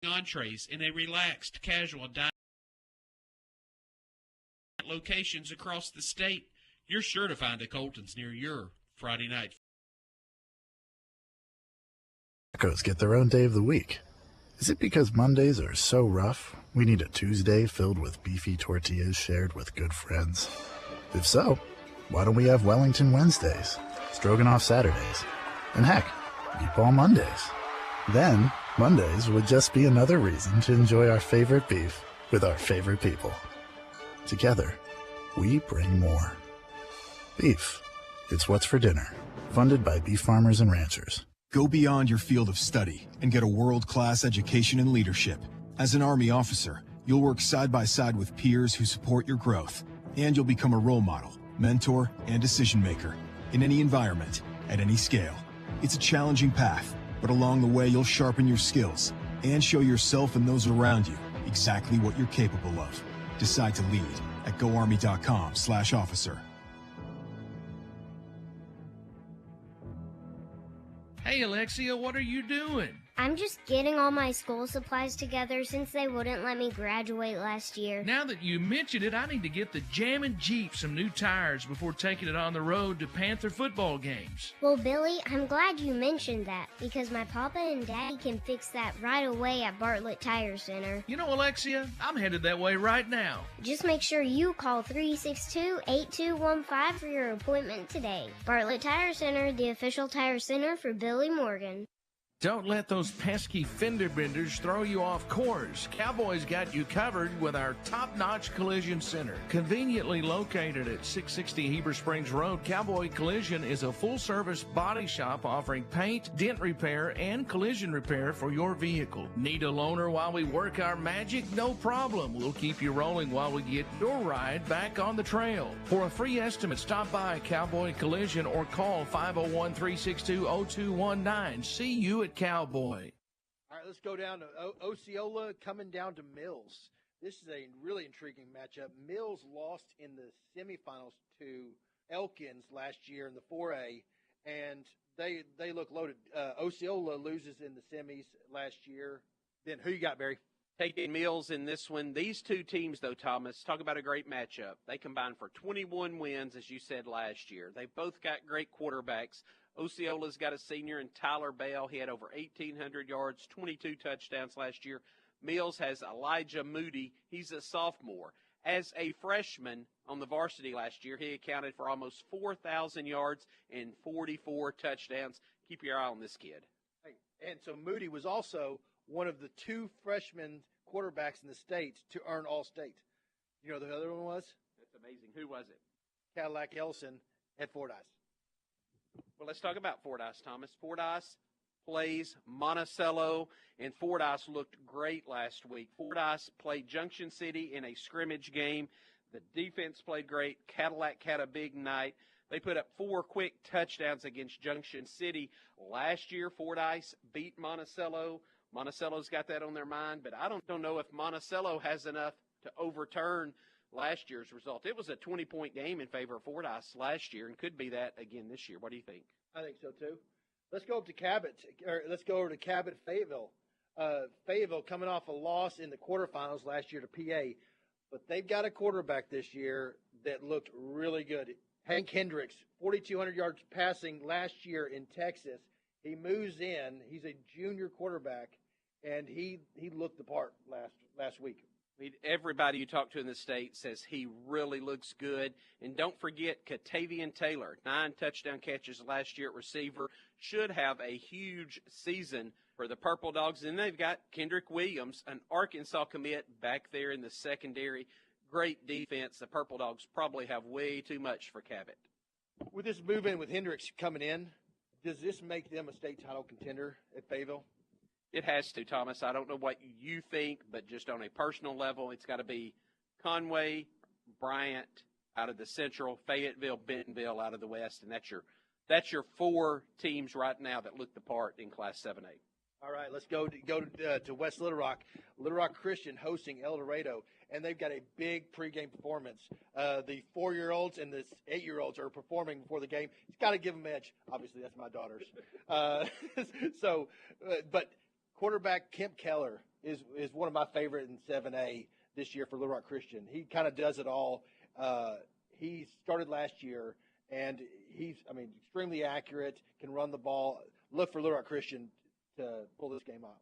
entrees in a relaxed, casual dining locations across the state, you're sure to find a Colton's near your Friday night. Tacos get their own day of the week. Is it because Mondays are so rough, we need a Tuesday filled with beefy tortillas shared with good friends? If so, why don't we have Wellington Wednesdays, Stroganoff Saturdays, and heck, Meatball Mondays? Then, Mondays would just be another reason to enjoy our favorite beef with our favorite people. Together, we bring more. Beef. It's what's for dinner. Funded by beef farmers and ranchers. Go beyond your field of study and get a world-class education in leadership. As an Army officer, you'll work side by side with peers who support your growth, and you'll become a role model, mentor, and decision maker in any environment, at any scale. It's a challenging path, but along the way you'll sharpen your skills and show yourself and those around you exactly what you're capable of. Decide to lead at goarmy.com/officer. Hey, Alexia, what are you doing? I'm just getting all my school supplies together since they wouldn't let me graduate last year. Now that you mentioned it, I need to get the Jammin' Jeep some new tires before taking it on the road to Panther football games. Well, Billy, I'm glad you mentioned that because my papa and daddy can fix that right away at Bartlett Tire Center. You know, Alexia, I'm headed that way right now. Just make sure you call 362-8215 for your appointment today. Bartlett Tire Center, the official tire center for Billy Morgan. Don't let those pesky fender benders throw you off course. Cowboys got you covered with our top-notch collision center. Conveniently located at 660 Heber Springs Road, Cowboy Collision is a full-service body shop offering paint, dent repair, and collision repair for your vehicle. Need a loaner while we work our magic? No problem. We'll keep you rolling while we get your ride back on the trail. For a free estimate, stop by Cowboy Collision or call 501-362-0219. See you at Cowboy. All right, let's go down to Osceola coming down to Mills. This is a really intriguing matchup. Mills lost in the semifinals to Elkins last year in the 4A, and they look loaded. Osceola loses in the semis last year. Then who you got, Barry? Taking Mills in this one. These two teams, though, Thomas, talk about a great matchup. They combined for 21 wins, as you said, last year. They both got great quarterbacks. Osceola's got a senior in Tyler Bell. He had over 1,800 yards, 22 touchdowns last year. Mills has Elijah Moody. He's a sophomore. As a freshman on the varsity last year, he accounted for almost 4,000 yards and 44 touchdowns. Keep your eye on this kid. Hey, and so Moody was also one of the two freshman quarterbacks in the state to earn All-State. You know who the other one was? That's amazing. Who was it? Cadillac Ellison at Fordyce. Well, let's talk about Fordyce, Thomas. Fordyce plays Monticello, and Fordyce looked great last week. Fordyce played Junction City in a scrimmage game. The defense played great. Cadillac had a big night. They put up 4 quick touchdowns against Junction City. Last year, Fordyce beat Monticello. Monticello's got that on their mind, but I don't know if Monticello has enough to overturn last year's result. It was a 20-point game in favor of Fordyce last year and could be that again this year. What do you think? I think so, too. Let's go up to Cabot. Let's go over to Cabot Fayetteville. Fayetteville coming off a loss in the quarterfinals last year to PA, but they've got a quarterback this year that looked really good. Hank Hendricks, 4,200 yards passing last year in Texas. He moves in. He's a junior quarterback, and he looked the part last week. Everybody you talk to in the state says he really looks good. And don't forget Katavian Taylor, 9 touchdown catches last year at receiver, should have a huge season for the Purple Dogs. And they've got Kendrick Williams, an Arkansas commit, back there in the secondary. Great defense. The Purple Dogs probably have way too much for Cabot. With this move in with Hendricks coming in, does this make them a state title contender at Fayetteville? It has to, Thomas. I don't know what you think, but just on a personal level, it's got to be Conway, Bryant out of the Central, Fayetteville, Bentonville out of the West, and that's your 4 teams right now that look the part in Class 7A. All right, let's go to West Little Rock. Little Rock Christian hosting El Dorado, and they've got a big pregame performance. The 4-year-olds and the 8-year-olds are performing before the game. It's got to give them edge. Obviously, that's my daughters. But quarterback Kemp Keller is one of my favorite in 7A this year for Little Rock Christian. He kind of does it all. He started last year, and he's extremely accurate, can run the ball. Look for Little Rock Christian to pull this game off.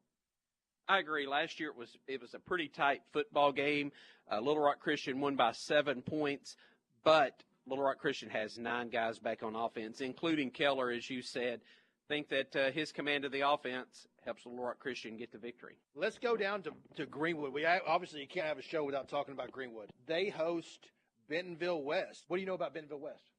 I agree. Last year it was a pretty tight football game. Little Rock Christian won by 7 points, but Little Rock Christian has 9 guys back on offense, including Keller, as you said. Think that his command of the offense helps Little Rock Christian get the victory. Let's go down to Greenwood. Obviously, you can't have a show without talking about Greenwood. They host Bentonville West. What do you know about Bentonville West?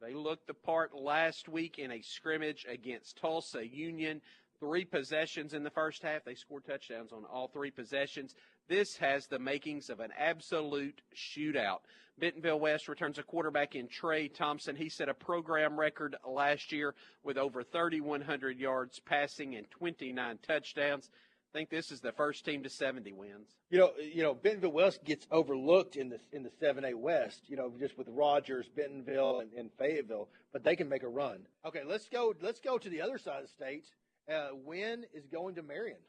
They looked the part last week in a scrimmage against Tulsa Union. 3 possessions in the first half. They scored touchdowns on all 3 possessions. This has the makings of an absolute shootout. Bentonville West returns a quarterback in Trey Thompson. He set a program record last year with over 3,100 yards passing and 29 touchdowns. I think this is the first team to 70 wins. You know, Bentonville West gets overlooked in the 7A West. Just with Rogers, Bentonville, and Fayetteville, but they can make a run. Okay, let's go to the other side of the state. Wynn is going to Marion.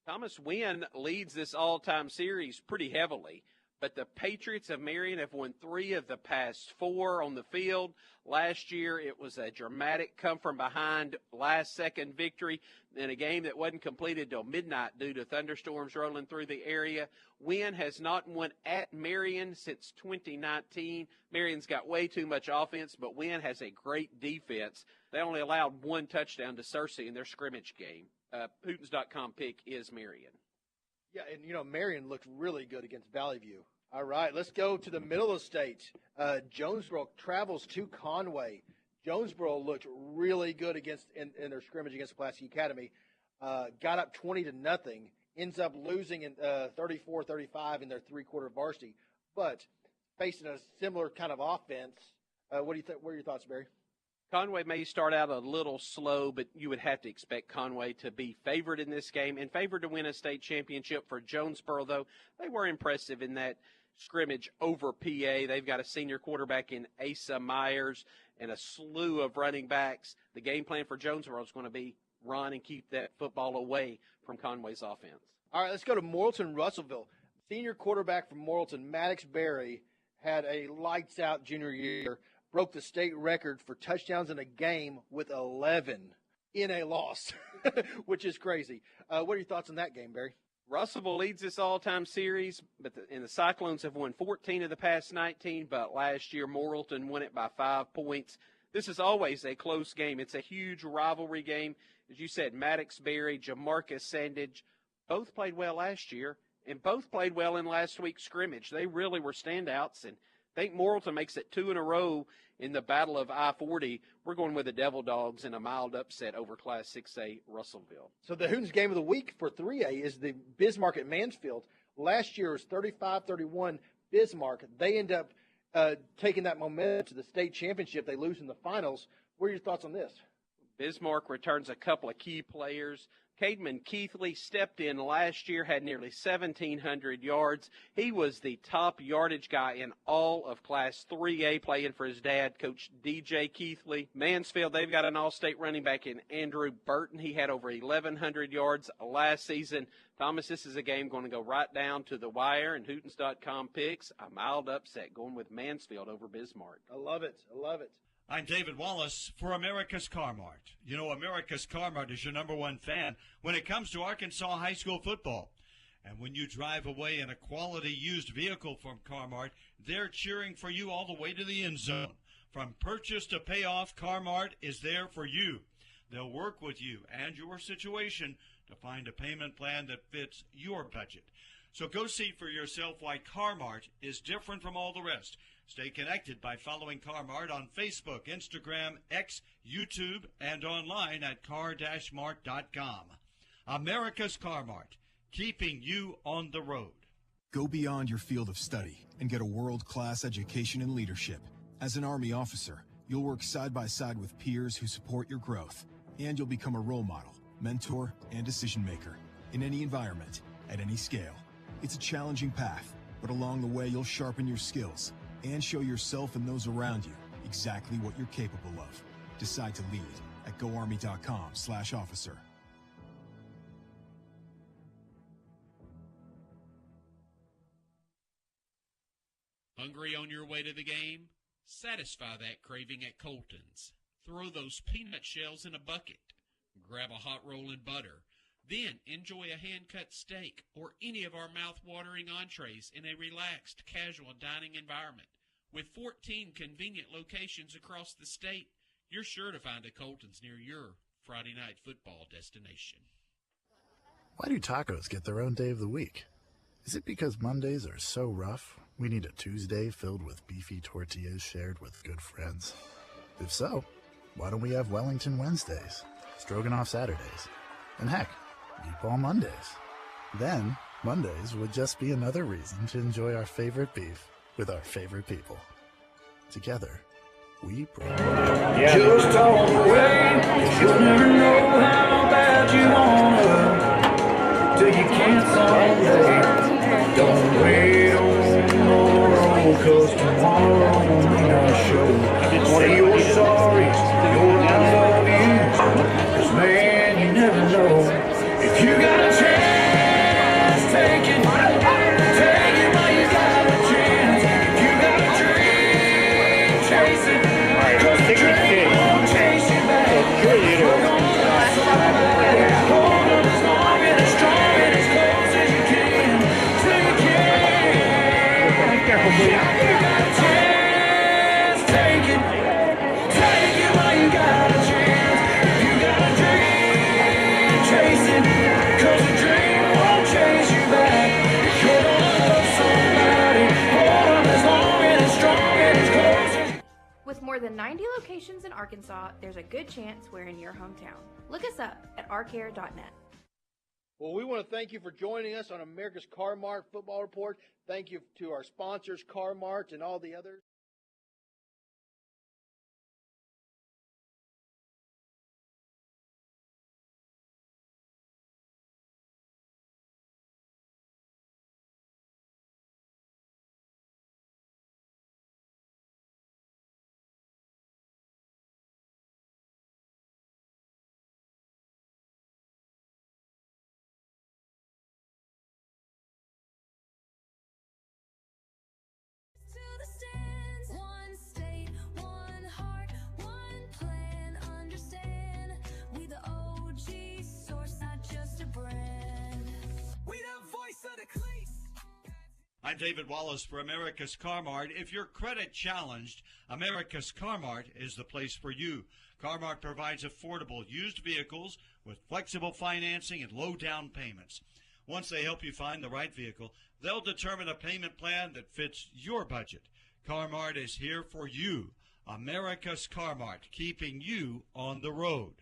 Thomas Wynn leads this all-time series pretty heavily, but the Patriots of Marion have won 3 of the past 4 on the field. Last year, it was a dramatic come-from-behind last-second victory in a game that wasn't completed till midnight due to thunderstorms rolling through the area. Wynn has not won at Marion since 2019. Marion's got way too much offense, but Wynn has a great defense. They only allowed 1 touchdown to Searcy in their scrimmage game. Hootens.com pick is Marion. Yeah, and, Marion looked really good against Valley View. All right, let's go to the middle of the state. Jonesboro travels to Conway. Jonesboro looked really good in their scrimmage against Pulaski Academy. Got up 20-0. Ends up losing in 34-35 in their 3-quarter varsity. But facing a similar kind of offense, what are your thoughts, Barry? Conway may start out a little slow, but you would have to expect Conway to be favored in this game and favored to win a state championship. For Jonesboro, though, they were impressive in that scrimmage over PA. They've got a senior quarterback in Asa Myers and a slew of running backs. The game plan for Jonesboro is going to be run and keep that football away from Conway's offense. All right, let's go to Morrilton Russellville. Senior quarterback from Morrilton, Maddox Berry, had a lights-out junior year. Broke the state record for touchdowns in a game with 11 in a loss, which is crazy. What are your thoughts on that game, Barry? Russellville leads this all-time series, but the Cyclones have won 14 of the past 19, but last year Morrilton won it by 5 points. This is always a close game. It's a huge rivalry game. As you said, Maddox Berry, Jamarcus Sandage, both played well last year, and both played well in last week's scrimmage. They really were standouts, and I think Morrilton makes it 2 in a row in the Battle of I-40. We're going with the Devil Dogs in a mild upset over Class 6A Russellville. So the Hootens game of the week for 3A is the Bismarck at Mansfield. Last year was 35-31 Bismarck. They end up taking that momentum to the state championship. They lose in the finals. What are your thoughts on this? Bismarck returns a couple of key players. Cademan Keithley stepped in last year, had nearly 1,700 yards. He was the top yardage guy in all of Class 3A, playing for his dad, Coach DJ Keithley. Mansfield, they've got an all-state running back in Andrew Burton. He had over 1,100 yards last season. Thomas, this is a game going to go right down to the wire, and Hootens.com picks a mild upset going with Mansfield over Bismarck. I love it. I love it. I'm David Wallace for America's Car Mart. You know, America's Car Mart is your #1 fan when it comes to Arkansas high school football. And when you drive away in a quality used vehicle from Car Mart, they're cheering for you all the way to the end zone. From purchase to payoff, Car Mart is there for you. They'll work with you and your situation to find a payment plan that fits your budget. So go see for yourself why Car Mart is different from all the rest. Stay connected by following Car Mart on Facebook, Instagram, X, YouTube, and online at car-mart.com. America's Car Mart, keeping you on the road. Go beyond your field of study and get a world-class education in leadership. As an Army officer, you'll work side by side with peers who support your growth, and you'll become a role model, mentor, and decision maker in any environment, at any scale. It's a challenging path, but along the way you'll sharpen your skills and show yourself and those around you exactly what you're capable of. Decide to lead at goarmy.com/officer. Hungry on your way to the game? Satisfy that craving at Colton's. Throw those peanut shells in a bucket. Grab a hot roll and butter. Then enjoy a hand-cut steak or any of our mouth-watering entrees in a relaxed, casual dining environment. With 14 convenient locations across the state, you're sure to find a Colton's near your Friday night football destination. Why do tacos get their own day of the week? Is it because Mondays are so rough, we need a Tuesday filled with beefy tortillas shared with good friends? If so, why don't we have Wellington Wednesdays, Stroganoff Saturdays, and heck, Meatball Mondays? Then, Mondays would just be another reason to enjoy our favorite beef with our favorite people. Together, we bring... Just talk away, you'll never know how bad you want her till you can't someday. Don't wait on tomorrow, cause tomorrow may not show. Say you're sorry, you're I love you, cause man, you never know. If you got a chance, take it while you got a chance. If you got a dream, chase it, cause the dream won't chase you back. We're gonna love somebody, hold on as long and as strong and as close as you can, till you can. If you got a chance, take it while you got a chance. If you got a dream, chase it, cause the dream won't chase you back. You're gonna love somebody, hold on as long and as strong and as close as you. With more than 90 locations in Arkansas, there's a good chance we're in your hometown. Look us up at ourcare.net. Well, we want to thank you for joining us on America's Car Mart Football Report. Thank you to our sponsors, Car Mart, and all the others. One state, one heart, one plan. Understand, we the OG source, not just a brand. We the voice of the cleats. I'm David Wallace for America's Car Mart. If you're credit challenged, America's Car Mart is the place for you. Car Mart provides affordable used vehicles with flexible financing and low down payments. Once they help you find the right vehicle, they'll determine a payment plan that fits your budget. Car Mart is here for you. America's Car Mart, keeping you on the road.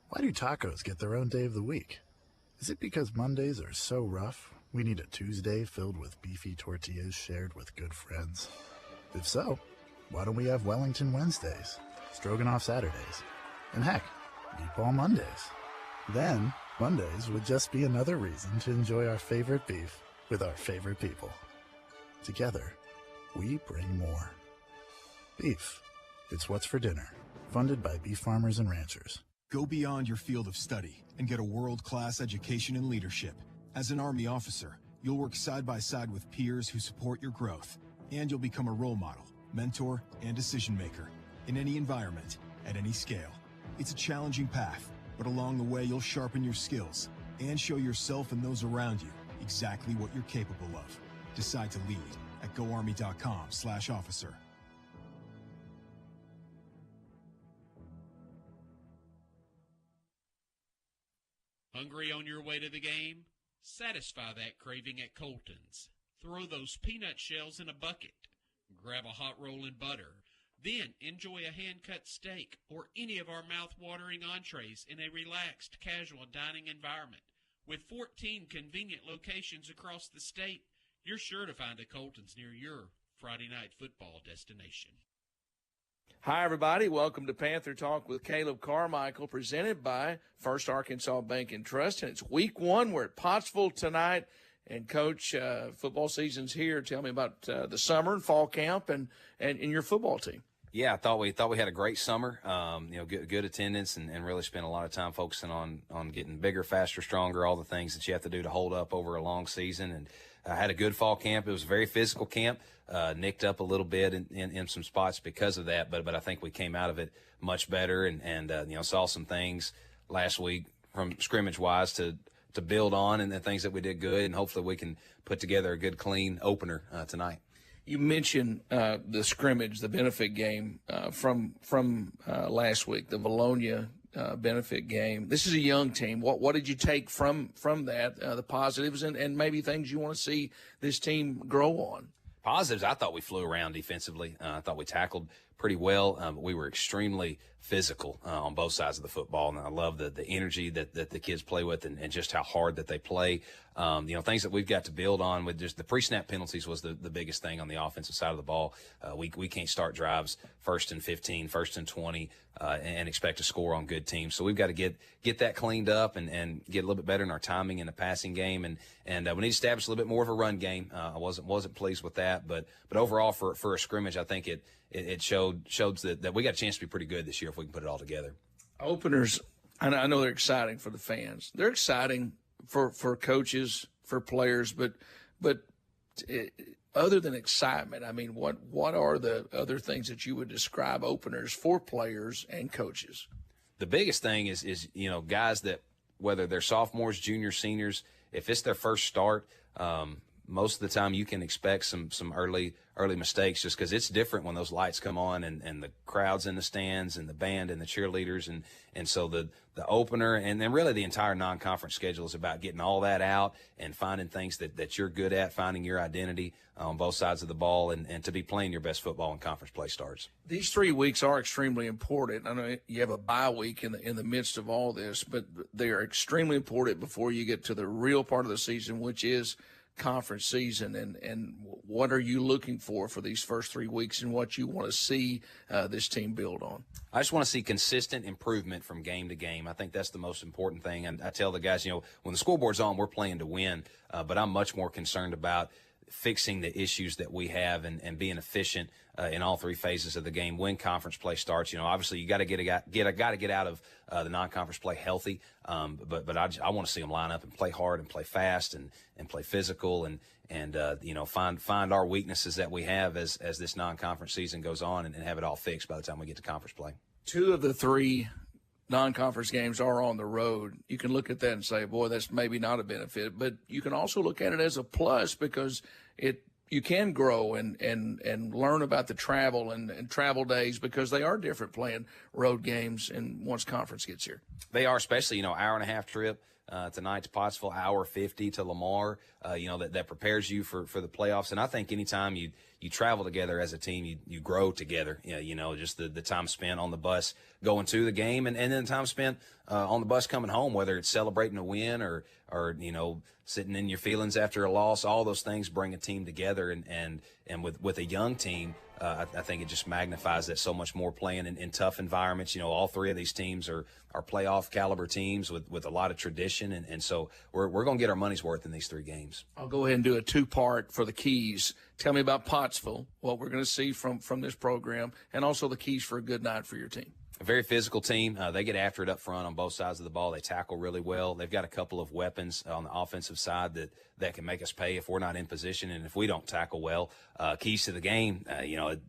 Why do tacos get their own day of the week? Is it because Mondays are so rough, we need a Tuesday filled with beefy tortillas shared with good friends? If so, why don't we have Wellington Wednesdays, Stroganoff Saturdays, and heck, Meatball Mondays? Then, Mondays would just be another reason to enjoy our favorite beef with our favorite people. Together, we bring more. Beef. It's what's for dinner. Funded by beef farmers and ranchers. Go beyond your field of study and get a world-class education in leadership. As an Army officer, you'll work side by side with peers who support your growth, and you'll become a role model, mentor, and decision maker in any environment, at any scale. It's a challenging path, but along the way, you'll sharpen your skills and show yourself and those around you exactly what you're capable of. Decide to lead at goarmy.com/officer. Hungry on your way to the game? Satisfy that craving at Colton's. Throw those peanut shells in a bucket. Grab a hot roll and butter. Then enjoy a hand-cut steak or any of our mouth-watering entrees in a relaxed, casual dining environment. With 14 convenient locations across the state, you're sure to find a Colton's near your Friday night football destination. Hi, everybody. Welcome to Panther Talk with Caleb Carmichael, presented by First Arkansas Bank and Trust. And it's week one. We're at Pottsville tonight. And, Coach, football season's here. Tell me about the summer and fall camp and your football team. Yeah, I thought we had a great summer. Good attendance, and really spent a lot of time focusing on getting bigger, faster, stronger, all the things that you have to do to hold up over a long season. And I had a good fall camp. It was a very physical camp. Nicked up a little bit in some spots because of that, but I think we came out of it much better, and saw some things last week from scrimmage wise to build on, and the things that we did good, and hopefully we can put together a good, clean opener tonight. You mentioned the scrimmage, the benefit game from last week, the Valonia benefit game. This is a young team. What did you take from that, the positives and maybe things you want to see this team grow on? Positives, I thought we flew around defensively. I thought we tackled pretty well. We were extremely physical on both sides of the football, and I love the energy that the kids play with, and just how hard that they play. Things that we've got to build on with just the pre-snap penalties was the biggest thing on the offensive side of the ball. We can't start drives 1st and 15, 1st and 20, and expect to score on good teams. So we've got to get that cleaned up and get a little bit better in our timing in the passing game, and we need to establish a little bit more of a run game. I wasn't pleased with that, but overall for a scrimmage, I think it showed that we got a chance to be pretty good this year if we can put it all together. Openers, I know they're exciting for the fans. They're exciting for coaches, for players, but other than excitement, I mean, what are the other things that you would describe openers for players and coaches? The biggest thing is guys that, whether they're sophomores, juniors, seniors, if it's their first start, most of the time you can expect some early mistakes, just because it's different when those lights come on and the crowd's in the stands and the band and the cheerleaders, and so the opener and then really the entire non-conference schedule is about getting all that out and finding things that you're good at, finding your identity on both sides of the ball, and to be playing your best football when conference play starts. These 3 weeks are extremely important. I know you have a bye week in the midst of all this, but they are extremely important before you get to the real part of the season, which is conference season. And what are you looking for these first 3 weeks, and what you want to see this team build on? I just want to see consistent improvement from game to game. I think that's the most important thing. And I tell the guys, when the scoreboard's on, we're playing to win, but I'm much more concerned about fixing the issues that we have and being efficient in all 3 phases of the game when conference play starts. Obviously you got to get out of the non-conference play healthy, but I want to see them line up and play hard and play fast and play physical and find our weaknesses that we have as this non-conference season goes on, and have it all fixed by the time we get to conference play. 2 of the 3 non-conference games are on the road. You can look at that and say, boy, that's maybe not a benefit, but you can also look at it as a plus, because you can grow and learn about the travel and travel days, because they are different playing road games and once conference gets here. They are, especially, hour and a half trip tonight to Pottsville, hour 50 to Lamar, that prepares you for the playoffs. And I think anytime you travel together as a team, you grow together, just the time spent on the bus going to the game, and then the time spent on the bus coming home, whether it's celebrating a win or sitting in your feelings after a loss. All those things bring a team together, and with a young team, I think it just magnifies that so much more, playing in tough environments. All 3 of these teams are playoff caliber teams with a lot of tradition, and so we're going to get our money's worth in these 3 games. I'll go ahead and do a 2-part for the keys. Tell me about Pottsville, what we're going to see from this program, and also the keys for a good night for your team. A very physical team. They get after it up front on both sides of the ball. They tackle really well. They've got a couple of weapons on the offensive side that can make us pay if we're not in position and if we don't tackle well. Keys to the game,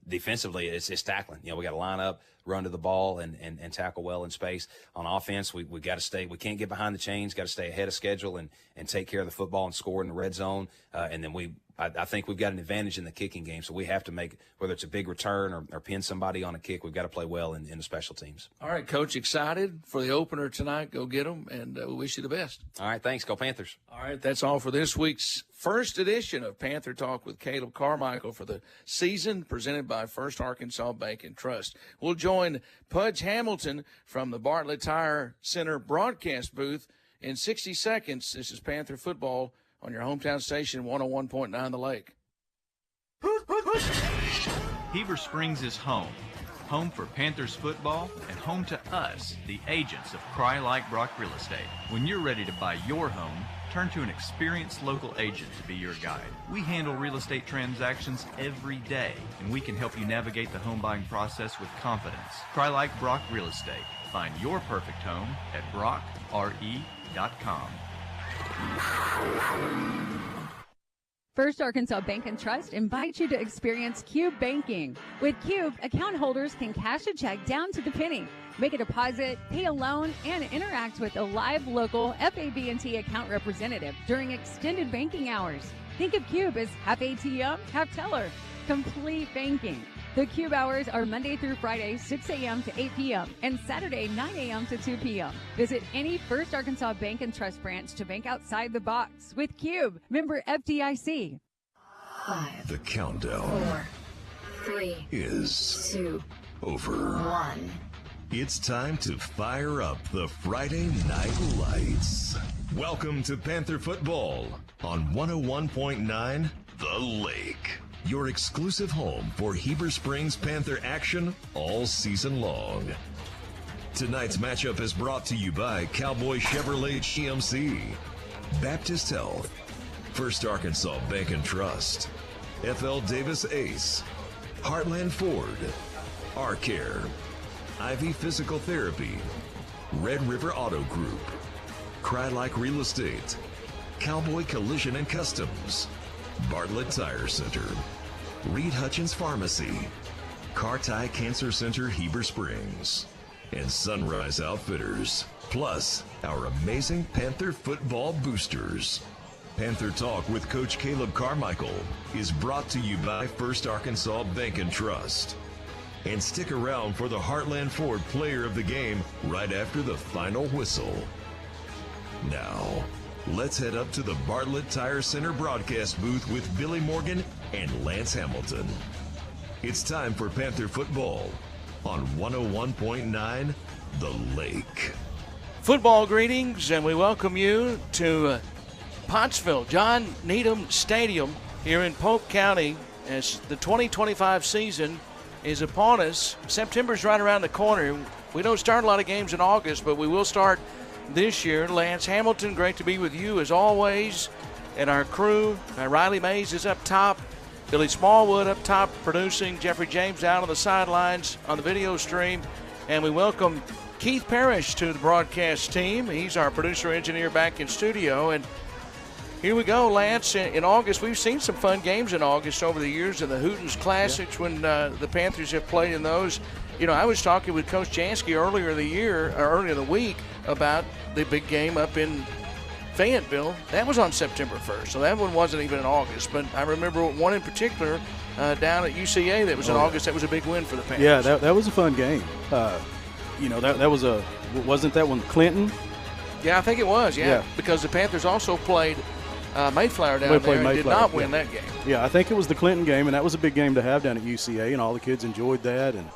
defensively, it's tackling. We got to line up, run to the ball, and tackle well in space. On offense, we got to stay. We can't get behind the chains. Got to stay ahead of schedule and take care of the football and score in the red zone. And then I think we've got an advantage in the kicking game, so we have to make, whether it's a big return or pin somebody on a kick, we've got to play well in the special teams. All right, Coach, excited for the opener tonight. Go get them, and we wish you the best. All right, thanks. Go Panthers. All right, that's all for this week's first edition of Panther Talk with Caleb Carmichael for the season, presented by First Arkansas Bank and Trust. We'll join Pudge Hamilton from the Bartlett Tire Center broadcast booth in 60 seconds. This is Panther football on your hometown station, 101.9 The Lake. Heber Springs is home for Panthers football, and home to us, the agents of Cry Like Brock Real Estate. When you're ready to buy your home, turn to an experienced local agent to be your guide. We handle real estate transactions every day, and we can help you navigate the home buying process with confidence. Try like Brock Real Estate. Find your perfect home at brockre.com. First Arkansas Bank and Trust invites you to experience Cube Banking. With Cube, account holders can cash a check down to the penny, make a deposit, pay a loan, and interact with a live local FAB&T account representative during extended banking hours. Think of Cube as half ATM, half teller. Complete banking. The Cube hours are Monday through Friday, 6 a.m. to 8 p.m. and Saturday, 9 a.m. to 2 p.m. Visit any First Arkansas Bank and Trust branch to bank outside the box with Cube. Member FDIC. 5. The countdown 4, 3 is 2 over. 1. It's time to fire up the Friday Night Lights. Welcome to Panther Football on 101.9 The Lake. Your exclusive home for Heber Springs Panther action all season long. Tonight's matchup is brought to you by Cowboy Chevrolet GMC, Baptist Health, First Arkansas Bank and Trust, FL Davis Ace, Heartland Ford, R-Care, Ivy Physical Therapy, Red River Auto Group, Cry Like Real Estate, Cowboy Collision and Customs, Bartlett Tire Center, Reed Hutchins Pharmacy, Carti Cancer Center Heber Springs, and Sunrise Outfitters, plus our amazing Panther football boosters. Panther Talk with Coach Caleb Carmichael is brought to you by First Arkansas Bank and Trust. And stick around for the Heartland Ford Player of the Game right after the final whistle. Now, let's head up to the Bartlett Tire Center broadcast booth with Billy Morgan and Lance Hamilton. It's time for Panther Football on 101.9 The Lake. Football greetings, and we welcome you to Pottsville, John Needham Stadium here in Polk County as the 2025 season is upon us. September's right around the corner. We don't start a lot of games in August, but we will start this year. Lance Hamilton, great to be with you as always, and our crew. Riley Mays is up top, Billy Smallwood up top producing, Jeffrey James down on the sidelines on the video stream, and we welcome Keith Parrish to the broadcast team. He's our producer engineer back in studio, and here we go, Lance. In August, we've seen some fun games in August over the years in the Hootens Classics when the Panthers have played in those. You know, I was talking with Coach Jansky earlier in the week about the big game up in Fayetteville. That was on September 1st, so that one wasn't even in August. But I remember one in particular down at UCA that was in August. That was a big win for the Panthers. Yeah, that was a fun game. You know, that was wasn't that one Clinton? Yeah, I think it was, yeah. Because the Panthers also played Mayflower down there and did not win that game. Yeah, I think it was the Clinton game, and that was a big game to have down at UCA, and all the kids enjoyed that. And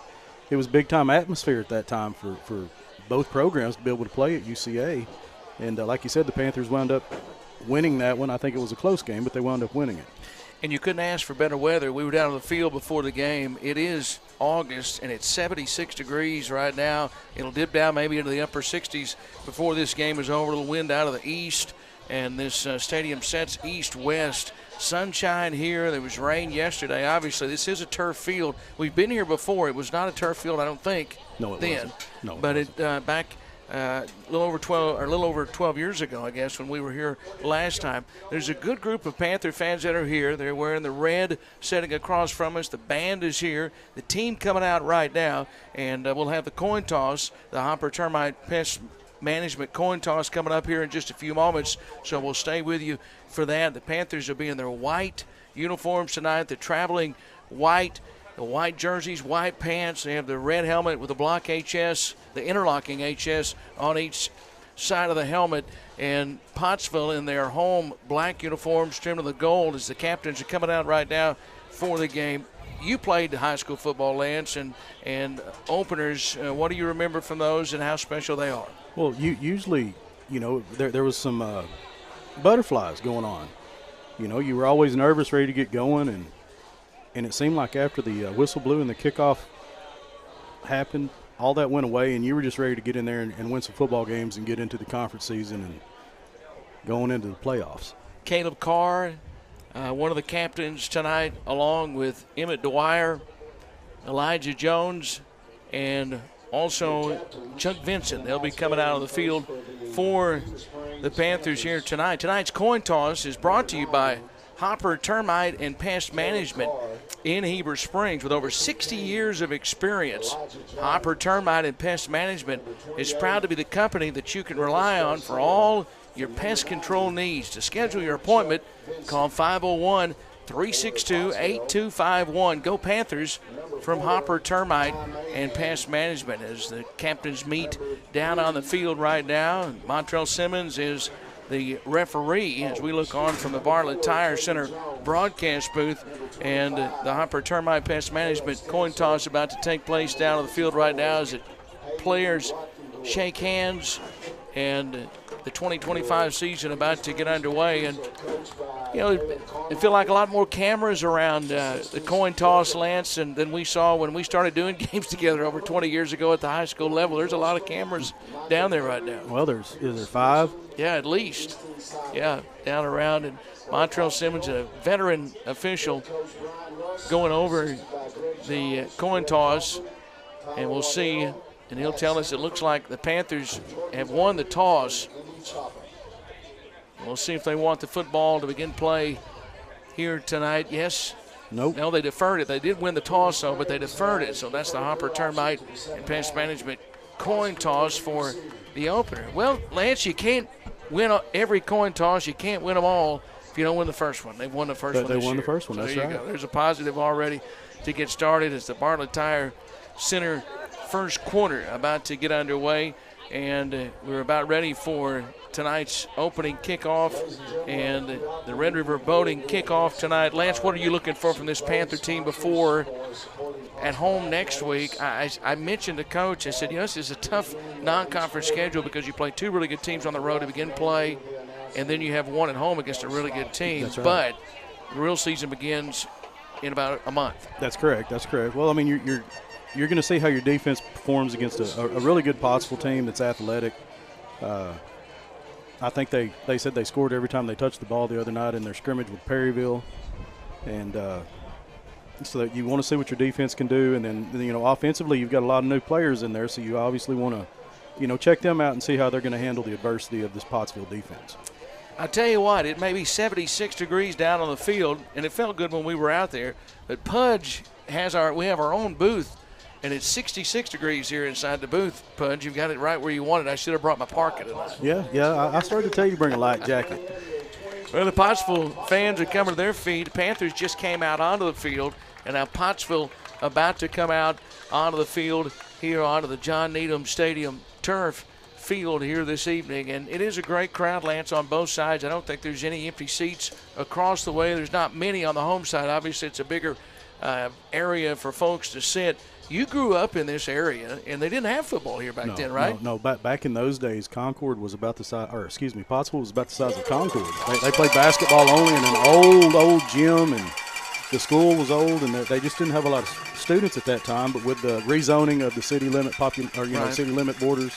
it was big-time atmosphere at that time for both programs to be able to play at UCA. And like you said, the Panthers wound up winning that one. I think it was a close game, but they wound up winning it. And you couldn't ask for better weather. We were down on the field before the game. It is August, and it's 76 degrees right now. It'll dip down maybe into the upper 60s before this game is over. A little wind out of the east, and this stadium sets east-west. Sunshine here. There was rain yesterday. Obviously, this is a turf field. We've been here before. It was not a turf field, I don't think. No, it then. wasn't. No, but it back a little over 12 years ago, I guess, when we were here last time. There's a good group of Panther fans that are here. They're wearing the red, sitting across from us. The band is here. The team coming out right now, and we'll have the coin toss, the Hopper Termite Pest Management coin toss coming up here in just a few moments, so we'll stay with you for that. The Panthers will be in their white uniforms tonight. They're traveling white, the white jerseys, white pants. They have the red helmet with the block HS, the interlocking HS on each side of the helmet. And Pottsville in their home black uniforms trimmed with the gold as the captains are coming out right now for the game. You played high school football, Lance, and openers. What do you remember from those and how special they are? Well, usually, you know, there was some butterflies going on. You know, you were always nervous, ready to get going, and it seemed like after the whistle blew and the kickoff happened, all that went away, and you were just ready to get in there and win some football games and get into the conference season and going into the playoffs. Caleb Carr, one of the captains tonight, along with Emmett Dwyer, Elijah Jones, and also Chuck Vincent. They'll be coming out of the field for the Panthers here tonight. Tonight's coin toss is brought to you by Hopper Termite and Pest Management in Heber Springs. With over 60 years of experience, Hopper Termite and Pest Management is proud to be the company that you can rely on for all your pest control needs. To schedule your appointment, call 501-362-8251. Go Panthers from Hopper Termite and Pest Management. As the captains meet down on the field right now, Montrell Simmons is the referee as we look on from the Bartlett Tire Center broadcast booth, and the Hopper Termite Pest Management coin toss about to take place down on the field right now as the players shake hands and the 2025 season about to get underway. And you know, it feel like a lot more cameras around the coin toss, Lance, than we saw when we started doing games together over 20 years ago at the high school level. There's a lot of cameras down there right now. Well, is there 5? Yeah, at least. Yeah, down around. And Montrell Simmons, a veteran official, going over the coin toss, and we'll see. And he'll tell us it looks like the Panthers have won the toss. We'll see if they want the football to begin play here tonight. Yes. Nope. No, they deferred it. They did win the toss, though, but they deferred it. So that's the Hopper Termite and Pest Management coin toss for the opener. Well, Lance, you can't win every coin toss. You can't win them all if you don't win the first one. They've won the first one this year. They won the first one, so that's there right. you go. There's a positive already to get started as the Bartlett Tire Center first quarter about to get underway, and we're about ready for tonight's opening kickoff and the Red River Boating kickoff tonight. Lance, what are you looking for from this Panther team before at home next week? I mentioned to Coach, I said, this is a tough non-conference schedule because you play 2 really good teams on the road to begin play, and then you have one at home against a really good team. That's right. But the real season begins in about a month. That's correct. Well, I mean, you're going to see how your defense performs against a really good Pottsville team that's athletic. I think they said they scored every time they touched the ball the other night in their scrimmage with Perryville. And so that you want to see what your defense can do. And then, offensively, you've got a lot of new players in there, so you obviously want to, check them out and see how they're going to handle the adversity of this Pottsville defense. I'll tell you what, it may be 76 degrees down on the field, and it felt good when we were out there. But Pudge we have our own booth, and it's 66 degrees here inside the booth, Pudge. You've got it right where you want it. I should have brought my parka tonight. Yeah. I started to tell you to bring a light jacket. Well, the Pottsville fans are coming to their feet. The Panthers just came out onto the field, and now Pottsville about to come out onto the field here onto the John Needham Stadium turf field here this evening. And it is a great crowd, Lance, on both sides. I don't think there's any empty seats across the way. There's not many on the home side. Obviously, it's a bigger area for folks to sit. You grew up in this area, and they didn't have football here back then, right? No. Back in those days, Pottsville was about the size of Concord. They played basketball only in an old gym, and the school was old, and they just didn't have a lot of students at that time. But with the rezoning of the city limit city limit borders,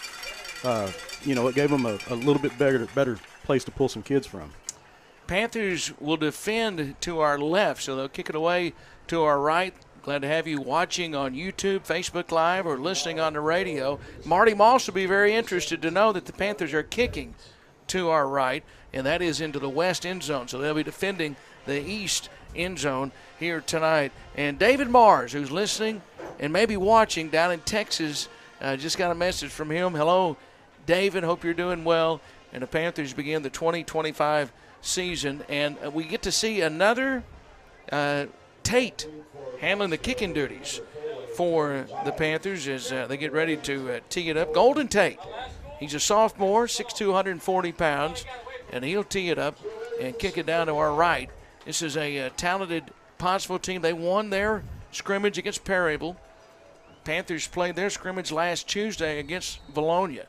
it gave them a little bit better place to pull some kids from. Panthers will defend to our left, so they'll kick it away to our right. Glad to have you watching on YouTube, Facebook Live, or listening on the radio. Marty Moss will be very interested to know that the Panthers are kicking to our right, and that is into the west end zone. So they'll be defending the east end zone here tonight. And David Mars, who's listening and maybe watching down in Texas, just got a message from him. Hello, David. Hope you're doing well. And the Panthers begin the 2025 season. And we get to see another Tate handling the kicking duties for the Panthers as they get ready to tee it up. Golden Tate, he's a sophomore, 6'2", 140 pounds, and he'll tee it up and kick it down to our right. This is a talented Pottsville team. They won their scrimmage against Perryville. Panthers played their scrimmage last Tuesday against Valonia.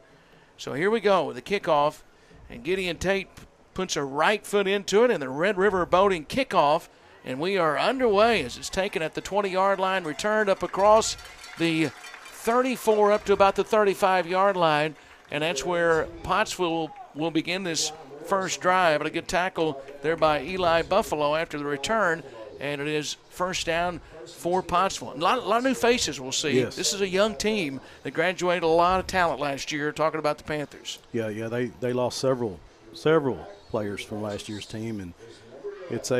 So here we go with the kickoff, and Gideon Tate puts a right foot into it, and the Red River Boating kickoff. And we are underway as it's taken at the 20-yard line, returned up across the 34 up to about the 35-yard line. And that's where Pottsville will begin this first drive. And a good tackle there by Eli Buffalo after the return. And it is first down for Pottsville. A lot of new faces we'll see. Yes. This is a young team that graduated a lot of talent last year, talking about the Panthers. Yeah, they lost several players from last year's team, and it's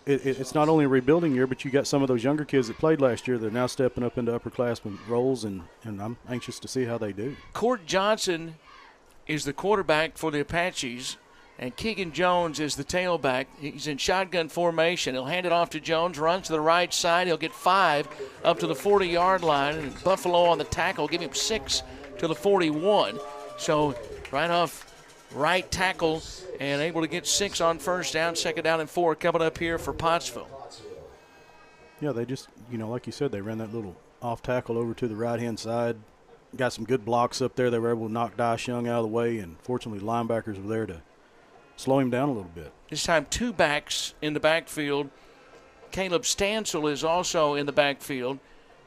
it's not only a rebuilding year, but you got some of those younger kids that played last year that are now stepping up into upperclassmen roles, and I'm anxious to see how they do. Court Johnson is the quarterback for the Apaches, and Keegan Jones is the tailback. He's in shotgun formation. He'll hand it off to Jones, runs to the right side. He'll get 5 up to the 40-yard line, and Buffalo on the tackle, give him 6 to the 41. So right off right tackle and able to get 6 on first down, second down and 4 coming up here for Pottsville. Yeah, they just, like you said, they ran that little off tackle over to the right-hand side. Got some good blocks up there. They were able to knock Dice Young out of the way, and fortunately linebackers were there to slow him down a little bit. This time 2 backs in the backfield. Caleb Stansel is also in the backfield.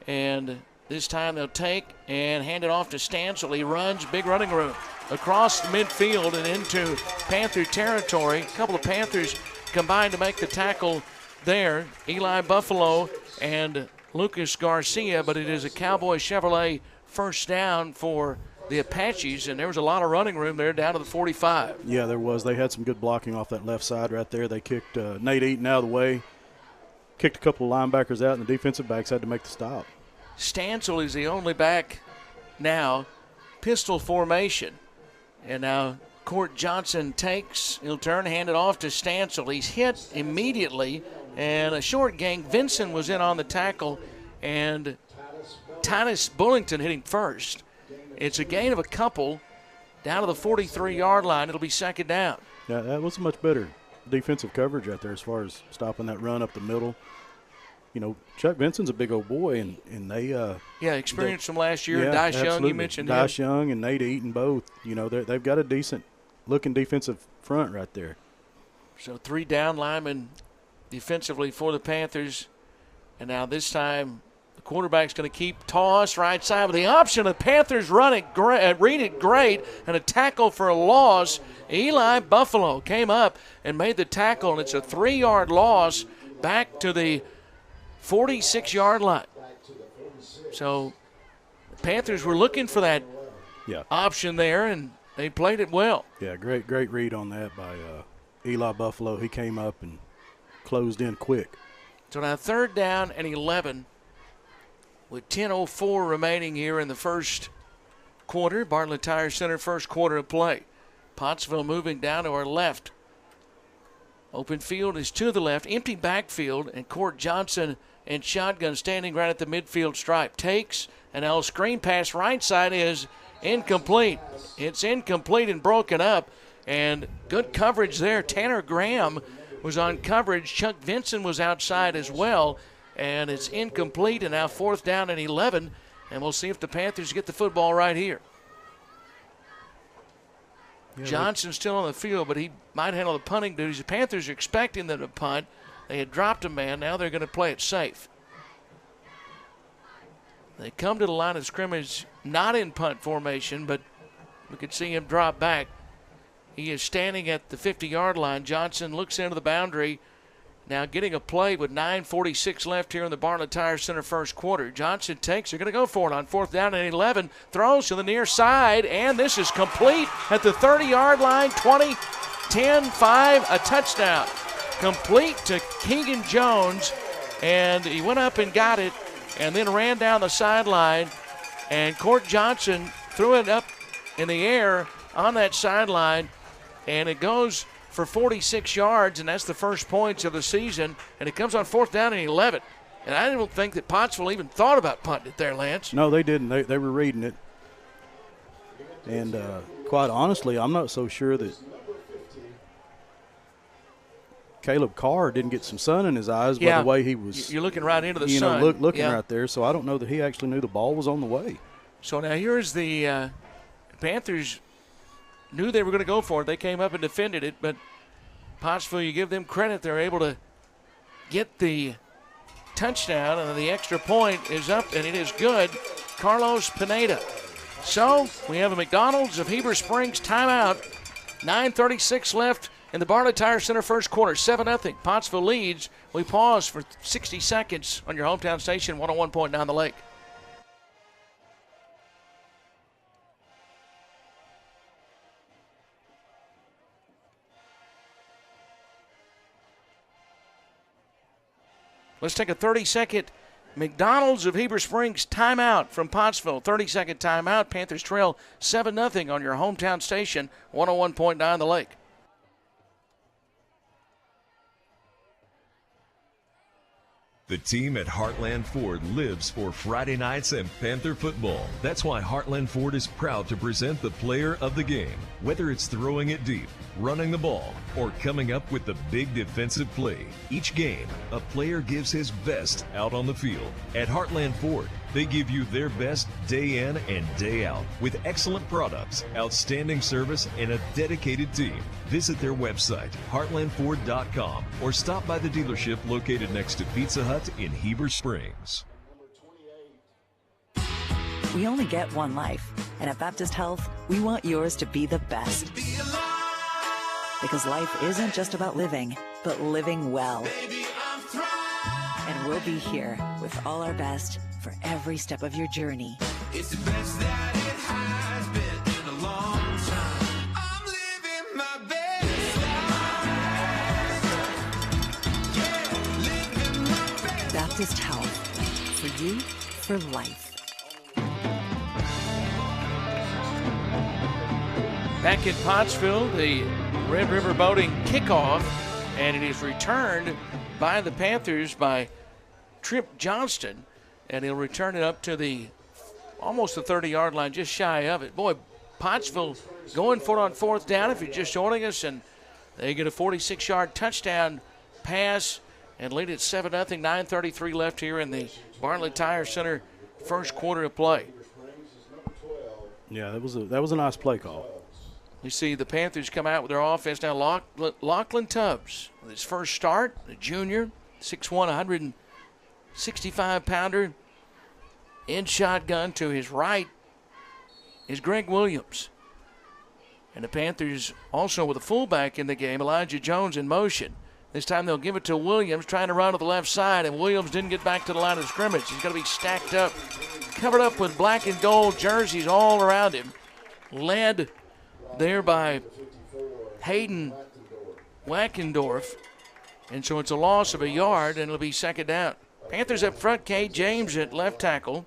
And this time they'll take and hand it off to Stansel. He runs, big running room, across the midfield and into Panther territory. A couple of Panthers combined to make the tackle there. Eli Buffalo and Lucas Garcia, but it is a Cowboy Chevrolet first down for the Apaches, and there was a lot of running room there down to the 45. Yeah, there was. They had some good blocking off that left side right there. They kicked Nate Eaton out of the way, kicked a couple of linebackers out, and the defensive backs had to make the stop. Stansel is the only back now, pistol formation. And now Court Johnson takes, he'll turn, hand it off to Stansel. He's hit immediately, and a short gain. Vinson was in on the tackle, and Titus Bullington hit him first. It's a gain of a couple down to the 43-yard line. It'll be second down. Yeah, that was much better defensive coverage out there as far as stopping that run up the middle. Chuck Vinson's a big old boy, and they experienced from last year. Yeah, Dice Young, absolutely. you mentioned Dice him. Young and Nate Eaton both. They've got a decent-looking defensive front right there. So 3 down linemen defensively for the Panthers. And now this time the quarterback's going to keep toss right side with the option. The Panthers read it great, and a tackle for a loss. Eli Buffalo came up and made the tackle, and it's a 3-yard loss back to the 46-yard line. So the Panthers were looking for that option there, and they played it well. Yeah, great read on that by Eli Buffalo. He came up and closed in quick. So now 3rd down and 11 with 10:04 remaining here in the first quarter. Bartlett Tire Center first quarter of play. Pottsville moving down to our left. Open field is to the left. Empty backfield, and Court Johnson and shotgun standing right at the midfield stripe. Takes, and now screen pass right side is incomplete. It's incomplete and broken up, and good coverage there. Tanner Graham was on coverage. Chuck Vinson was outside as well, and it's incomplete, and now 4th down and 11, and we'll see if the Panthers get the football right here. Johnson's still on the field, but he might handle the punting duties. The Panthers are expecting them to punt. They had dropped a man. Now they're going to play it safe. They come to the line of scrimmage, not in punt formation, but we could see him drop back. He is standing at the 50-yard line. Johnson looks into the boundary. Now getting a play with 9:46 left here in the Bartlett Tire Center first quarter. Johnson takes. They're going to go for it on 4th down and 11. Throws to the near side, and this is complete at the 30-yard line. 20, 10, 5, a touchdown. Complete to Keegan Jones, and he went up and got it and then ran down the sideline, and Court Johnson threw it up in the air on that sideline, and it goes for 46 yards, and that's the first points of the season, and it comes on 4th down and 11. And I don't think that Pottsville even thought about punting it there, Lance. No, they didn't. They were reading it. And quite honestly, I'm not so sure that Caleb Carr didn't get some sun in his eyes by the way he was. You're looking right into the sun. Looking right there. So I don't know that he actually knew the ball was on the way. So now here's the Panthers knew they were going to go for it. They came up and defended it, but Pottsville, you give them credit. They're able to get the touchdown, and the extra point is up, and it is good. Carlos Pineda. So we have a McDonald's of Heber Springs timeout. 9:36 left in the Bartlett Tire Center first quarter. 7-0. Pottsville leads. We pause for 60 seconds on your hometown station, 101.9 The Lake. Let's take a 30-second McDonald's of Heber Springs timeout from Pottsville. 30-second timeout. Panthers trail 7-0 on your hometown station, 101.9 The Lake. The team at Heartland Ford lives for Friday nights and Panther football. That's why Heartland Ford is proud to present the player of the game. Whether it's throwing it deep, running the ball, or coming up with the big defensive play, each game, a player gives his best out on the field. At Heartland Ford, they give you their best day in and day out with excellent products, outstanding service, and a dedicated team. Visit their website, heartlandford.com, or stop by the dealership located next to Pizza Hut in Heber Springs. We only get one life, and at Baptist Health, we want yours to be the best. Because life isn't just about living, but living well. And we'll be here with all our best for every step of your journey. It's the best that it has been in a long time. I'm living my best life. Yeah, living my best. Baptist Health. For you, for life. Back in Pottsville, the Red River Boating kickoff, and it is returned by the Panthers by Trip Johnston, and he'll return it up to almost the 30-yard line, just shy of it. Boy, Pottsville going for it on fourth down if you're just joining us, and they get a 46-yard touchdown pass and lead at 7-0, 9:33 left here in the Bartlett Tire Center first quarter of play. Yeah, that was a nice play call. You see the Panthers come out with their offense now. Lachlan Tubbs, with his first start, the junior, 6'1", 165-pounder. In shotgun to his right is Greg Williams. And the Panthers also with a fullback in the game, Elijah Jones, in motion. This time they'll give it to Williams, trying to run to the left side, and Williams didn't get back to the line of scrimmage. He's going to be stacked up, covered up with black and gold jerseys all around him. Led there by Hayden Wackendorf. And so it's a loss of a yard, and it'll be second down. Panthers up front, Cade James at left tackle.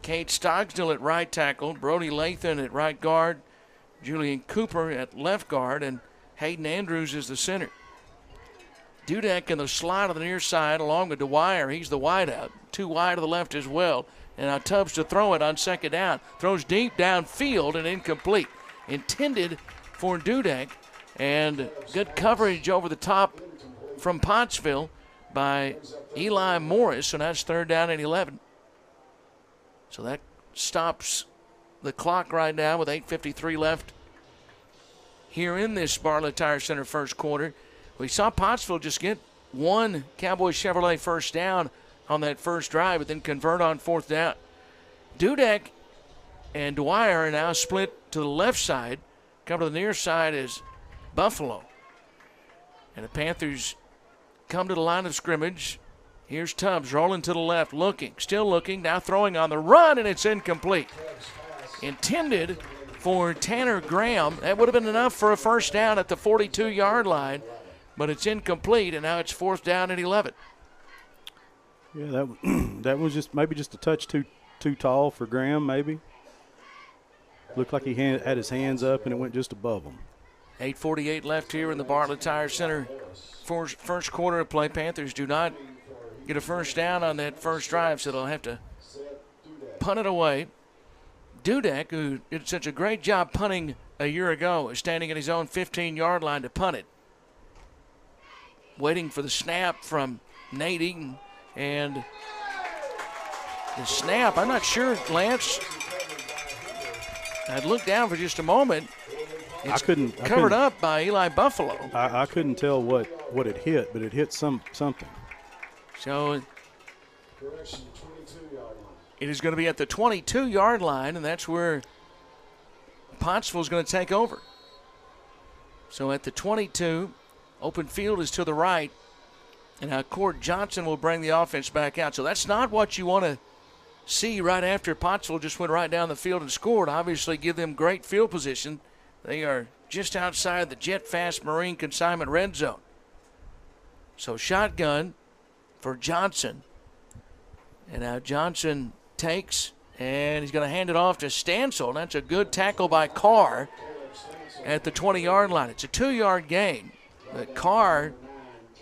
Kate Stogsdill at right tackle. Brody Lathan at right guard. Julian Cooper at left guard. And Hayden Andrews is the center. Dudek in the slot on the near side along with Dwyer. He's the wideout. Two wide to the left as well. And now Tubbs to throw it on second down. Throws deep downfield and incomplete. Intended for Dudek. And good coverage over the top from Pottsville by Eli Morris. So that's third down and 11. So that stops the clock right now with 8:53 left here in this Bartlett Tire Center first quarter. We saw Pottsville just get one Cowboys Chevrolet first down on that first drive, but then convert on fourth down. Dudek and Dwyer are now split to the left side. Come to the near side is Buffalo. And the Panthers come to the line of scrimmage. Here's Tubbs rolling to the left, still looking, now throwing on the run, and it's incomplete. Intended for Tanner Graham. That would have been enough for a first down at the 42-yard line, but it's incomplete, and now it's fourth down and 11. Yeah, that was just maybe just a touch too tall for Graham, maybe. Looked like he had his hands up, and it went just above him. 8:48 left here in the Bartlett Tire Center first quarter of play. Panthers do not get a first down on that first drive, so they'll have to punt it away. Dudek, who did such a great job punting a year ago, is standing at his own 15-yard line to punt it. Waiting for the snap from Nate Eaton. And the snap, I'm not sure, Lance. I'd look down for just a moment. It's covered up by Eli Buffalo. I couldn't tell what it hit, but it hit something. So it is going to be at the 22-yard line, and that's where Pottsville's going to take over. So at the 22, open field is to the right. And now Cord Johnson will bring the offense back out. So that's not what you want to see right after Pottsville just went right down the field and scored. Obviously give them great field position. They are just outside the Jet Fast Marine consignment red zone. So shotgun for Johnson. And now Johnson takes, and he's going to hand it off to Stansel. That's a good tackle by Carr at the 20-yard line. It's a 2-yard gain. But Carr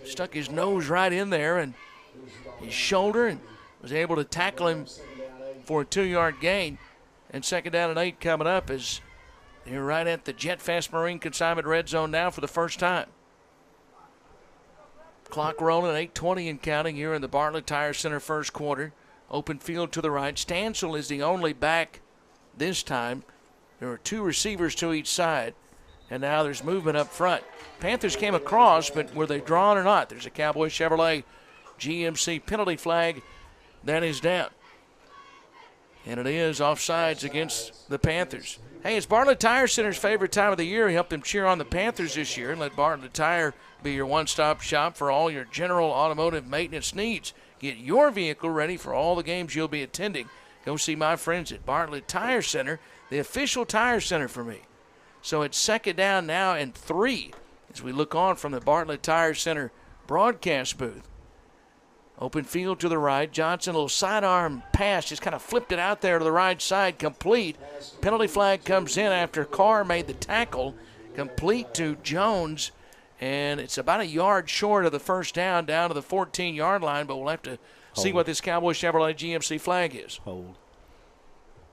stuck his nose right in there and his shoulder and was able to tackle him for a 2-yard gain. And second down and 8 coming up as they're right at the Jet Fast Marine consignment red zone now for the first time. Clock rolling, 8:20 and counting here in the Bartlett Tire Center first quarter. Open field to the right. Stansel is the only back this time. There are 2 receivers to each side. And now there's movement up front. Panthers came across, but were they drawn or not? There's a Cowboy Chevrolet GMC penalty flag. That is down. And it is offsides against the Panthers. Hey, it's Bartlett Tire Center's favorite time of the year. He helped them cheer on the Panthers this year and let Bartlett Tire be your one-stop shop for all your general automotive maintenance needs. Get your vehicle ready for all the games you'll be attending. Go see my friends at Bartlett Tire Center, the official tire center for me. So it's second down now and 3 as we look on from the Bartlett Tire Center broadcast booth. Open field to the right. Johnson, a little sidearm pass, just kind of flipped it out there to the right side, complete. Penalty flag comes in after Carr made the tackle, complete to Jones. And it's about a yard short of the first down to the 14-yard line, but we'll have to see what this Cowboy Chevrolet GMC flag is. Hold.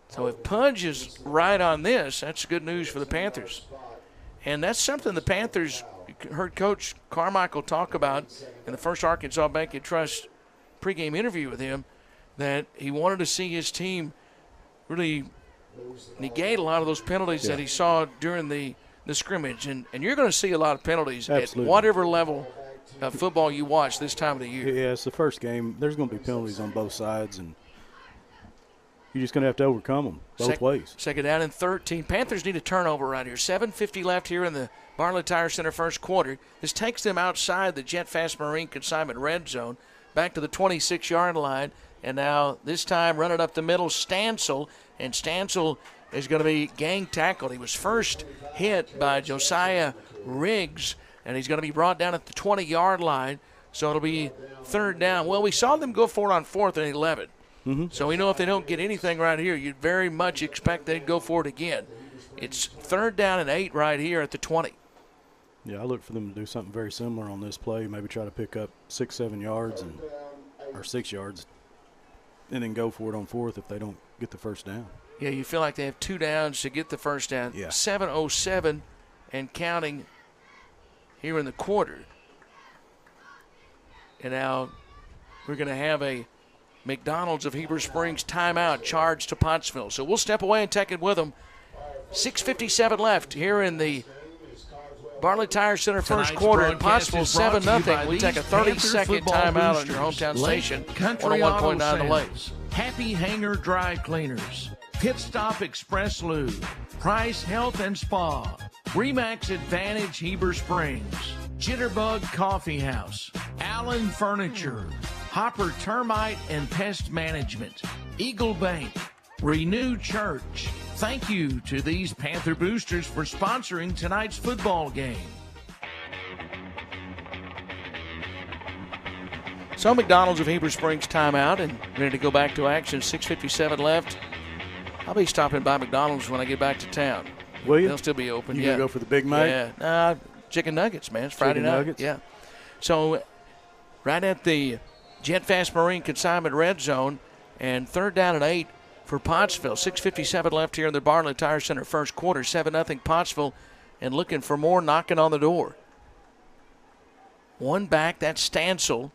So if Pudge is right on this, that's good news for the Panthers. And that's something the Panthers heard Coach Carmichael talk about in the first Arkansas Bank and Trust pregame interview with him, that he wanted to see his team really negate a lot of those penalties that he saw during the scrimmage. And you're going to see a lot of penalties at whatever level of football you watch this time of the year. Yeah, it's the first game. There's going to be penalties on both sides, and you're just going to have to overcome them both ways. Second down and 13. Panthers need a turnover right here. 7:50 left here in the Bartlett Tire Center first quarter. This takes them outside the Jet Fast Marine consignment red zone, back to the 26-yard line. And now this time running up the middle, Stansel. And Stansel is going to be gang tackled. He was first hit by Josiah Riggs, and he's going to be brought down at the 20-yard line. So it'll be third down. Well, we saw them go for it on 4th and 11. So we know if they don't get anything right here, you'd very much expect they'd go for it again. It's third down and 8 right here at the 20. Yeah, I look for them to do something very similar on this play, maybe try to pick up 6-7 yards or 6 yards, and then go for it on 4th if they don't get the first down. Yeah, you feel like they have 2 downs to get the first down. Yeah. 7:07 and counting here in the quarter. And now we're going to have a McDonald's of Heber Springs timeout charged to Pottsville. So we'll step away and take it with them. 6:57 left here in the Bartlett Tire Center first quarter at Pottsville, 7-0. We take a 30-second timeout on your hometown station, 101.9 The Lake. Happy Hanger Dry Cleaners, Pit Stop Express Lube, Price Health and Spa, Remax Advantage Heber Springs, Jitterbug Coffee House, Allen Furniture, Hopper Termite and Pest Management, Eagle Bank, Renew Church. Thank you to these Panther Boosters for sponsoring tonight's football game. So McDonald's of Heber Springs timeout and ready to go back to action. 6:57 left. I'll be stopping by McDonald's when I get back to town. Will you? They'll still be open. You gonna go for the Big Mac? Yeah, chicken nuggets, man. It's Friday night. Nuggets? Yeah. So right at the Jet Fast Marine consignment red zone, and third down and 8 for Pottsville. 6:57 left here in the Bartlett Tire Center first quarter. 7-0 Pottsville, and looking for more, knocking on the door. One back, that's Stansel.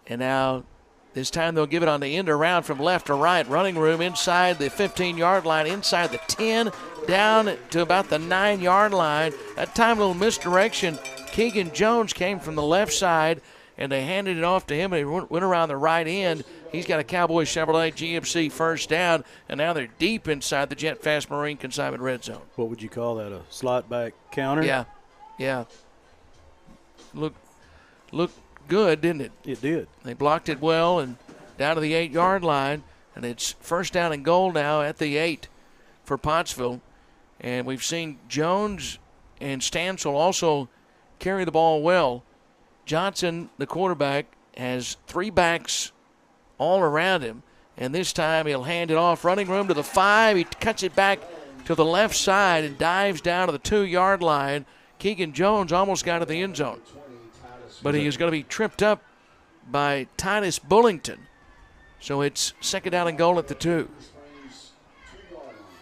And now this time they'll give it on the end around from left to right. Running room inside the 15-yard line, inside the 10, down to about the 9-yard line. That time a little misdirection. Keegan Jones came from the left side, and they handed it off to him, and he went around the right end He's got a Cowboy Chevrolet GMC first down, and now they're deep inside the Jet Fast Marine consignment red zone. What would you call that, a slot back counter? Yeah. Looked good, didn't it? It did. They blocked it well and down to the 8-yard line, and it's first down and goal now at the 8 for Pottsville. And we've seen Jones and Stansel also carry the ball well. Johnson, the quarterback, has 3 backs all around him, and this time he'll hand it off. Running room to the 5. He cuts it back to the left side and dives down to the 2-yard line. Keegan Jones almost got to the end zone, but he is going to be tripped up by Titus Bullington. So it's second down and goal at the 2.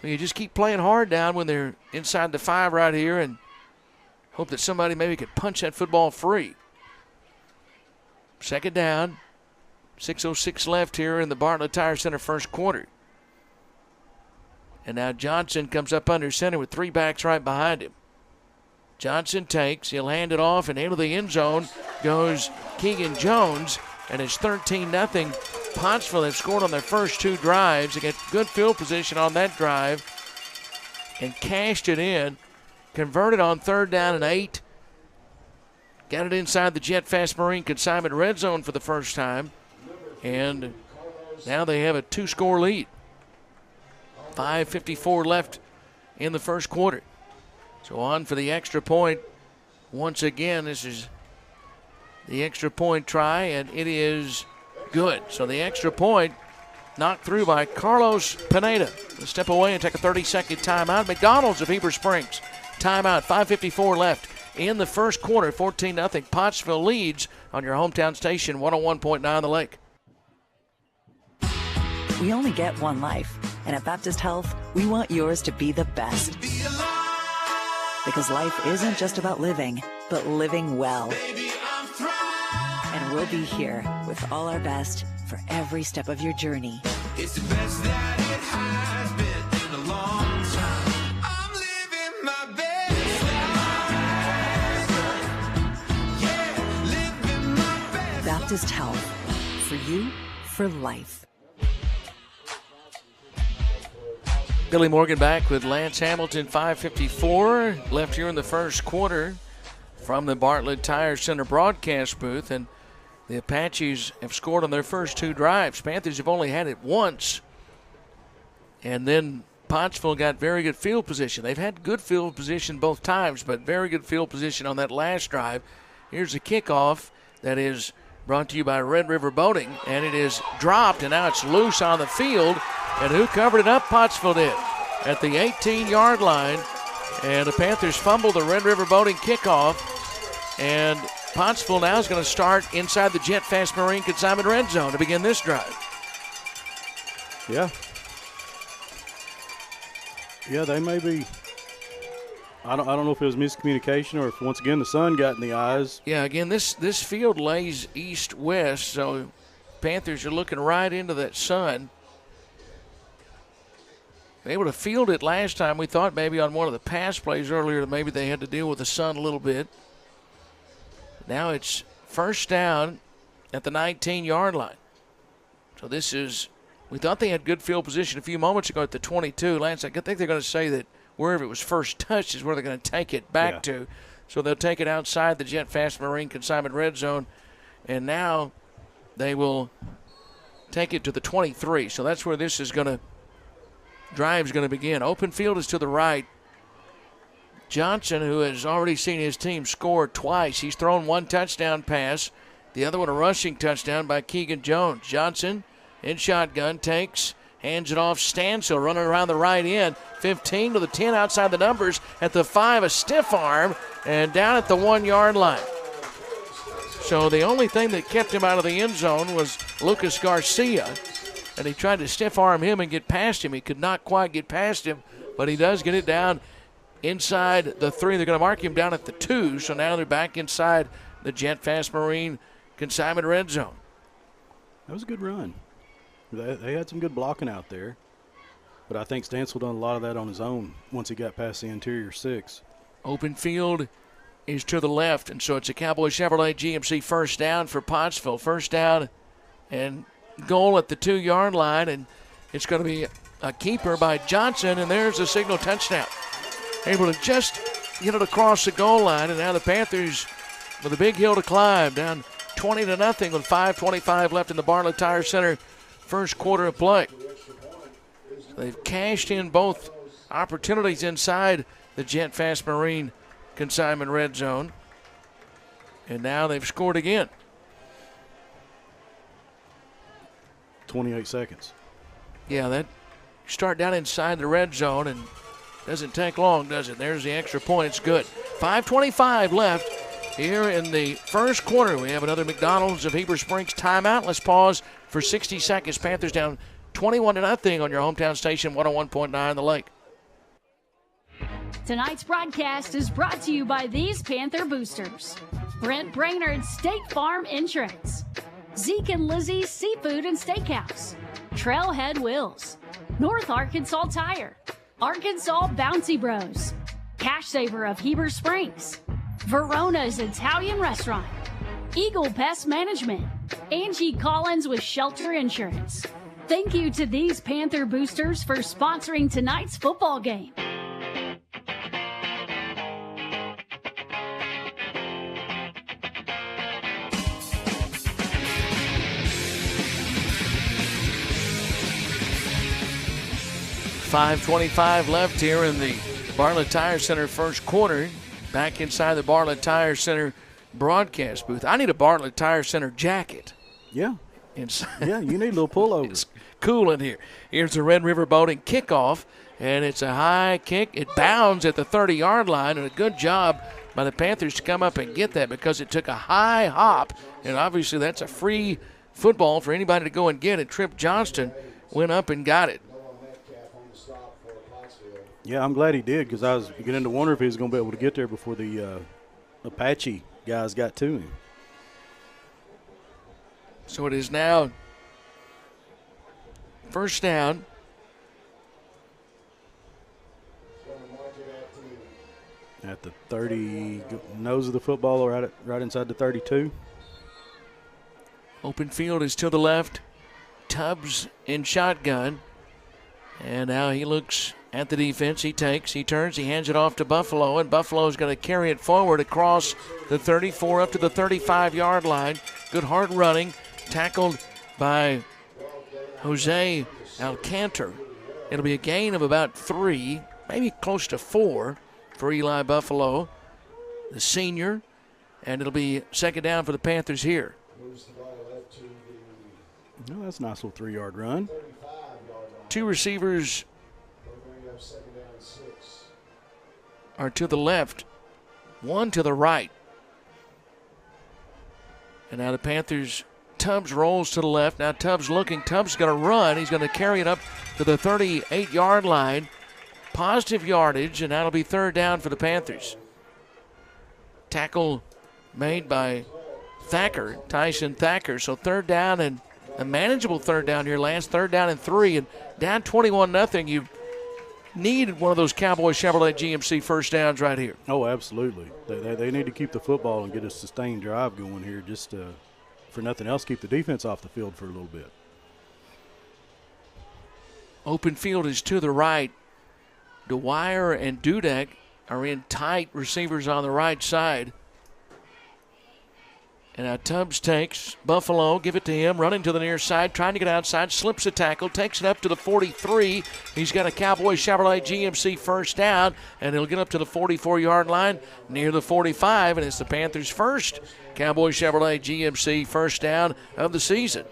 You just keep playing hard down when they're inside the 5 right here and hope that somebody maybe could punch that football free. Second down, 6:06 left here in the Bartlett Tire Center first quarter. And now Johnson comes up under center with 3 backs right behind him. Johnson takes, he'll hand it off, and into the end zone goes Keegan Jones, and it's 13-0. Pottsville have scored on their first 2 drives. They get good field position on that drive and cashed it in. Converted on 3rd down and 8. Got it inside the Jet Fast Marine consignment red zone for the first time. And now they have a 2-score lead. 5:54 left in the first quarter. So on for the extra point. Once again, this is the extra point try, and it is good. So the extra point knocked through by Carlos Pineda. We'll step away and take a 30-second timeout. McDonald's of Heber Springs. Timeout, 5:54 left in the first quarter. 14-0. Pottsville leads on your hometown station, 101.9 The Lake. We only get one life, and at Baptist Health, we want yours to be the best. Because life isn't just about living, but living well. And we'll be here with all our best for every step of your journey. It's the best that it has been in a long time. I'm living my best life. Yeah, living my best. Baptist Health. For you, for life. Billy Morgan back with Lance Hamilton, 5:54 left here in the first quarter from the Bartlett Tire Center broadcast booth. And the Apaches have scored on their first 2 drives. Panthers have only had it once. And then Pottsville got very good field position. They've had good field position both times, but very good field position on that last drive. Here's a kickoff that is brought to you by Red River Boating, and it is dropped, and now it's loose on the field. And who covered it up? Pottsville did at the 18-yard line. And the Panthers fumbled the Red River Boating kickoff. And Pottsville now is going to start inside the Jet Fast Marine consignment red zone to begin this drive. Yeah, they may be. I don't know if it was miscommunication or if, once again, the sun got in the eyes. Yeah, again, this field lays east-west, so Panthers are looking right into that sun. They were able to field it last time. We thought maybe on one of the pass plays earlier that maybe they had to deal with the sun a little bit. Now it's first down at the 19-yard line. So this is, we thought they had good field position a few moments ago at the 22. Lance, I think they're going to say that wherever it was first touched is where they're going to take it back to. So they'll take it outside the Jet Fast Marine consignment red zone. And now they will take it to the 23. So that's where this is going to, drive is going to begin. Open field is to the right. Johnson, who has already seen his team score twice. He's thrown 1 touchdown pass. The other one a rushing touchdown by Keegan Jones. Johnson in shotgun takes, hands it off. Stansel running around the right end. 15 to the 10 outside the numbers. At the 5, a stiff arm, and down at the 1-yard line. So the only thing that kept him out of the end zone was Lucas Garcia. And he tried to stiff arm him and get past him. He could not quite get past him, but he does get it down inside the 3. They're going to mark him down at the 2, so now they're back inside the Jet Fast Marine consignment red zone. That was a good run. They had some good blocking out there, but I think Stansel done a lot of that on his own once he got past the interior 6. Open field is to the left, and so it's a Cowboy Chevrolet GMC first down for Pottsville. First down and goal at the 2-yard line, and it's going to be a keeper by Johnson, and there's a signal touchdown. Able to just get it across the goal line, and now the Panthers with a big hill to climb, down 20-0 with 5:25 left in the Bartlett Tire Center first quarter of play. They've cashed in both opportunities inside the Jet Fast Marine consignment red zone, and now they've scored again. 28 seconds. Yeah, that start down inside the red zone, and doesn't take long, does it? There's the extra point. It's good. 5:25 left here in the first quarter. We have another McDonald's of Heber Springs timeout. Let's pause for 60 seconds. Panthers down 21-0 on your hometown station, 101.9 The Lake. Tonight's broadcast is brought to you by these Panther boosters: Brent Brainerd State Farm Insurance, Zeke and Lizzie's Seafood and Steakhouse, Trailhead Wills, North Arkansas Tire, Arkansas Bouncy Bros, Cash Saver of Heber Springs, Verona's Italian Restaurant, Eagle Pest Management, Angie Collins with Shelter Insurance. Thank you to these Panther boosters for sponsoring tonight's football game. .525 left here in the Bartlett Tire Center first quarter. Back inside the Bartlett Tire Center broadcast booth. I need a Bartlett Tire Center jacket. Yeah. Inside. Yeah, you need a little pullover. It's cool in here. Here's the Red River Boating kickoff, and it's a high kick. It bounds at the 30-yard line, and a good job by the Panthers to come up and get that because it took a high hop, and obviously that's a free football for anybody to go and get it. Trip Johnston went up and got it. Yeah, I'm glad he did because I was beginning to wonder if he was going to be able to get there before the Apache guys got to him. So it is now first down. At the 30, nose of the football or right inside the 32. Open field is to the left. Tubbs in shotgun. And now he looks at the defense. He takes, he turns, he hands it off to Buffalo, and Buffalo's going to carry it forward across the 34 up to the 35-yard line. Good hard running, tackled by Jose Alcantar. It'll be a gain of about 3, maybe close to 4 for Eli Buffalo, the senior, and it'll be second down for the Panthers here. Oh, that's a nice little 3-yard run. 2 receivers are to the left, 1 to the right. And now the Panthers, Tubbs rolls to the left. Now Tubbs looking. Tubbs going to run. He's going to carry it up to the 38-yard line. Positive yardage, and that'll be third down for the Panthers. Tackle made by Thacker, Tyson Thacker. So third down and a manageable third down here, Lance. Third down and 3, and down 21-0. You need one of those Cowboy Chevrolet GMC first downs right here. Oh, absolutely. They need to keep the football and get a sustained drive going here, just for nothing else, keep the defense off the field for a little bit. Open field is to the right. Dwyer and Dudek are in tight, receivers on the right side. And now Tubbs takes Buffalo, give it to him, running to the near side, trying to get outside, slips a tackle, takes it up to the 43. He's got a Cowboy Chevrolet GMC first down, and he'll get up to the 44-yard line near the 45, and it's the Panthers' first Cowboy Chevrolet GMC first down of the season.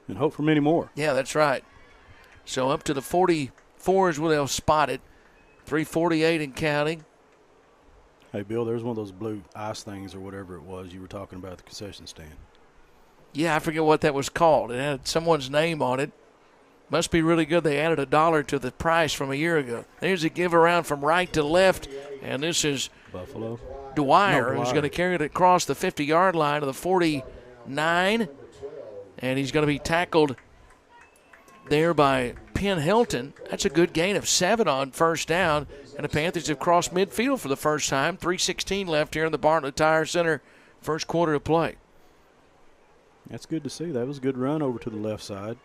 And hope for many more. Yeah, that's right. So up to the 44 is where they'll spot it. 3:48 and counting. Hey, Bill, there's one of those blue ice things or whatever it was you were talking about at the concession stand. Yeah, I forget what that was called. It had someone's name on it. Must be really good. They added $1 to the price from a year ago. There's a give around from right to left, and this is Buffalo. Dwyer, who's going to carry it across the 50-yard line to the 49, and he's going to be tackled there by Penn Hilton. That's a good gain of 7 on first down, and the Panthers have crossed midfield for the first time. 3:16 left here in the Bartlett Tire Center first quarter of play. That's good to see. That was a good run over to the left side.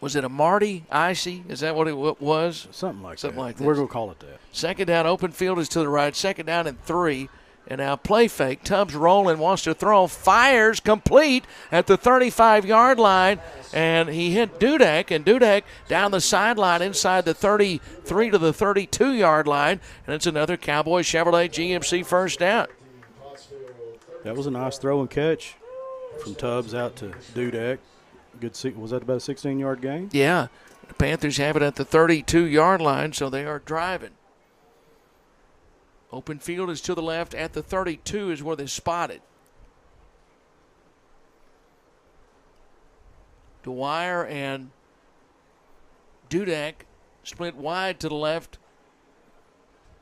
Was it a Marty Icy? Is that what it was? Something like Something that. like that. We're going to call it that. Second down, open field is to the right. Second down and 3. And now play fake. Tubbs rolling, wants to throw, fires, complete at the 35-yard line. And he hit Dudek, and Dudek down the sideline inside the 33 to the 32-yard line. And it's another Cowboy Chevrolet GMC first down. That was a nice throw and catch from Tubbs out to Dudek. Was that about a 16-yard gain? Yeah. The Panthers have it at the 32-yard line, so they are driving. Open field is to the left at the 32 is where they spot it. Dwyer and Dudek split wide to the left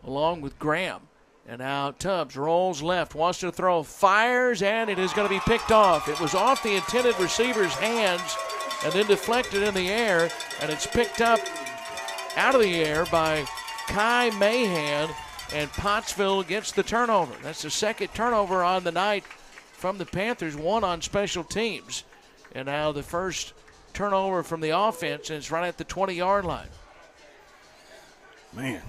along with Graham. And now Tubbs rolls left, wants to throw, fires, and it is going to be picked off. It was off the intended receiver's hands and then deflected in the air, and it's picked up out of the air by Kai Mahan, and Pottsville gets the turnover. That's the second turnover on the night from the Panthers, one on special teams. And now the first turnover from the offense, and it's right at the 20-yard line. Man,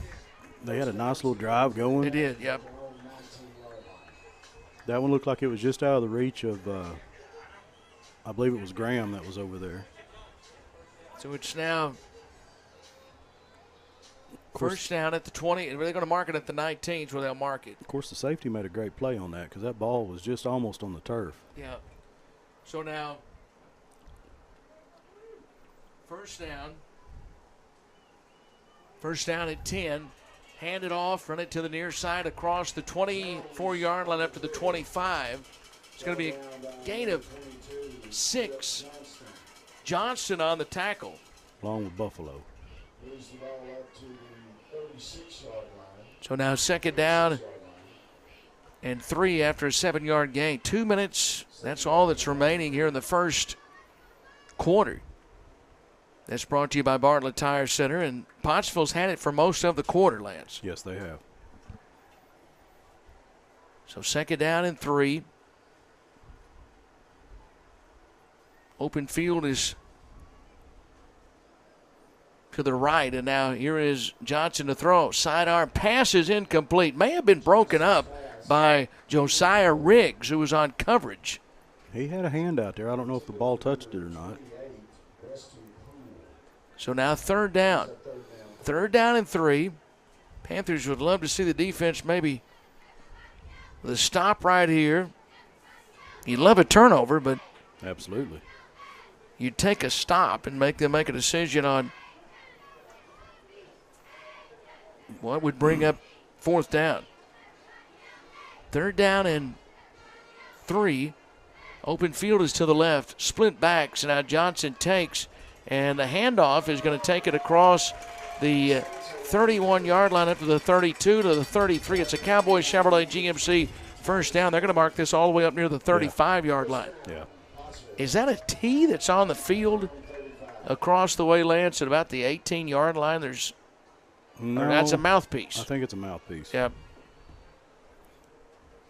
they had a nice little drive going. They did, yep. That one looked like it was just out of the reach of, I believe it was Graham that was over there. So it's now first down at the 20. They're going to mark it at the 19s where they'll mark it. Of course, the safety made a great play on that because that ball was just almost on the turf. Yeah. So now first down at 10. Hand it off, run it to the near side across the 24-yard line up to the 25. It's going to be a gain of 6. Johnston on the tackle. Along with Buffalo. So now second down and 3 after a 7-yard gain. 2 minutes, that's all that's remaining here in the first quarter. That's brought to you by Bartlett Tire Center, and Pottsville's had it for most of the quarter, Lance. Yes, they have. So second down and 3. Open field is to the right, and now here is Johnson to throw. Sidearm pass is incomplete. May have been broken up by Josiah Riggs, who was on coverage. He had a hand out there. I don't know if the ball touched it or not. So now third down. Third down and 3. Panthers would love to see the defense maybe with a stop right here. You'd love a turnover, but absolutely, you'd take a stop and make them make a decision on what would bring up fourth down. Third down and 3. Open field is to the left. Split backs, and now Johnson takes. And the handoff is going to take it across the 31-yard line up to the 32 to the 33. It's a Cowboy Chevrolet GMC first down. They're going to mark this all the way up near the 35-yard line. Yeah. Is that a tee that's on the field across the way, Lance, at about the 18-yard line? No, that's a mouthpiece. I think it's a mouthpiece. Yep.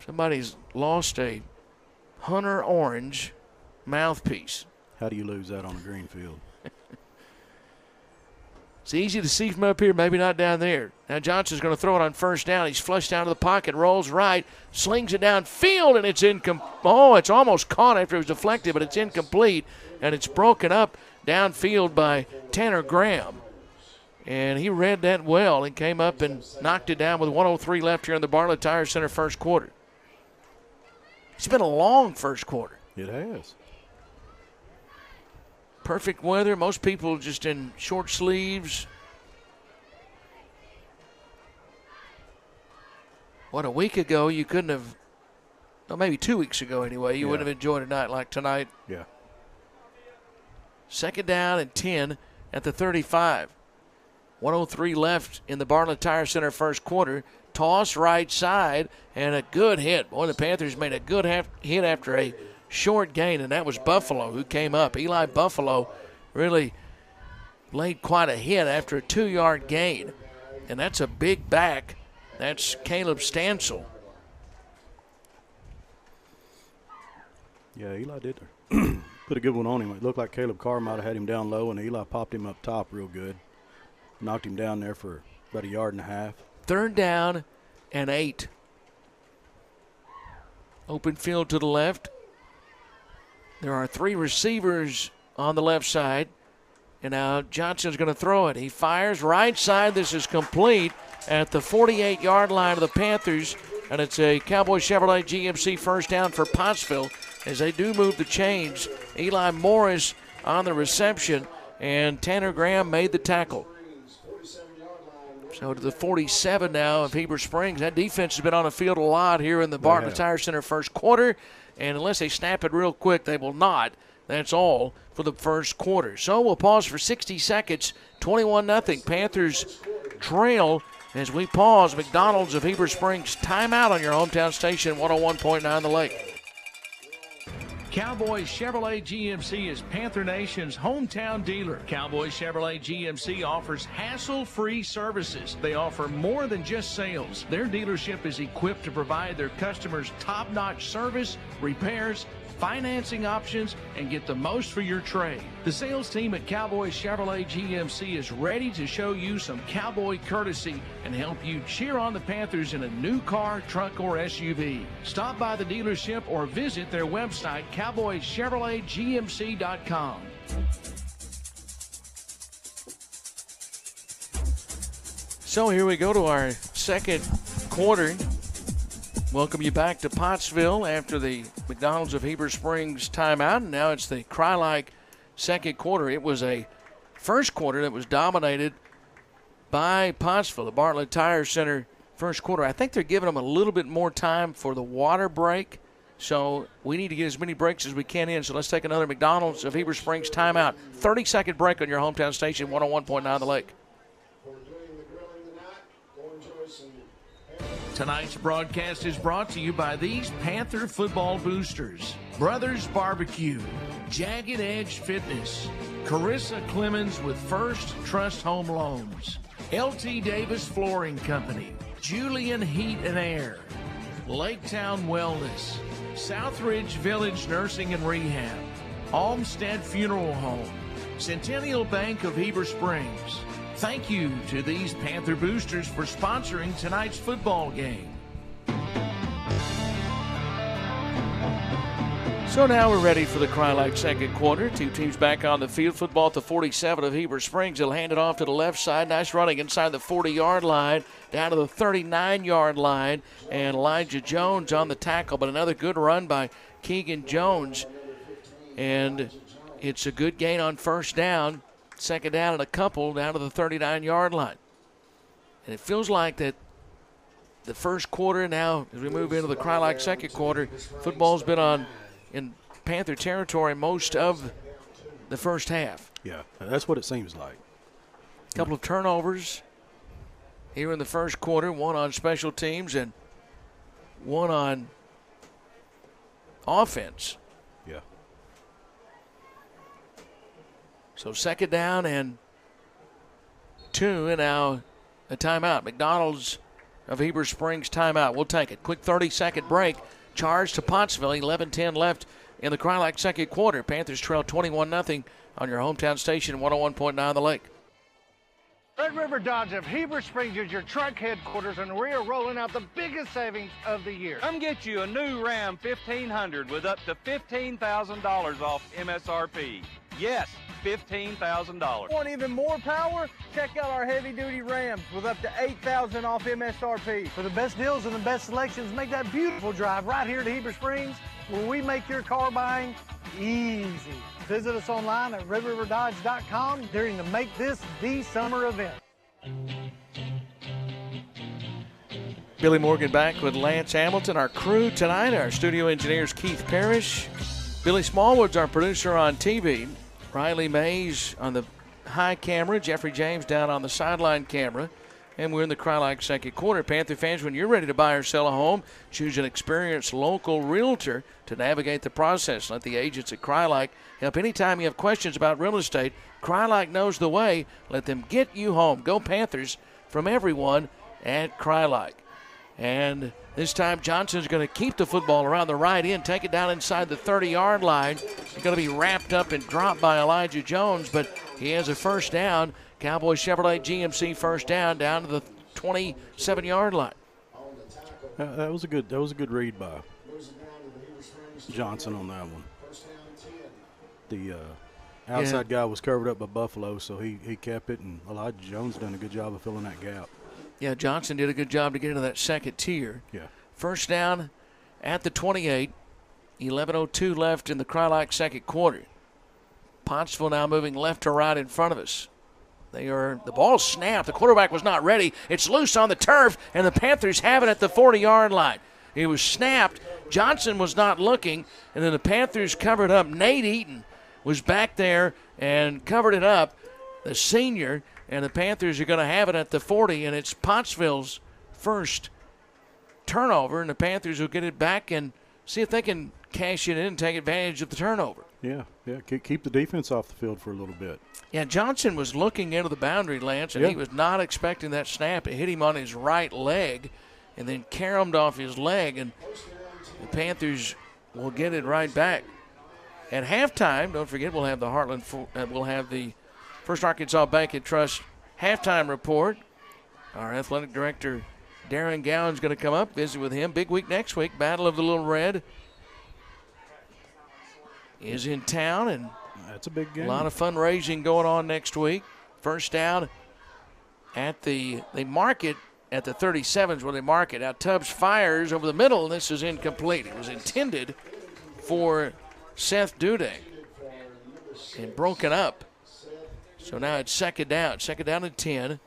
Somebody's lost a Hunter Orange mouthpiece. How do you lose that on a green field? It's easy to see from up here, maybe not down there. Now Johnson's going to throw it on first down. He's flushed down to the pocket, rolls right, slings it downfield, and it's it's almost caught after it was deflected, but it's incomplete, and it's broken up downfield by Tanner Graham. And he read that well and came up and knocked it down with 1:03 left here in the Bartlett Tire Center first quarter. It's been a long first quarter. It has. Perfect weather. Most people just in short sleeves. What, a week ago you couldn't have, well, maybe 2 weeks ago anyway, you wouldn't have enjoyed a night like tonight. Yeah. Second down and 10 at the 35. 1:03 left in the Bartlett Tire Center first quarter. Toss right side and a good hit. Boy, the Panthers made a good hit after a short gain, and that was Buffalo who came up. Eli Buffalo really laid quite a hit after a 2-yard gain, and that's a big back. That's Caleb Stansel. Yeah, Eli did Put a good one on him. It looked like Caleb Carr might have had him down low, and Eli popped him up top real good. Knocked him down there for about a yard and a half. 3rd down and 8. Open field to the left. There are 3 receivers on the left side. And now Johnson's going to throw it. He fires right side. This is complete at the 48-yard line of the Panthers. And it's a Cowboy Chevrolet GMC first down for Pottsville as they do move the chains. Eli Morris on the reception, and Tanner Graham made the tackle. So to the 47 now of Heber Springs. That defense has been on the field a lot here in the Bartlett Tire Center first quarter. And unless they snap it real quick, they will not. That's all for the first quarter. So we'll pause for 60 seconds. 21-0. Panthers trail as we pause. McDonald's of Heber Springs timeout on your hometown station, 101.9 The Lake. Cowboy Chevrolet GMC is Panther Nation's hometown dealer. Cowboy Chevrolet GMC offers hassle-free services. They offer more than just sales. Their dealership is equipped to provide their customers top-notch service, repairs, financing options, and get the most for your trade. The sales team at Cowboy Chevrolet GMC is ready to show you some cowboy courtesy and help you cheer on the Panthers in a new car, truck, or SUV. Stop by the dealership or visit their website, cowboychevroletgmc.com. So here we go to our second quarter. Welcome you back to Pottsville after the McDonald's of Heber Springs timeout. And now it's the Cry-like second quarter. It was a first quarter that was dominated by Pottsville, the Bartlett Tire Center first quarter. I think they're giving them a little bit more time for the water break. So we need to get as many breaks as we can in. So let's take another McDonald's of Heber Springs timeout. 30-second break on your hometown station, 101.9 The Lake. Tonight's broadcast is brought to you by these Panther football boosters: Brothers Barbecue, Jagged Edge Fitness, Carissa Clemens with First Trust Home Loans, LT Davis Flooring Company, Julian Heat and Air, Laketown Wellness, Southridge Village Nursing and Rehab, Olmsted Funeral Home, Centennial Bank of Heber Springs. Thank you to these Panther boosters for sponsoring tonight's football game. So now we're ready for the Cry-like second quarter. Two teams back on the field. Football at the 47 of Heber Springs. They'll hand it off to the left side. Nice running inside the 40-yard line, down to the 39-yard line. And Elijah Jones on the tackle, but another good run by Keegan Jones. And it's a good gain on first down. Second down and a couple down to the 39-yard line. And it feels like that the first quarter now, as we move into the Cry-like second quarter, football's been in Panther territory most of the first half. Yeah, that's what it seems like. A couple of turnovers here in the first quarter, one on special teams and one on offense. Yeah. So second down and 2, and now a timeout. McDonald's of Heber Springs timeout. We'll take it. Quick 30-second break. Charge to Pottsville. 11-10 left in the Cry-like second quarter. Panthers trail 21-0 on your hometown station, 101.9 The Lake. Red River Dodge of Heber Springs is your truck headquarters, and we are rolling out the biggest savings of the year. Come get you a new Ram 1500 with up to $15,000 off MSRP. Yes, $15,000. Want even more power? Check out our heavy-duty Rams with up to $8,000 off MSRP. For the best deals and the best selections, make that beautiful drive right here to Heber Springs, where we make your car buying easy. Visit us online at redriverdodge.com during the Make This the Summer event. Billy Morgan back with Lance Hamilton, our crew tonight. Our studio engineers Keith Parrish. Billy Smallwood's our producer on TV. Riley Mays on the high camera. Jeffrey James down on the sideline camera. And we're in the Cry-like second quarter. Panther fans, when you're ready to buy or sell a home, choose an experienced local realtor to navigate the process. Let the agents at Cry-like help anytime you have questions about real estate. Cry-like knows the way. Let them get you home. Go Panthers from everyone at Cry-like. And this time Johnson's going to keep the football around the right end, take it down inside the 30-yard line. He's going to be wrapped up and dropped by Elijah Jones, but he has a first down. Cowboys Chevrolet GMC first down to the 27-yard line. That was a good read by Johnson on that one. The outside guy was covered up by Buffalo, so he kept it, and Elijah Jones done a good job of filling that gap. Yeah, Johnson did a good job to get into that second tier. Yeah. First down at the 28. 11:02 left in the Cry-Like second quarter. Pottsville now moving left to right in front of us. The ball snapped. The quarterback was not ready. It's loose on the turf, and the Panthers have it at the 40-yard line. It was snapped. Johnson was not looking, and then the Panthers covered up. Nate Eaton was back there and covered it up, the senior, and the Panthers are going to have it at the 40, and it's Pottsville's first turnover, and the Panthers will get it back and see if they can cash it in and take advantage of the turnover. Yeah, keep the defense off the field for a little bit. Yeah, Johnson was looking into the boundary, Lance, and he was not expecting that snap. It hit him on his right leg and then caromed off his leg, and the Panthers will get it right back. At halftime, don't forget, we'll have the First Arkansas Bank and Trust halftime report. Our athletic director, Darren Gowan's going to come up, visit with him. Big week next week. Battle of the Little Red is in town, and that's a big game. A lot of fundraising going on next week. First down at they mark it at the 37s where they mark it. Now Tubbs fires over the middle, and this is incomplete. It was intended for Seth Dudek and broken up. So now it's second down. Second down and 10.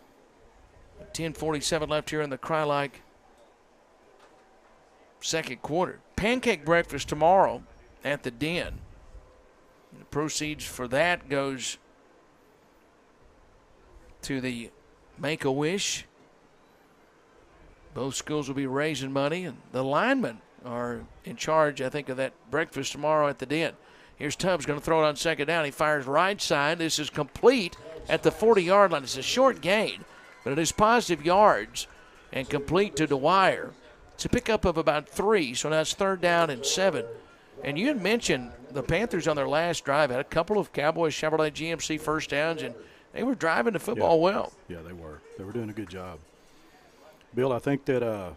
10:47 left here in the Cry-Like second quarter. Pancake breakfast tomorrow at the Den. The proceeds for that goes to the Make-A-Wish. Both schools will be raising money, and the linemen are in charge, I think, of that breakfast tomorrow at the Den. Here's Tubbs going to throw it on second down. He fires right side. This is complete at the 40-yard line. It's a short gain, but it is positive yards and complete to Dwyer. It's a pickup of about 3, so now it's third down and 7. And you had mentioned the Panthers on their last drive had a couple of Cowboys Chevrolet GMC first downs, and they were driving the football well. Yeah, they were. They were doing a good job. Bill, I think that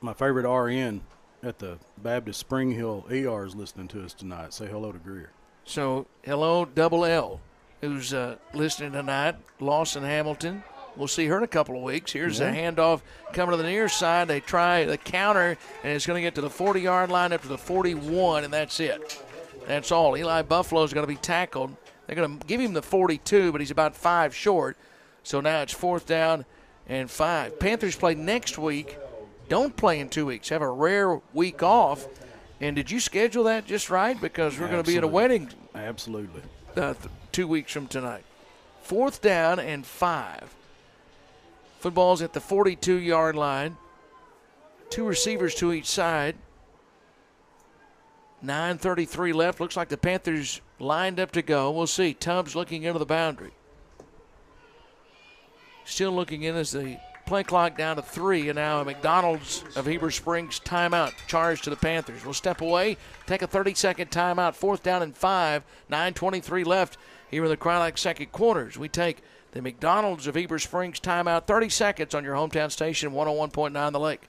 my favorite RN at the Baptist Spring Hill ER is listening to us tonight. Say hello to Greer. So, hello, Double L, who's listening tonight. Lawson Hamilton. We'll see her in a couple of weeks. Here's a handoff coming to the near side. They try the counter, and it's going to get to the 40-yard line up to the 41, and that's it. That's all. Eli Buffalo's going to be tackled. They're going to give him the 42, but he's about 5 short. So now it's fourth down and 5. Panthers play next week. Don't play in 2 weeks. Have a rare week off. And did you schedule that just right? Because we're going to be at a wedding. Absolutely. 2 weeks from tonight. Fourth down and 5. Football's at the 42-yard line. 2 receivers to each side. 9:33 left. Looks like the Panthers lined up to go. We'll see. Tubbs looking into the boundary. Still looking in as the play clock down to 3, and now a McDonald's of Heber Springs timeout charged to the Panthers. We'll step away, take a 30-second timeout. Fourth down and 5. 9:23 left here in the Cry-Like second quarters. We take the McDonald's of Heber Springs timeout. 30 seconds on your hometown station, 101.9 The Lake.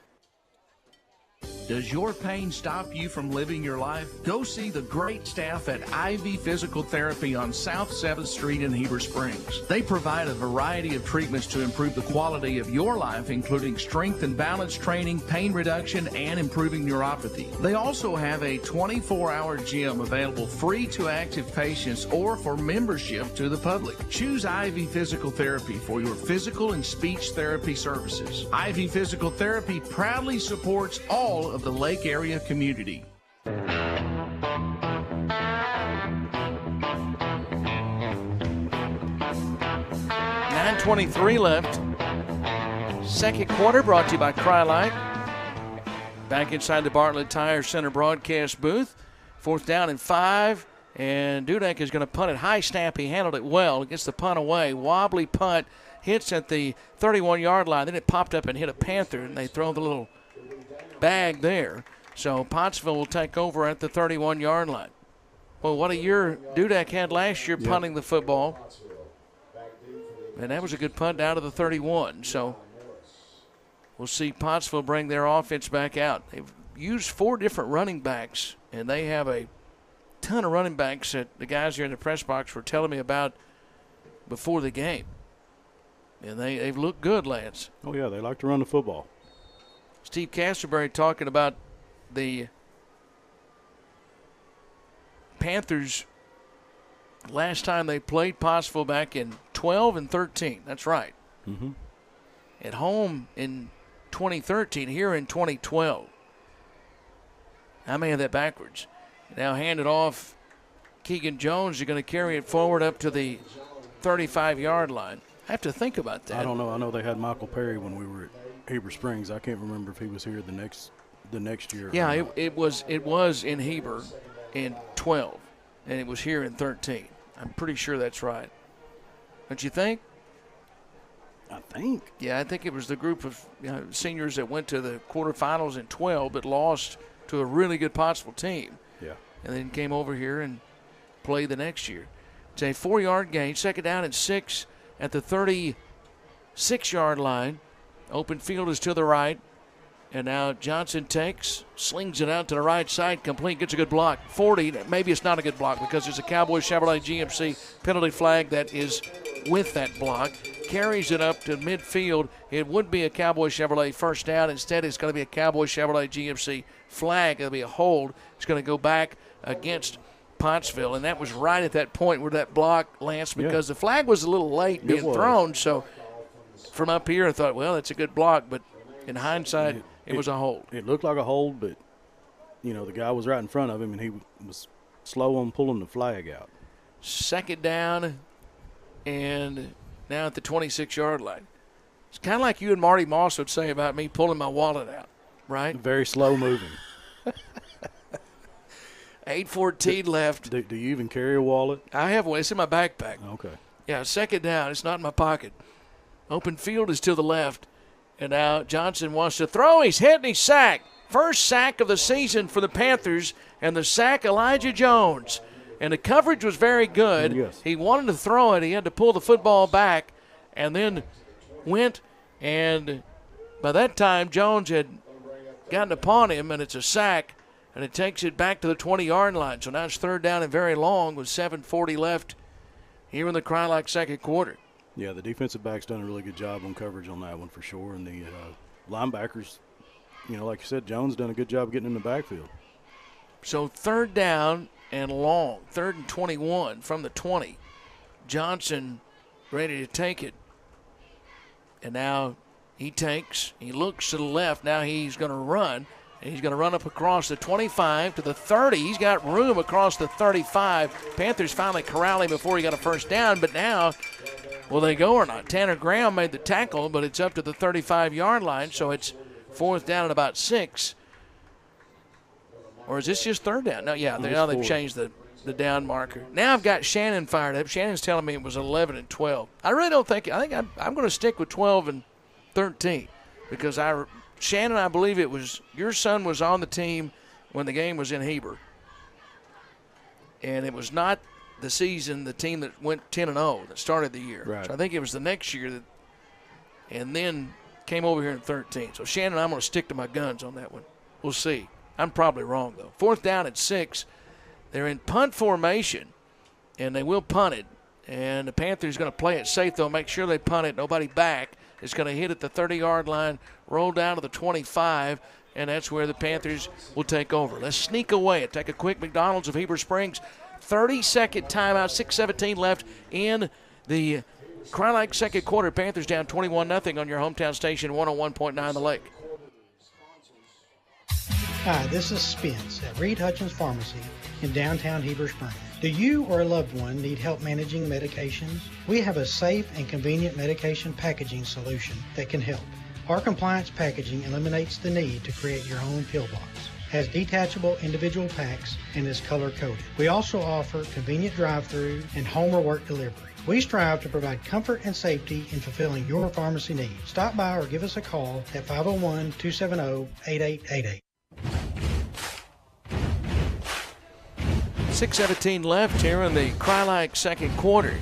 Does your pain stop you from living your life? Go see the great staff at IV Physical Therapy on South 7th Street in Heber Springs. They provide a variety of treatments to improve the quality of your life, including strength and balance training, pain reduction, and improving neuropathy. They also have a 24-hour gym available free to active patients or for membership to the public. Choose IV Physical Therapy for your physical and speech therapy services. IV Physical Therapy proudly supports all of the Lake area community. 9:23 left. Second quarter brought to you by Cry-Like. Back inside the Bartlett Tire Center broadcast booth. Fourth down and 5. And Dudek is going to punt it. High snap. He handled it well. Gets the punt away. Wobbly punt. hits at the 31-yard line. Then it popped up and hit a Panther, and they throw the little bag there. So Pottsville will take over at the 31-yard line. Well, what a year Dudek had last year punting the football. And that was a good punt down to the 31. So we'll see Pottsville bring their offense back out. They've used 4 different running backs, and they have a ton of running backs that the guys here in the press box were telling me about before the game. And they've looked good, Lance. Oh, yeah, they like to run the football. Steve Castleberry talking about the Panthers last time they played Pottsville back in 12 and 13. That's right. Mm-hmm. At home in 2013, here in 2012. I may have that backwards. Now hand it off. Keegan Jones is going to carry it forward up to the 35-yard line. I have to think about that. I don't know. I know they had Michael Perry when we were at Heber Springs. I can't remember if he was here the next year. Yeah, it was in Heber in 12, and it was here in 13. I'm pretty sure that's right. Don't you think? I think. Yeah, I think it was the group of seniors that went to the quarterfinals in 12 but lost to a really good Pottsville team. Yeah. And then came over here and played the next year. It's a 4-yard gain, 2nd down and 6 at the 36-yard line. Open field is to the right. And now Johnson slings it out to the right side, complete, gets a good block. 40, maybe it's not a good block because there's a Cowboys Chevrolet GMC penalty flag that is with that block. Carries it up to midfield. It would be a Cowboys Chevrolet first down. Instead, it's going to be a Cowboys Chevrolet GMC flag. It'll be a hold. It's going to go back against Pottsville. And that was right at that point where that block, Lance, because the flag was a little late being thrown. So from up here, I thought, well, that's a good block. But in hindsight, it was a hold. It looked like a hold, but, the guy was right in front of him, and he was slow on pulling the flag out. 2nd down, and now at the 26-yard line. It's kind of like you and Marty Moss would say about me pulling my wallet out, right? Very slow moving. 8:14 left. Do you even carry a wallet? I have one. It's in my backpack. Okay. Yeah, 2nd down. It's not in my pocket. Open field is to the left. And now Johnson wants to throw. He's hit and he's sacked. First sack of the season for the Panthers, and the sack Elijah Jones. And the coverage was very good. Yes. He wanted to throw it. He had to pull the football back and then went. And by that time, Jones had gotten upon him, and it's a sack. And it takes it back to the 20-yard line. So now it's 3rd down and very long with 7:40 left here in the Cry-Like second quarter. Yeah, the defensive back's done a really good job on coverage on that one for sure. And the linebackers, like you said, Jones done a good job getting in the backfield. So 3rd down and long, 3rd and 21 from the 20. Johnson ready to take it. And now he looks to the left. Now he's going to run. And he's going to run up across the 25 to the 30. He's got room across the 35. Panthers finally corral him before he got a first down. But now, will they go or not? Tanner Graham made the tackle, but it's up to the 35-yard line. So it's 4th down at about 6. Or is this just 3rd down? No, yeah, now they've changed the down marker. Now I've got Shannon fired up. Shannon's telling me it was 11 and 12. I really don't think – I think I'm going to stick with 12 and 13 because Shannon, I believe it was your son was on the team when the game was in Heber. And it was not the team that went 10-0 that started the year. Right. So I think it was the next year and then came over here in 13. So Shannon, I'm going to stick to my guns on that one. We'll see. I'm probably wrong, though. 4th down at 6. They're in punt formation, and they will punt it. And the Panthers going to play it safe, though, make sure they punt it. Nobody back. It's going to hit at the 30-yard line, roll down to the 25, and that's where the Panthers will take over. Let's sneak away and take a quick McDonald's of Heber Springs. 30-second timeout, 6:17 left in the Cry-Like second quarter. Panthers down 21-0 on your hometown station, 101.9 The Lake. Hi, this is Spence at Reed Hutchins Pharmacy in downtown Heber Springs. Do you or a loved one need help managing medications? We have a safe and convenient medication packaging solution that can help. Our compliance packaging eliminates the need to create your own pill box, has detachable individual packs, and is color-coded. We also offer convenient drive-through and home or work delivery. We strive to provide comfort and safety in fulfilling your pharmacy needs. Stop by or give us a call at 501-270-8888. 6:17 left here in the Cry-Like second quarter.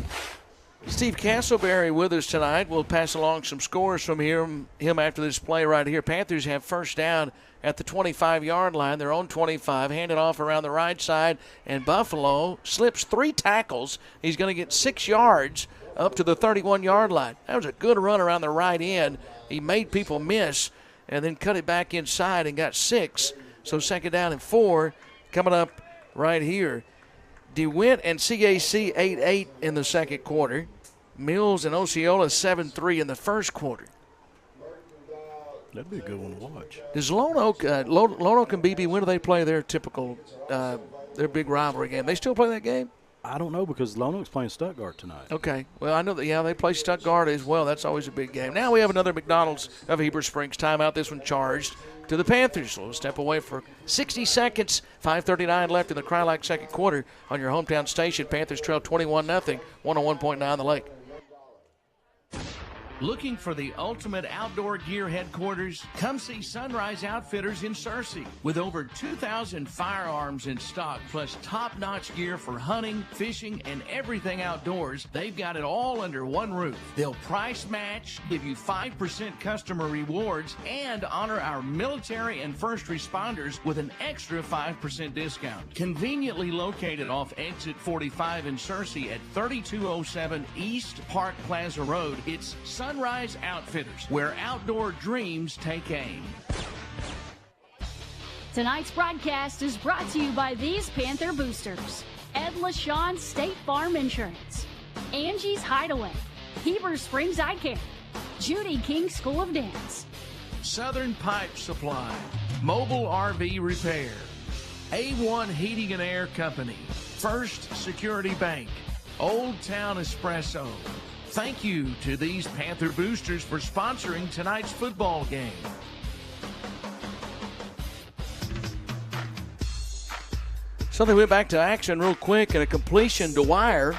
Steve Castleberry with us tonight. We'll pass along some scores from him after this play right here. Panthers have first down at the 25-yard line, their own 25, handed off around the right side, and Buffalo slips 3 tackles. He's going to get 6 yards up to the 31-yard line. That was a good run around the right end. He made people miss and then cut it back inside and got 6. So second down and 4 coming up right here. DeWitt and CAC 8-8 in the second quarter. Mills and Osceola 7-3 in the first quarter. That'd be a good one to watch. Does Lone Oak and BB, when do they play their typical, their big rivalry game? They still play that game? I don't know because Lone Oak's playing Stuttgart tonight. Okay. Well, I know that, they play Stuttgart as well. That's always a big game. Now we have another McDonald's of Heber Springs timeout. This one charged to the Panthers. We'll step away for 60 seconds. 5:39 left in the Cry-Like second quarter on your hometown station. Panthers trail 21-0, 101.9 The Lake. Looking for the ultimate outdoor gear headquarters? Come see Sunrise Outfitters in Searcy. With over 2,000 firearms in stock, plus top-notch gear for hunting, fishing, and everything outdoors, they've got it all under one roof. They'll price match, give you 5% customer rewards, and honor our military and first responders with an extra 5% discount. Conveniently located off Exit 45 in Searcy at 3207 East Park Plaza Road, it's Sunrise Outfitters, where outdoor dreams take aim. Tonight's broadcast is brought to you by these Panther boosters: Ed LaShawn State Farm Insurance, Angie's Hideaway, Heber Springs Eye Care, Judy King School of Dance, Southern Pipe Supply, Mobile RV Repair, A1 Heating and Air Company, First Security Bank, Old Town Espresso. Thank you to these Panther boosters for sponsoring tonight's football game. So they went back to action real quick, and a completion to Wire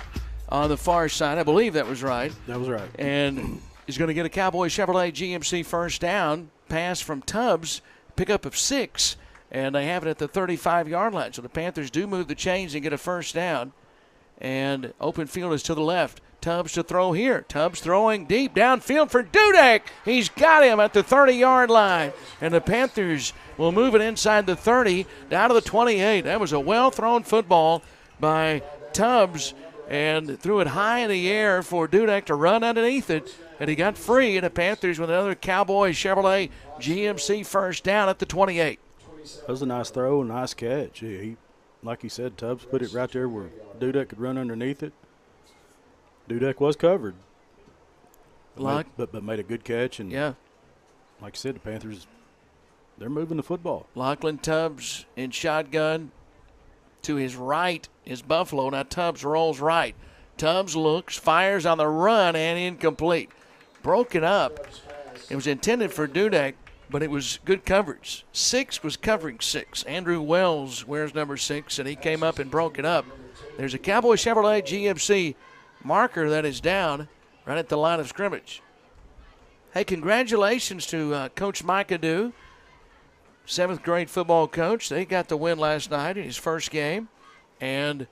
on the far side. I believe that was right. That was right. And he's going to get a Cowboy Chevrolet GMC first down. Pass from Tubbs, pickup of 6, and they have it at the 35-yard line. So the Panthers do move the chains and get a first down. And open field is to the left. Tubbs to throw here. Tubbs throwing deep downfield for Dudek. He's got him at the 30-yard line. And the Panthers will move it inside the 30 down to the 28. That was a well-thrown football by Tubbs, and threw it high in the air for Dudek to run underneath it. And he got free, and the Panthers with another Cowboy Chevrolet GMC first down at the 28. That was a nice throw, nice catch. He, like you said, Tubbs put it right there where Dudek could run underneath it. Dudek was covered, but made a good catch. And yeah, like you said, the Panthers, they're moving the football. Lachlan Tubbs in shotgun. To his right is Buffalo. Now Tubbs rolls right. Tubbs looks, fires on the run, and incomplete. Broken up. It was intended for Dudek, but it was good coverage. 6 was covering 6. Andrew Wells wears number 6, and he came up and broke it up. There's a Cowboy Chevrolet GMC marker that is down right at the line of scrimmage. Hey, congratulations to Coach Mike Adu, 7th grade football coach. They got the win last night in his first game, and it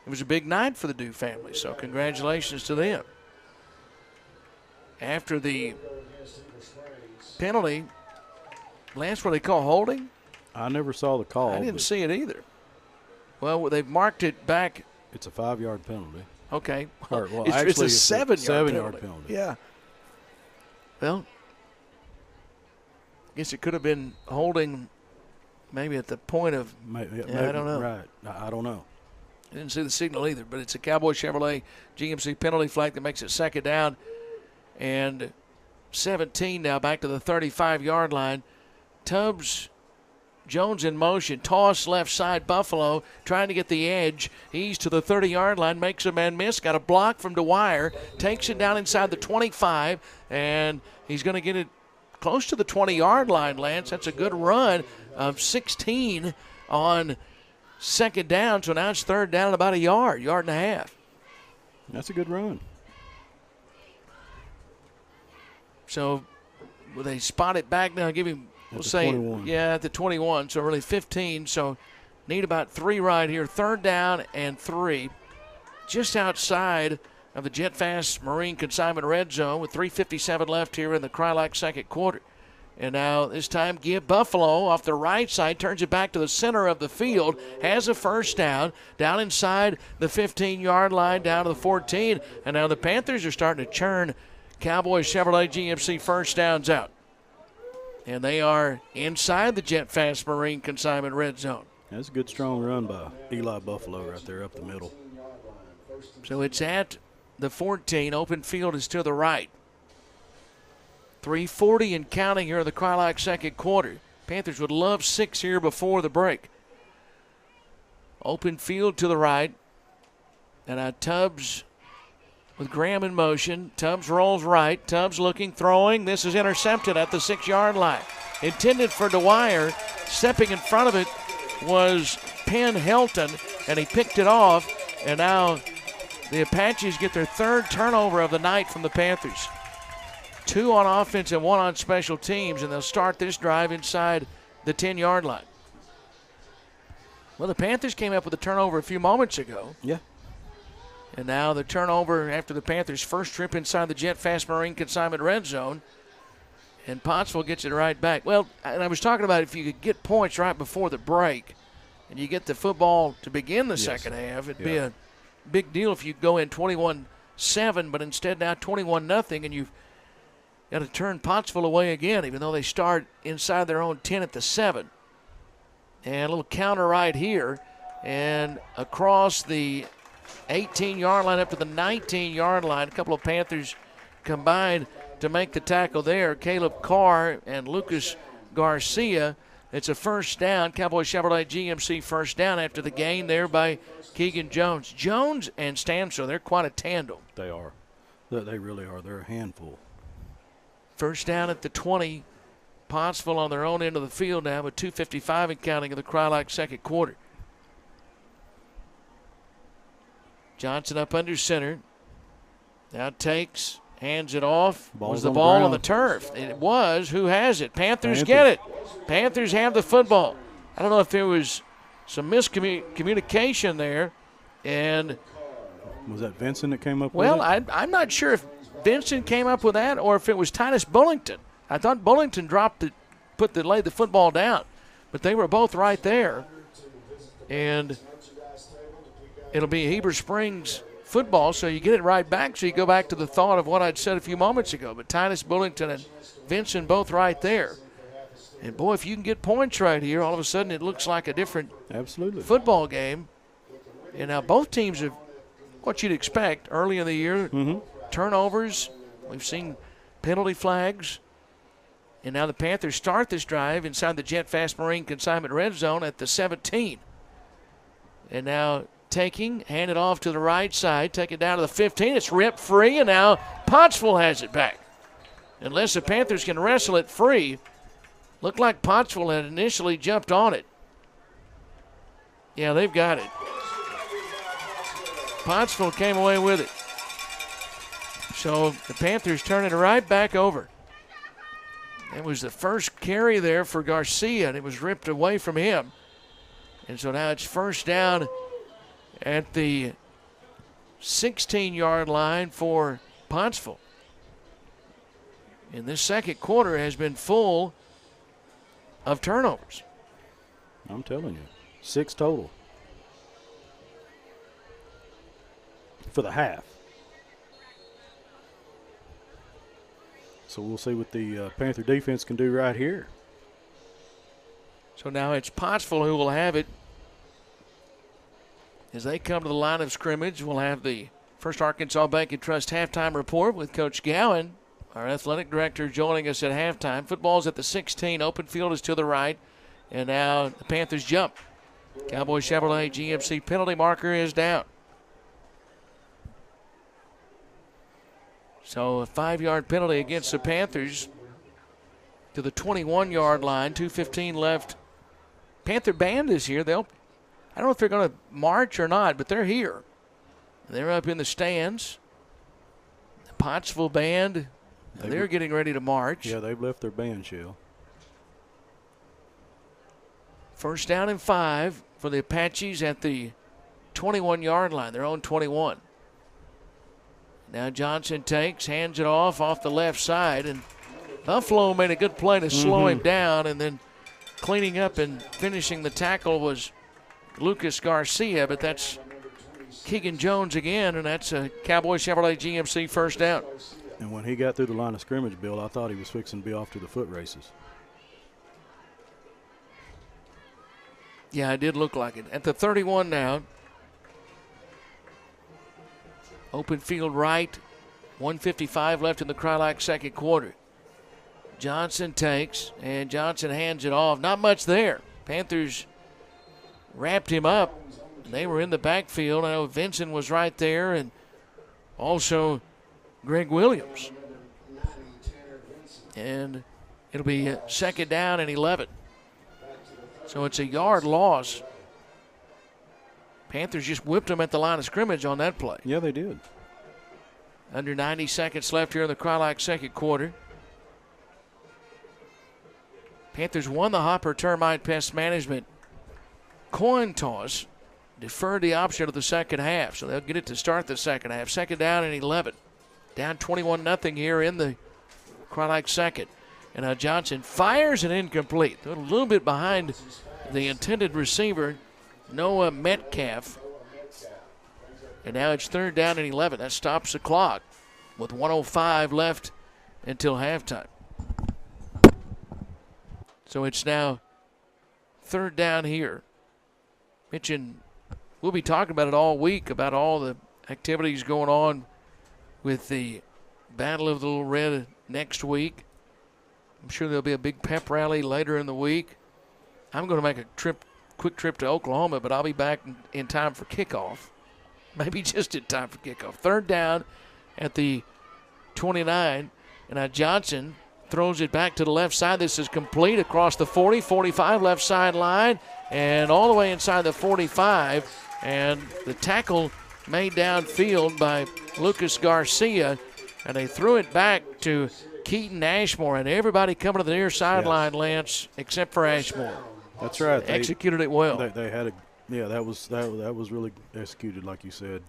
was a big night for the Dew family, so congratulations to them. After the penalty, Lance, what they call holding? I never saw the call. I didn't see it either. Well, they've marked it back. It's a 5-yard penalty. Okay. Well, it's actually, a 7-yard penalty. Yeah. Well, I guess it could have been holding maybe at the point of maybe, I don't know. Right. I don't know. I didn't see the signal either, but it's a Cowboy Chevrolet GMC penalty flag that makes it second down and 17 now, back to the 35-yard line. Tubbs, Jones in motion, toss left side, Buffalo trying to get the edge. He's to the 30-yard line, makes a man miss, got a block from Dwyer, takes it down inside the 25, and he's going to get it close to the 20-yard line, Lance. That's a good run of 16 on second down, so now it's third down about a yard and a half. That's a good run. So will they spot it back now? Give him, we'll say, 21. Yeah, at the 21. So really 15. So need about 3 right here. 3rd down and 3. Just outside of the Jet Fast Marine Consignment red zone with 3:57 left here in the Krylak second quarter. And now this time give Buffalo off the right side, turns it back to the center of the field, has a first down inside the 15-yard line, down to the 14. And now the Panthers are starting to churn Cowboys Chevrolet GMC first downs out. And they are inside the Jet Fast Marine Consignment red zone. That's a good strong run by Eli Buffalo right there up the middle. So it's at the 14. Open field is to the right. 3:40 and counting here in the Krylak second quarter. Panthers would love 6 here before the break. Open field to the right. And now Tubbs with Graham in motion. Tubbs rolls right. Tubbs looking, throwing. This is intercepted at the 6-yard line. Intended for Dwyer. Stepping in front of it was Penn Helton, and he picked it off. And now the Apaches get their 3rd turnover of the night from the Panthers. 2 on offense and 1 on special teams, and they'll start this drive inside the 10-yard line. Well, the Panthers came up with a turnover a few moments ago. Yeah. And now the turnover after the Panthers' first trip inside the Jet Fast Marine Consignment red zone. And Pottsville gets it right back. Well, and I was talking about if you could get points right before the break and you get the football to begin the second half, it'd be a big deal if you go in 21-7, but instead now 21-0, and you've got to turn Pottsville away again, even though they start inside their own 10 at the 7. And a little counter right here, and across the 18-yard line up to the 19-yard line. A couple of Panthers combined to make the tackle there. Caleb Carr and Lucas Garcia. It's a first down. Cowboy Chevrolet GMC first down after the gain there by Keegan Jones. Jones and Stansel, they're quite a tandem. They are. They really are. They're a handful. First down at the 20. Pottsville on their own end of the field now with 2:55 and counting of the Krylak second quarter. Johnson up under center. Now takes, hands it off. Was the ball on the turf? It was. Who has it? Panthers get it. Panthers have the football. I don't know if there was some miscommunication there. And was that Vincent that came up with it? Well, I'm not sure if Vincent came up with that or if it was Titus Bullington. I thought Bullington laid the football down. But they were both right there. And it'll be Heber Springs football, so you get it right back. So you go back to the thought of what I'd said a few moments ago. But Titus Bullington and Vincent both right there. And, boy, if you can get points right here, all of a sudden it looks like a different football game. And now both teams have what you'd expect early in the year. Turnovers. We've seen penalty flags. And now the Panthers start this drive inside the Jet Fast Marine Consignment red zone at the 17. And now taking, hand it off to the right side, take it down to the 15. It's ripped free, and now Pottsville has it back. Unless the Panthers can wrestle it free. Looked like Pottsville had initially jumped on it. Yeah, they've got it. Pottsville came away with it. So the Panthers turn it right back over. It was the first carry there for Garcia, and it was ripped away from him. And so now it's first down at the 16-yard line for Pottsville. And this second quarter has been full of turnovers. I'm telling you, 6 total for the half. So we'll see what the Panther defense can do right here. So now it's Pottsville who will have it. As they come to the line of scrimmage, we'll have the First Arkansas Bank and Trust halftime report with Coach Gowan, our athletic director, joining us at halftime. Football's at the 16. Open field is to the right. And now the Panthers jump. Cowboy Chevrolet GMC penalty marker is down. So a 5-yard penalty against the Panthers to the 21-yard line. 2:15 left. Panther band is here. I don't know if they're going to march or not, but they're here. They're up in the stands. The Pottsville band, they're getting ready to march. Yeah, they've left their band shell. First down and 5 for the Apaches at the 21-yard line, their own 21. Now Johnson takes, hands it off the left side, and Buffalo made a good play to slow him down, and then cleaning up and finishing the tackle was Lucas Garcia, but that's Keegan Jones again, and that's a Cowboy Chevrolet GMC first down. And when he got through the line of scrimmage, Bill, I thought he was fixing to be off to the foot races. Yeah, it did look like it. At the 31 now. Open field right. 1:55 left in the Crylac second quarter. Johnson takes, and Johnson hands it off. Not much there. Panthers wrapped him up. They were in the backfield. I know Vincent was right there, and also Greg Williams. And it'll be second down and 11. So it's a yard loss. Panthers just whipped them at the line of scrimmage on that play. Yeah, they did. Under 90 seconds left here in the Crylac second quarter. Panthers won the Hopper Termite Pest Management coin toss. Deferred the option of the second half, so they'll get it to start the second half. Second down and 11. Down 21-0 here in the Crylac second. And Johnson fires it incomplete. A little bit behind the intended receiver, Noah Metcalf. And now it's third down and 11. That stops the clock with 1:05 left until halftime. So it's now third down here. We'll be talking about it all week, about all the activities going on with the Battle of the Little Red next week. I'm sure there'll be a big pep rally later in the week. I'm going to make a quick trip to Oklahoma, but I'll be back in time for kickoff. Maybe just in time for kickoff. Third down at the 29, and Johnson throws it back to the left side. This is complete across the 40, 45 left sideline, and all the way inside the 45. And the tackle made downfield by Lucas Garcia, and they threw it back to Keaton Ashmore, and everybody coming to the near sideline, Lance, except for Ashmore. That's right. They executed it well. They had that was really executed, like you said,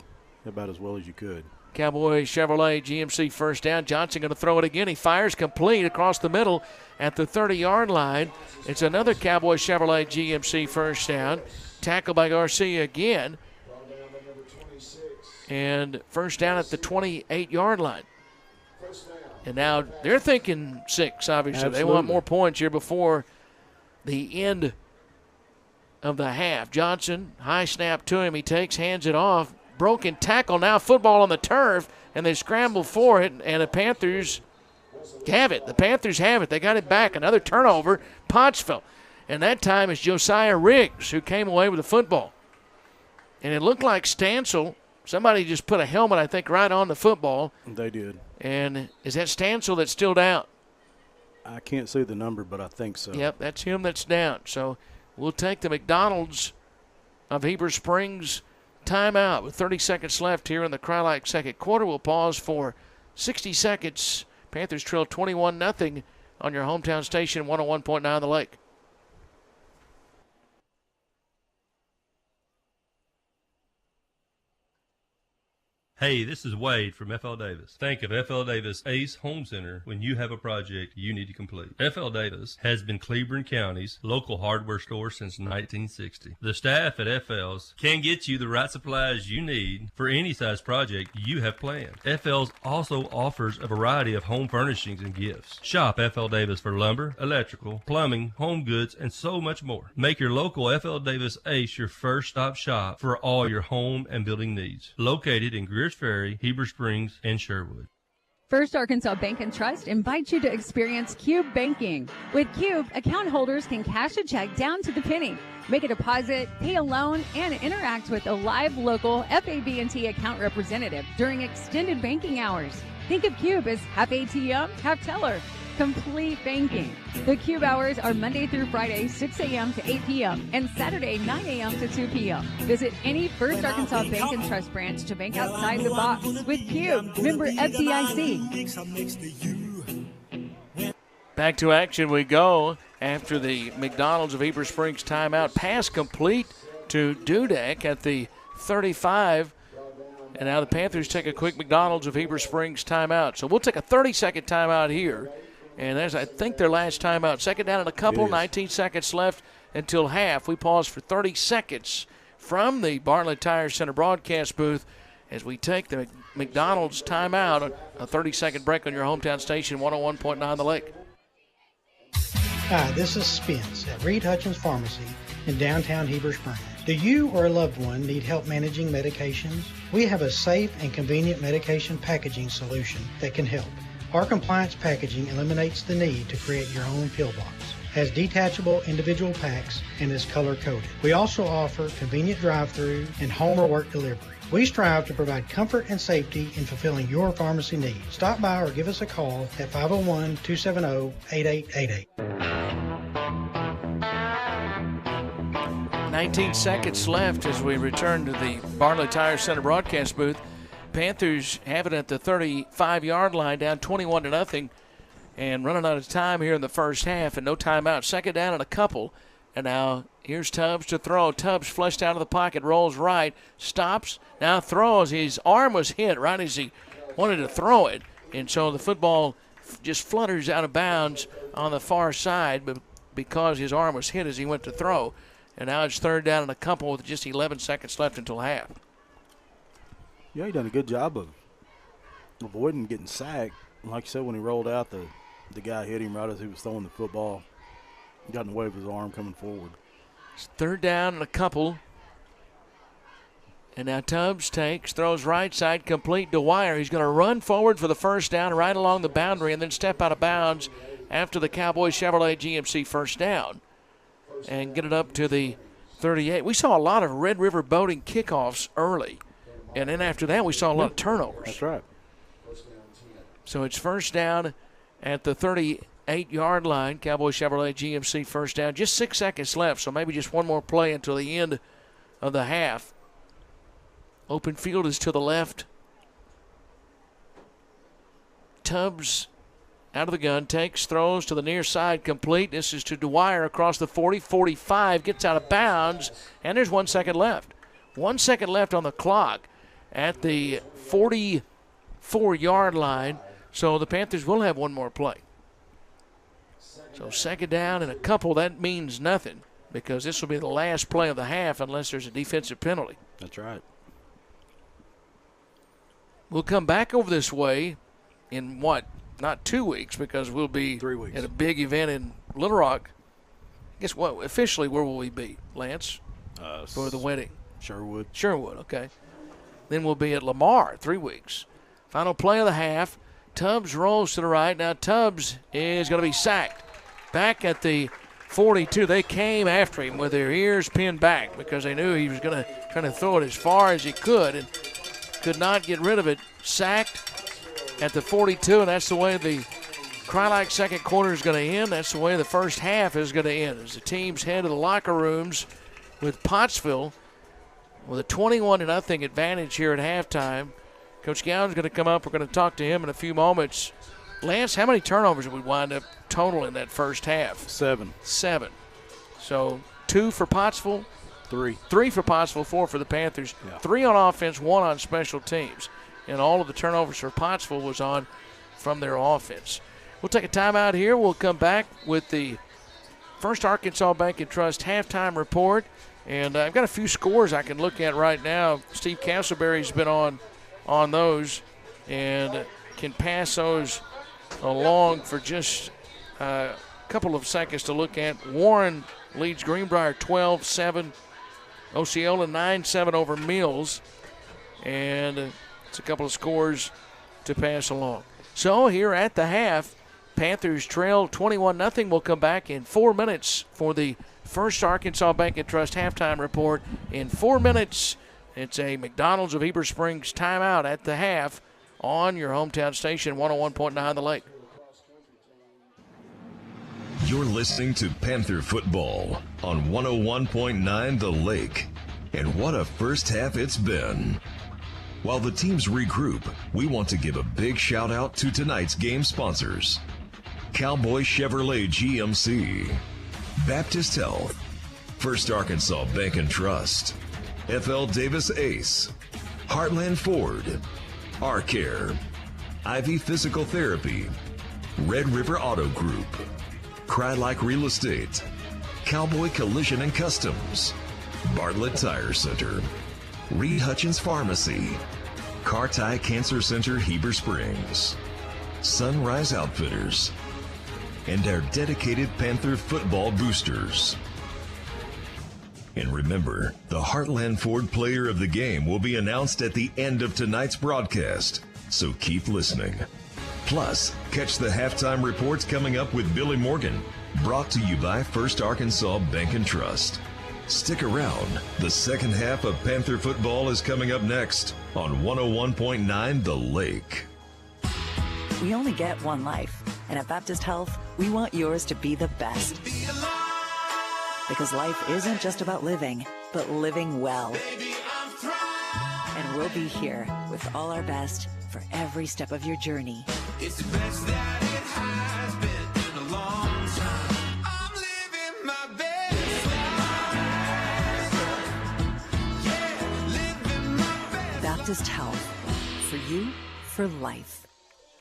about as well as you could. Cowboy Chevrolet GMC first down. Johnson going to throw it again. He fires complete across the middle at the 30-yard line. It's another Cowboy Chevrolet GMC first down. Tackle by Garcia again. And first down at the 28-yard line. And now they're thinking 6, obviously. Absolutely. They want more points here before the end of the half. Johnson, high snap to him. He takes, hands it off. Broken tackle, now football on the turf, and they scramble for it, and the Panthers have it. The Panthers have it. They got it back. Another turnover, Pottsville. And that time it's Josiah Riggs who came away with the football. And it looked like Stansel, somebody just put a helmet, I think, right on the football. They did. And is that Stansel that's still down? I can't see the number, but I think so. Yep, that's him that's down. So we'll take the McDonald's of Heber Springs timeout with 30 seconds left here in the Crylac second quarter. We'll pause for 60 seconds. Panthers trail 21-0 on your hometown station, 101.9 The Lake. Hey, this is Wade from F.L. Davis. Think of F.L. Davis Ace Home Center when you have a project you need to complete. F.L. Davis has been Cleburne County's local hardware store since 1960. The staff at F.L.'s can get you the right supplies you need for any size project you have planned. F.L.'s also offers a variety of home furnishings and gifts. Shop F.L. Davis for lumber, electrical, plumbing, home goods, and so much more. Make your local F.L. Davis Ace your first stop shop for all your home and building needs. Located in Greers Ferry, Heber Springs, and Sherwood. First Arkansas Bank and Trust invites you to experience Cube Banking. With Cube, account holders can cash a check down to the penny, make a deposit, pay a loan, and interact with a live local FAB&T account representative during extended banking hours. Think of Cube as half ATM, half teller. complete banking. The Cube hours are Monday through Friday, 6 a.m. to 8 p.m. and Saturday, 9 a.m. to 2 p.m. Visit any First Arkansas Bank and Trust branch to bank outside the box with Cube, member FDIC. Back to action we go after the McDonald's of Heber Springs timeout. Pass complete to Dudek at the 35. And now the Panthers take a quick McDonald's of Heber Springs timeout. So we'll take a 30-second timeout here. And there's, I think, their last timeout. Second down and a couple, 19 seconds left until half. We pause for 30 seconds from the Bartlett Tire Center broadcast booth as we take the McDonald's timeout. A 30-second break on your hometown station, 101.9 The Lake. Hi, this is Spence at Reed Hutchins Pharmacy in downtown Heber Springs. Do you or a loved one need help managing medications? We have a safe and convenient medication packaging solution that can help. Our compliance packaging eliminates the need to create your own pill box, has detachable individual packs, and is color-coded. We also offer convenient drive-through and home or work delivery. We strive to provide comfort and safety in fulfilling your pharmacy needs. Stop by or give us a call at 501-270-8888. 19 seconds left as we return to the Bartlett Tire Center broadcast booth. Panthers have it at the 35-yard line, down 21-0, and running out of time here in the first half, and no timeout. Second down and a couple. And now here's Tubbs to throw. Tubbs flushed out of the pocket, rolls right, stops, now throws. His arm was hit right as he wanted to throw it, and so the football just flutters out of bounds on the far side, but because his arm was hit as he went to throw. And now it's third down and a couple with just 11 seconds left until half. Yeah, he done a good job of avoiding getting sacked. Like you said, when he rolled out, the guy hit him right as he was throwing the football. He got in the way of his arm coming forward. It's third down and a couple. And now Tubbs takes, throws right side, complete to Wire. He's going to run forward for the first down right along the boundary and then step out of bounds after the Cowboys Chevrolet GMC first down and get it up to the 38. We saw a lot of Red River Boating kickoffs early, and then after that we saw a lot of turnovers. That's right. So it's first down at the 38-yard line. Cowboys Chevrolet GMC first down. Just 6 seconds left, so maybe just one more play until the end of the half. Open field is to the left. Tubbs out of the gun, takes, throws to the near side, complete. This is to Dwyer across the 40, 45, gets out of bounds, and there's 1 second left. 1 second left on the clock at the 44-yard line, so the Panthers will have one more play. So second down and a couple, that means nothing because this will be the last play of the half unless there's a defensive penalty. That's right. We'll come back over this way in what? Not 2 weeks because we'll be 3 weeks at a big event in Little Rock. Guess what? Officially, where will we be, Lance? For the wedding. Sherwood. Sherwood, okay. Then we'll be at Lamar 3 weeks. Final play of the half. Tubbs rolls to the right. Now Tubbs is going to be sacked. Back at the 42. They came after him with their ears pinned back because they knew he was going to try to throw it as far as he could and could not get rid of it. Sacked at the 42, and that's the way the Cryolite second quarter is going to end. That's the way the first half is going to end as the teams head to the locker rooms with Pottsville with a 21-0 advantage here at halftime. Coach Gowan's going to come up. We're going to talk to him in a few moments. Lance, how many turnovers did we wind up total in that first half? 7. 7. So 2 for Pottsville. 3. 3 for Pottsville, 4 for the Panthers. Yeah. 3 on offense, 1 on special teams. And all of the turnovers for Pottsville was on from their offense. We'll take a timeout here. We'll come back with the First Arkansas Bank and Trust halftime report. And I've got a few scores I can look at right now. Steve Castleberry's been on those and can pass those along for just a couple of seconds to look at. Warren leads Greenbrier 12-7. Osceola 9-7 over Mills. And it's a couple of scores to pass along. So here at the half, Panthers trail 21-0. We'll come back in 4 minutes for the First Arkansas Bank and Trust halftime report. In 4 minutes, it's a McDonald's of Heber Springs timeout at the half on your hometown station, 101.9 The Lake. You're listening to Panther Football on 101.9 The Lake. And what a first half it's been. While the teams regroup, we want to give a big shout out to tonight's game sponsors. Cowboy Chevrolet GMC, Baptist Health, First Arkansas Bank and Trust, FL Davis Ace, Heartland Ford, R-Care, Ivy Physical Therapy, Red River Auto Group, Cry Like Real Estate, Cowboy Collision and Customs, Bartlett Tire Center, Reed Hutchins Pharmacy, Carti Cancer Center Heber Springs, Sunrise Outfitters, and our dedicated Panther football boosters. And remember, the Heartland Ford Player of the Game will be announced at the end of tonight's broadcast, so keep listening. Plus, catch the halftime reports coming up with Billy Morgan, brought to you by First Arkansas Bank and Trust. Stick around. The second half of Panther football is coming up next on 101.9 The Lake. We only get one life, and at Baptist Health, we want yours to be the best. Because life isn't just about living, but living well. And we'll be here with all our best for every step of your journey. It's the best that it has been in a long time. I'm living my best life. Yeah, living my best. Baptist Health. For you, for life.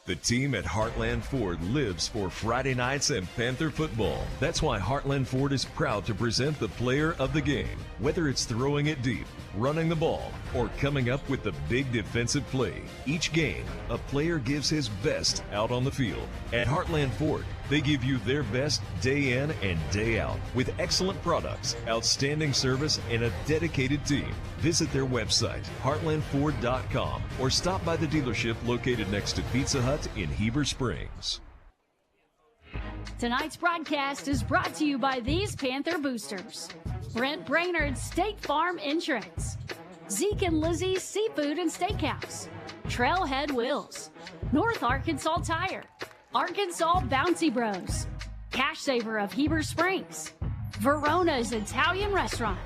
The team at Heartland Ford lives for Friday nights and Panther football. That's why Heartland Ford is proud to present the player of the game. Whether it's throwing it deep, running the ball, or coming up with the big defensive play, each game, a player gives his best out on the field. At Heartland Ford, they give you their best day in and day out with excellent products, outstanding service, and a dedicated team. Visit their website, heartlandford.com, or stop by the dealership located next to Pizza Hut in Heber Springs. Tonight's broadcast is brought to you by these Panther boosters: Brent Brainerd's State Farm Insurance, Zeke and Lizzie's Seafood and Steakhouse, Trailhead Wheels, North Arkansas Tire, Arkansas Bouncy Bros, Cash Saver of Heber Springs, Verona's Italian Restaurant,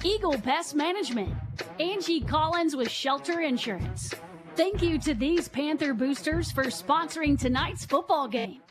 Eagle Pest Management, Angie Collins with Shelter Insurance. Thank you to these Panther boosters for sponsoring tonight's football game.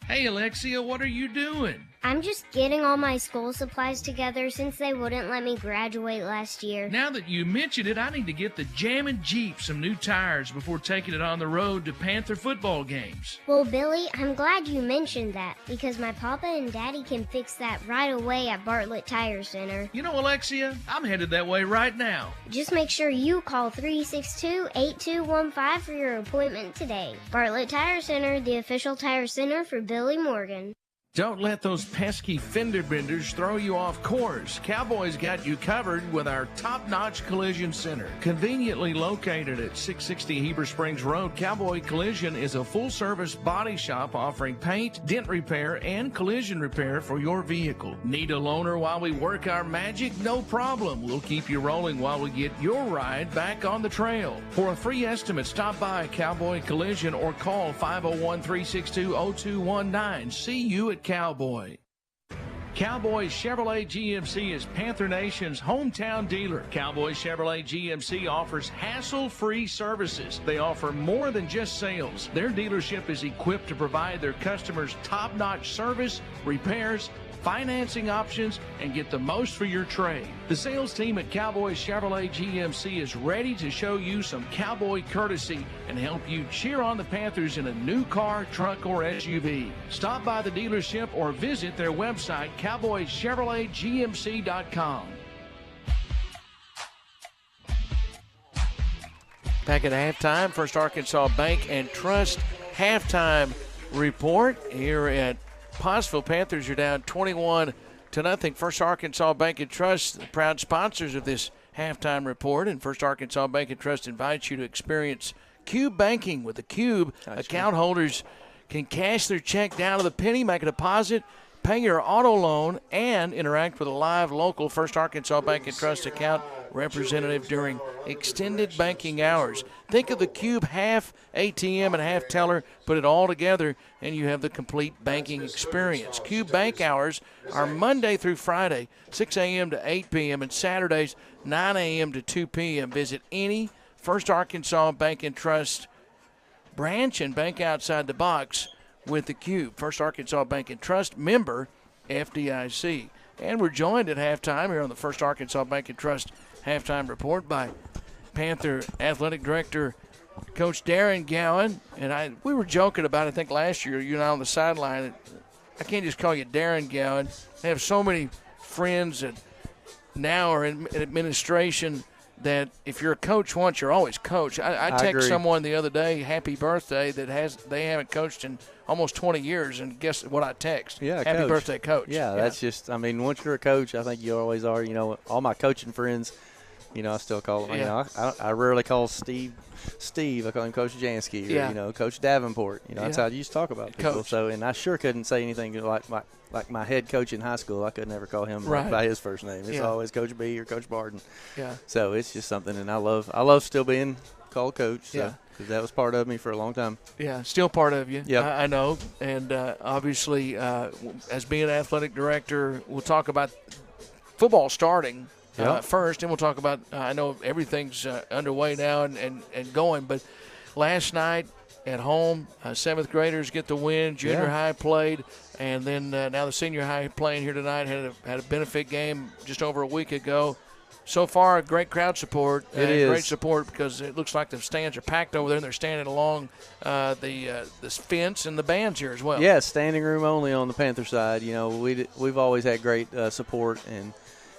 Hey, Alexia, what are you doing? I'm just getting all my school supplies together since they wouldn't let me graduate last year. Now that you mention it, I need to get the Jammin' Jeep some new tires before taking it on the road to Panther football games. Well, Billy, I'm glad you mentioned that because my papa and daddy can fix that right away at Bartlett Tire Center. You know, Alexia, I'm headed that way right now. Just make sure you call 362-8215 for your appointment today. Bartlett Tire Center, the official tire center for Billy Morgan. Don't let those pesky fender benders throw you off course. Cowboys got you covered with our top-notch collision center. Conveniently located at 660 Heber Springs Road, Cowboy Collision is a full-service body shop offering paint, dent repair, and collision repair for your vehicle. Need a loaner while we work our magic? No problem. We'll keep you rolling while we get your ride back on the trail. For a free estimate, stop by Cowboy Collision or call 501-362-0219. See you at Cowboy. Cowboy Chevrolet GMC is Panther Nation's hometown dealer. Cowboy Chevrolet GMC offers hassle-free services. They offer more than just sales. Their dealership is equipped to provide their customers top-notch service, repairs, financing options, and get the most for your trade. The sales team at Cowboy Chevrolet GMC is ready to show you some cowboy courtesy and help you cheer on the Panthers in a new car, truck, or SUV. Stop by the dealership or visit their website, cowboychevroletgmc.com. Back at halftime, First Arkansas Bank and Trust halftime report here at Pottsville. Panthers are down 21-0. First Arkansas Bank and Trust, the proud sponsors of this halftime report, and First Arkansas Bank and Trust invites you to experience Cube Banking. With the Cube, account holders can cash their check down to the penny, make a deposit, pay your auto loan, and interact with a live local First Arkansas Bank and Trust account representative during extended banking hours. Think of the Cube half ATM and half teller. Put it all together, and you have the complete banking experience. Cube bank hours are Monday through Friday, 6 a.m. to 8 p.m., and Saturdays, 9 a.m. to 2 p.m. Visit any First Arkansas Bank and Trust branch and bank outside the box with the Cube. First Arkansas Bank and Trust, member FDIC. And we're joined at halftime here on the First Arkansas Bank and Trust halftime report by Panther Athletic Director Coach Darren Gowan. And we were joking about it, I think last year, you and I on the sideline. I can't just call you Darren Gowan. I have so many friends that now are in administration that if you're a coach once, you're always coach. I text someone the other day, happy birthday, they haven't coached in almost 20 years, and guess what I text? Yeah, happy coach. Birthday, coach. Yeah, that's just, I mean, once you're a coach, I think you always are. You know, all my coaching friends, you know, I still call them. Yeah. You know, I rarely call Steve. I call him Coach Jansky, or, Yeah. you know, Coach Davenport. You know, that's how I used to talk about people. Coach. So, and I sure couldn't say anything like my head coach in high school. I could never call him by his first name. It's always Coach B or Coach Barden. Yeah. So it's just something, and I love still being called coach. So, Yeah. because that was part of me for a long time. Yeah, still part of you. Yep. I know. And obviously, as being athletic director, we'll talk about football starting first, and we'll talk about, I know everything's underway now and going, but last night at home, 7th graders get the win, junior high played, and then now the senior high playing here tonight, had a benefit game just over a week ago. So far, great crowd support. It is. Great support because it looks like the stands are packed over there, and they're standing along the fence and the bands here as well. Yeah, standing room only on the Panther side. You know, we've always had great support, and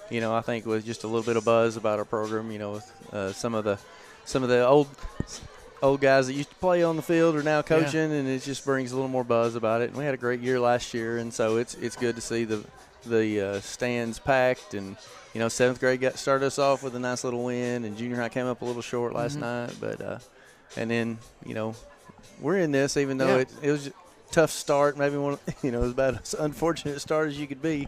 you know, I think with just a little bit of buzz about our program, you know, with some of the old guys that used to play on the field are now coaching, and it just brings a little more buzz about it. And we had a great year last year, and so it's good to see the stands packed. And you know, 7th grade started us off with a nice little win, and junior high came up a little short last night. But and then, you know, we're in this, even though it was a tough start, maybe it was about as unfortunate start as you could be.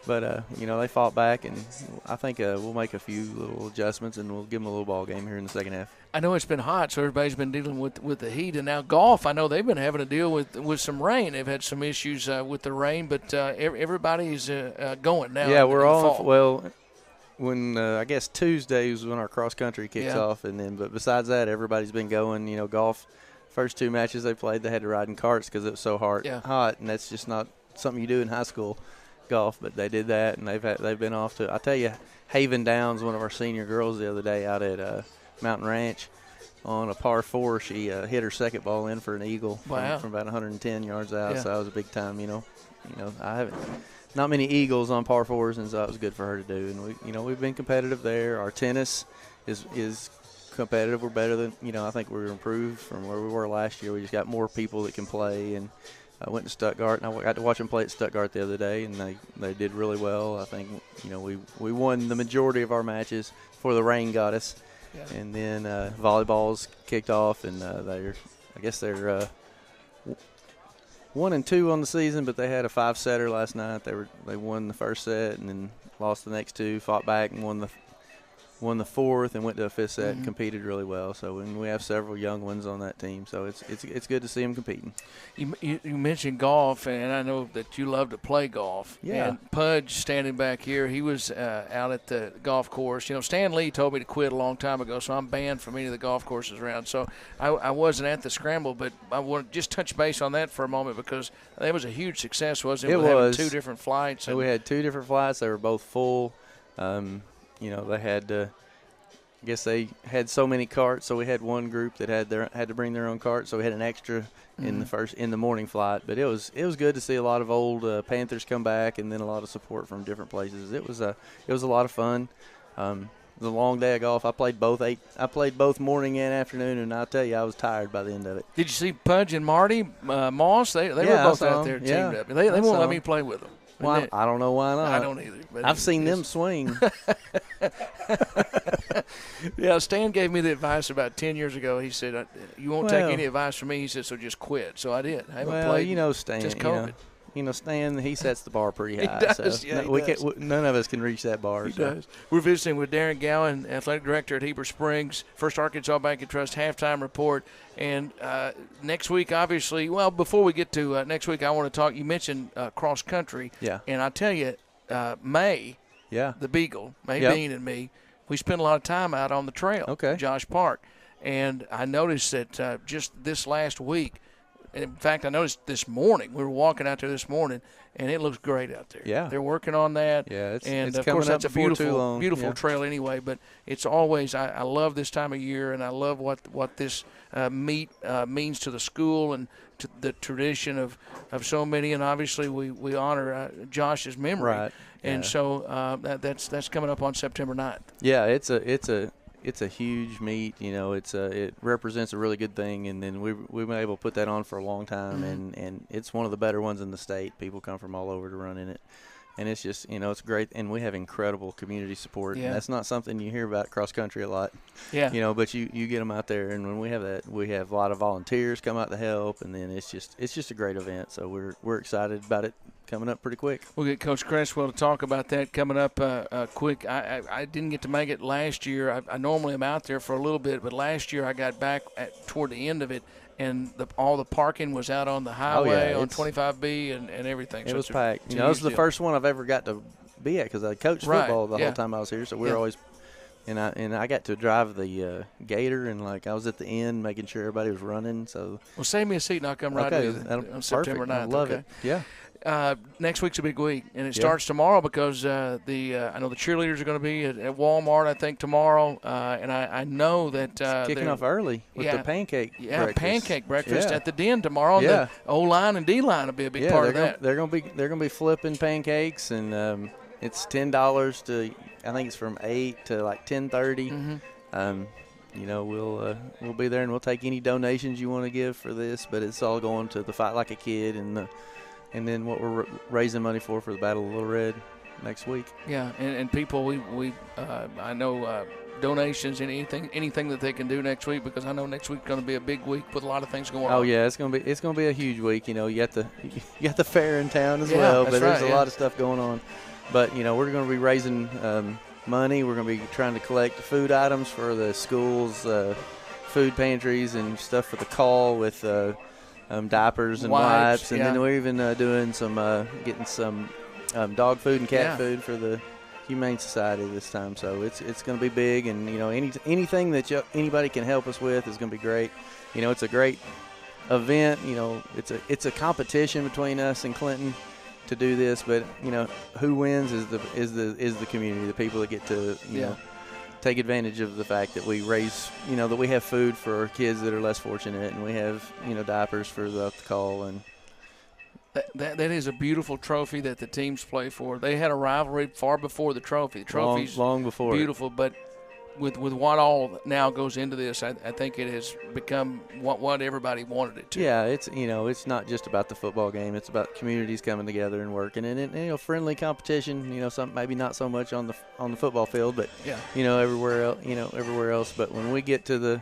But, you know, they fought back, and I think we'll make a few little adjustments, and we'll give them a little ball game here in the second half. I know it's been hot, so everybody's been dealing with the heat. And now golf, I know they've been having to deal with some rain. They've had some issues with the rain, but everybody's going now. Yeah, we're all fall. well. When I guess Tuesday is when our cross country kicks off, and then but besides that, everybody's been going. You know, golf. First 2 matches they played, they had to ride in carts because it was so hot, and that's just not something you do in high school golf. But they did that, and they've been off to. I tell you, Haven Downs, one of our senior girls the other day out at Mountain Ranch, on a par 4, she hit her second ball in for an eagle from about 110 yards out. So that was a big time. You know, I haven't. Not many eagles on par 4s, and so that was good for her to do. And we've been competitive there. Our tennis is competitive. We're better than I think we're improved from where we were last year. We just got more people that can play. And I went to Stuttgart, and I got to watch them play at Stuttgart the other day, and they did really well. I think we won the majority of our matches before the rain got us. Yeah. And then volleyball's kicked off, and they're 1-2 on the season, but they had a 5-setter last night. They won the first set and then lost the next 2, fought back and won the fourth, and went to a 5th set and competed really well. So, and we have several young ones on that team, so it's good to see them competing. You mentioned golf, and I know that you love to play golf. Yeah. And Pudge standing back here, he was out at the golf course. Stan Lee told me to quit a long time ago, so I'm banned from any of the golf courses around. So I wasn't at the scramble, but I want to just touch base on that for a moment because it was a huge success, wasn't it? It was. Having 2 different flights. So we had 2 different flights. They were both full. They had I guess they had so many carts, so we had one group that had to bring their own cart, so we had an extra in the morning flight. But it was good to see a lot of old Panthers come back, and then a lot of support from different places. It was a lot of fun. It was a long day of golf. I played both morning and afternoon, and I'll tell you, I was tired by the end of it. Did you see Pudge and Marty Moss? They were both out there teamed up. They won't let me play with them. Well, I don't know why not. I don't either. But I've seen them swing. Yeah, Stan gave me the advice about 10 years ago. He said, you won't take any advice from me. He said, so just quit. So I did. I haven't played. Stan. Just COVID. Stan, he sets the bar pretty high. He does, so yeah, we can't, none of us can reach that bar. He does. We're visiting with Darren Gowan, athletic director at Heber Springs, First Arkansas Bank and Trust halftime report. And next week, obviously, well, before we get to next week, I want to talk. You mentioned cross country. Yeah. And I tell you, May, the Beagle, May Bean and me, we spent a lot of time out on the trail. Okay. Josh Park. And I noticed that just this last week, in fact, I noticed this morning, we were walking out there this morning, and it looks great out there. Yeah. They're working on that. Yeah, and it's of course, coming up that's a before too long. beautiful Yeah. trail anyway, but it's always, I love this time of year, and I love what this meet means to the school and to the tradition of so many, and obviously we honor Josh's memory. Right. And so that's coming up on September 9th. Yeah, it's a huge meet. It represents a really good thing, and then we've been able to put that on for a long time, and it's one of the better ones in the state. People come from all over to run in it, and it's just it's great, and we have incredible community support. Yeah. And that's not something you hear about cross country a lot. Yeah. But you get them out there, and when we have that, we have a lot of volunteers come out to help, and then it's just a great event. So we're excited about it coming up pretty quick. We'll get Coach Cresswell to talk about that coming up quick. I didn't get to make it last year. I normally am out there for a little bit, but last year I got back toward the end of it, and all the parking was out on the highway on 25B and everything. It was packed. It was the first one I've ever got to be at because I coached football the whole time I was here, so we were always – and I got to drive the Gator, and I was at the end making sure everybody was running. So well, save me a seat, and I'll come right with you on September 9th. I love it. Yeah. Next week's a big week, and it starts tomorrow because I know the cheerleaders are going to be at Walmart, I think, tomorrow, and I know that it's kicking off early with the pancake breakfast. Pancake breakfast at the Den tomorrow. And the O-line and D-line will be a big part of that. They're going to be flipping pancakes, and it's $10 to, I think it's from 8 to 10:30. We'll be there, and we'll take any donations you want to give for this, but it's all going to the Fight Like a Kid and then what we're raising money for the Battle of Little Red next week. Yeah, and people, I know donations and anything that they can do next week, because I know next week's going to be a big week with a lot of things going on. Oh yeah, it's going to be a huge week. You got the fair in town as well, but there's a lot of stuff going on. But we're going to be raising money. We're going to be trying to collect food items for the schools, food pantries and stuff for the call with. Diapers and wipes, and then we're even doing getting some dog food and cat food for the Humane Society this time. So it's going to be big, and anything that anybody can help us with is going to be great. It's a great event. It's a competition between us and Clinton to do this, but who wins is the community, the people that get to take advantage of the fact that we raise, that we have food for kids that are less fortunate, and we have, diapers for the call. And that is a beautiful trophy that the teams play for. They had a rivalry far before the trophy. The trophy's long before beautiful, but with what all now goes into this, I think it has become what everybody wanted it to. Yeah, it's not just about the football game. It's about communities coming together and working, and friendly competition. Some maybe not so much on the football field, but everywhere else. But when we get to the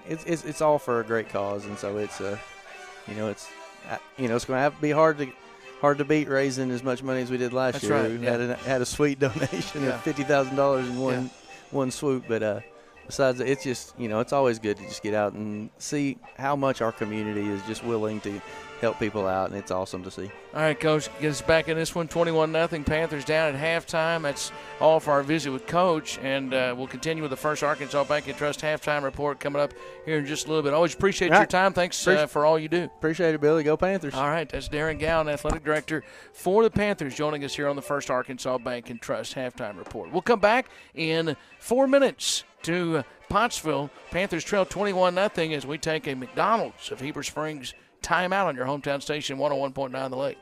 it's all for a great cause, and so it's it's going to have to be hard to beat raising as much money as we did last year. Right, we had a sweet donation of $50,000 in one swoop, but besides, it's just it's always good to just get out and see how much our community is just willing to help people out, and it's awesome to see. All right, Coach, get us back in this one, 21-0. Panthers down at halftime. That's all for our visit with Coach, and we'll continue with the First Arkansas Bank and Trust halftime report coming up here in just a little bit. Always appreciate your time. Thanks for all you do. Appreciate it, Billy. Go Panthers. All right, that's Darren Gowan, Athletic Director for the Panthers, joining us here on the First Arkansas Bank and Trust halftime report. We'll come back in 4 minutes to Pottsville. Panthers trail 21-0 as we take a McDonald's of Heber Springs timeout on your hometown station, 101.9 The Lake.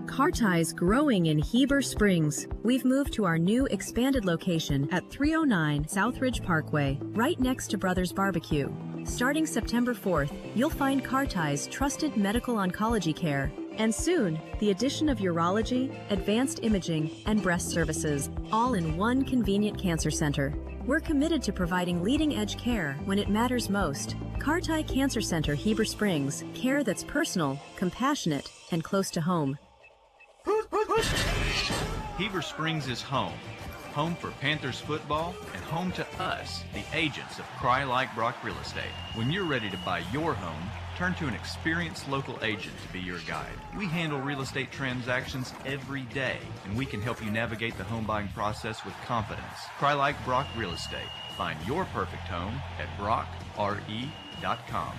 Car Tie's growing in Heber Springs. We've moved to our new expanded location at 309 Southridge Parkway, right next to Brothers Barbecue. Starting September 4th, you'll find Car Tie's trusted medical oncology care And soon, the addition of urology, advanced imaging, and breast services, all in one convenient cancer center. We're committed to providing leading-edge care when it matters most. Carti Cancer Center, Heber Springs. Care that's personal, compassionate, and close to home. Heber Springs is home. Home for Panthers football and home to us, the agents of Cry Like Brock Real Estate. When you're ready to buy your home, turn to an experienced local agent to be your guide. We handle real estate transactions every day, and we can help you navigate the home buying process with confidence. Cry Like Brock Real Estate. Find your perfect home at brockre.com.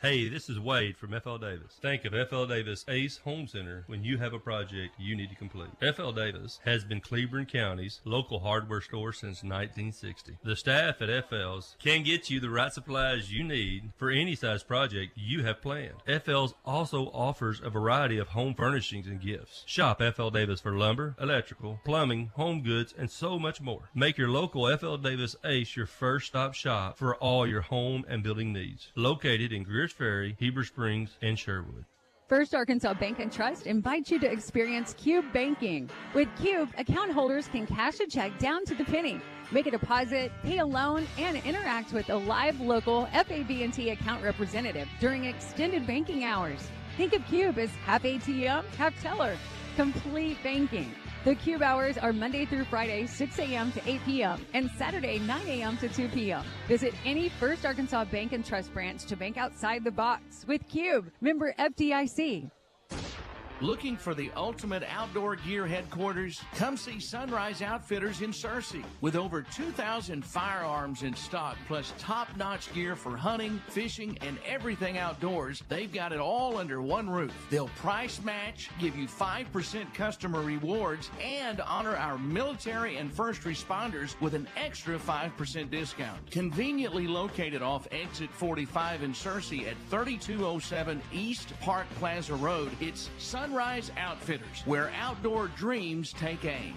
Hey, this is Wade from F.L. Davis. Think of F.L. Davis Ace Home Center when you have a project you need to complete. F.L. Davis has been Cleveland County's local hardware store since 1960. The staff at F.L.'s can get you the right supplies you need for any size project you have planned. F.L.'s also offers a variety of home furnishings and gifts. Shop F.L. Davis for lumber, electrical, plumbing, home goods, and so much more. Make your local F.L. Davis Ace your first stop shop for all your home and building needs. Located in Greers Ferry, Heber Springs, and Sherwood. First Arkansas Bank and Trust invites you to experience Cube Banking. With Cube, account holders can cash a check down to the penny, make a deposit, pay a loan, and interact with a live local FAB&T account representative during extended banking hours. Think of Cube as half ATM, half teller. Complete banking. The Cube hours are Monday through Friday, 6 a.m. to 8 p.m. and Saturday, 9 a.m. to 2 p.m. Visit any First Arkansas Bank and Trust branch to bank outside the box with Cube. Member FDIC. Looking for the ultimate outdoor gear headquarters? Come see Sunrise Outfitters in Searcy. With over 2,000 firearms in stock, plus top-notch gear for hunting, fishing, and everything outdoors, they've got it all under one roof. They'll price match, give you 5% customer rewards, and honor our military and first responders with an extra 5% discount. Conveniently located off Exit 45 in Searcy at 3207 East Park Plaza Road, it's Sunrise Outfitters, where outdoor dreams take aim.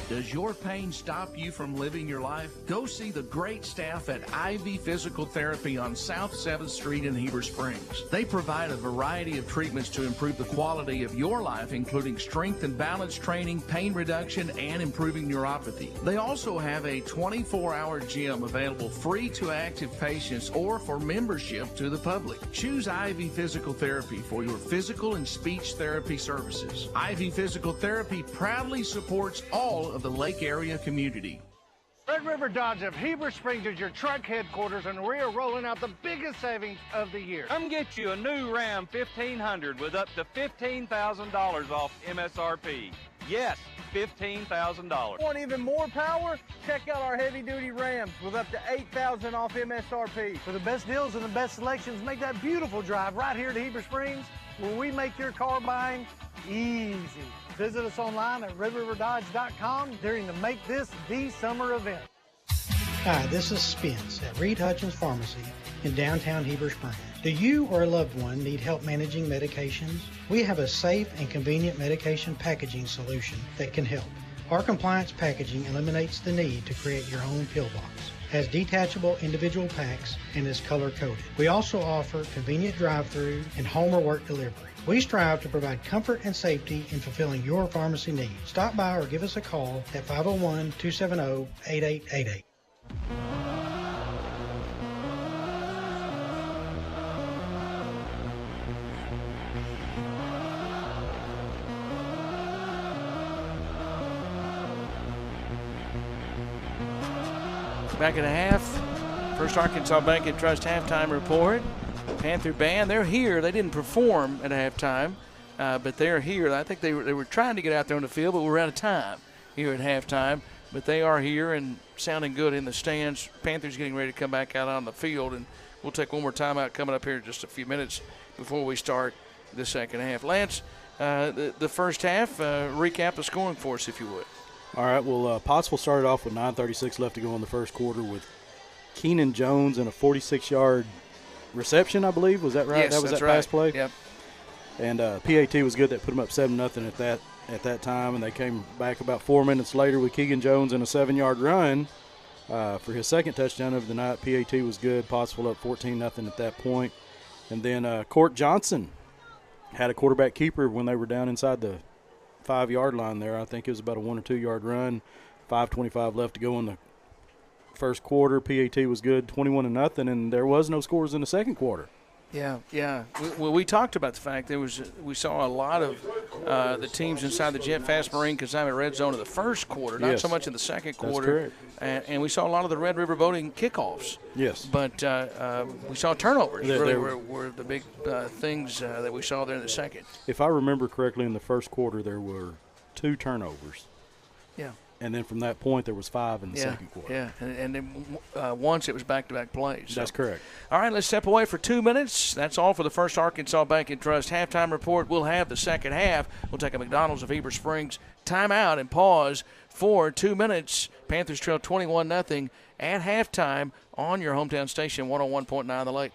Does your pain stop you from living your life? Go see the great staff at Ivy Physical Therapy on South 7th Street in Heber Springs. They provide a variety of treatments to improve the quality of your life, including strength and balance training, pain reduction, and improving neuropathy. They also have a 24-hour gym available free to active patients or for membership to the public. Choose Ivy Physical Therapy for your physical and speech therapy services. Ivy Physical Therapy proudly supports all of the Lake area community. Red River Dodge of Heber Springs is your truck headquarters, and we are rolling out the biggest savings of the year. Come get you a new Ram 1500 with up to $15,000 off MSRP. Yes, $15,000. Want even more power? Check out our heavy-duty Rams with up to $8,000 off MSRP. For the best deals and the best selections, make that beautiful drive right here to Heber Springs, where we make your car buying easy. Visit us online at redriverdodge.com during the Make This the Summer event. Hi, this is Spence at Reed Hutchins Pharmacy in downtown Heber Springs. Do you or a loved one need help managing medications? We have a safe and convenient medication packaging solution that can help. Our compliance packaging eliminates the need to create your own pill box, has detachable individual packs, and is color-coded. We also offer convenient drive-through and home or work delivery. We strive to provide comfort and safety in fulfilling your pharmacy needs. Stop by or give us a call at 501-270-8888. Back at the half, First Arkansas Bank and Trust halftime report. Panther band, they're here. They didn't perform at halftime, but they're here. I think they were trying to get out there on the field, but we're out of time here at halftime. But they are here and sounding good in the stands. Panthers getting ready to come back out on the field, and we'll take one more timeout coming up here in just a few minutes before we start the second half. Lance, the first half, recap the scoring for us, if you would. All right, well, Pottsville started off with 9:36 left to go in the first quarter with Keenan Jones and a 46-yard reception, I believe. Was that right? Yes, that was that's that right. pass play? Yep. And PAT was good. That put them up 7-0 at that time, and they came back about 4 minutes later with Keegan Jones and a 7-yard run for his second touchdown of the night. PAT was good. Pottsville up 14-0 at that point. And then Court Johnson had a quarterback keeper when they were down inside the 5-yard line there. I think it was about a 1 or 2 yard run. 5:25 left to go in the first quarter. PAT was good, 21-0, and there was no scores in the second quarter. Yeah. We talked about the fact we saw a lot of the teams inside the Jet Fast Marine Consignment red zone in the first quarter, not so much in the second quarter. That's and we saw a lot of the Red River Boating kickoffs. Yes. But we saw turnovers were the big things that we saw there in the second. If I remember correctly, in the first quarter there were 2 turnovers. Yeah. And then from that point, there was 5 in the second quarter. Yeah, and then once it was back-to-back plays. So. That's correct. All right, let's step away for 2 minutes. That's all for the First Arkansas Bank and Trust halftime report. We'll have the second half. We'll take a McDonald's of Heber Springs timeout and pause for 2 minutes. Panthers trail 21-0 at halftime on your hometown station, 101.9 The Lake.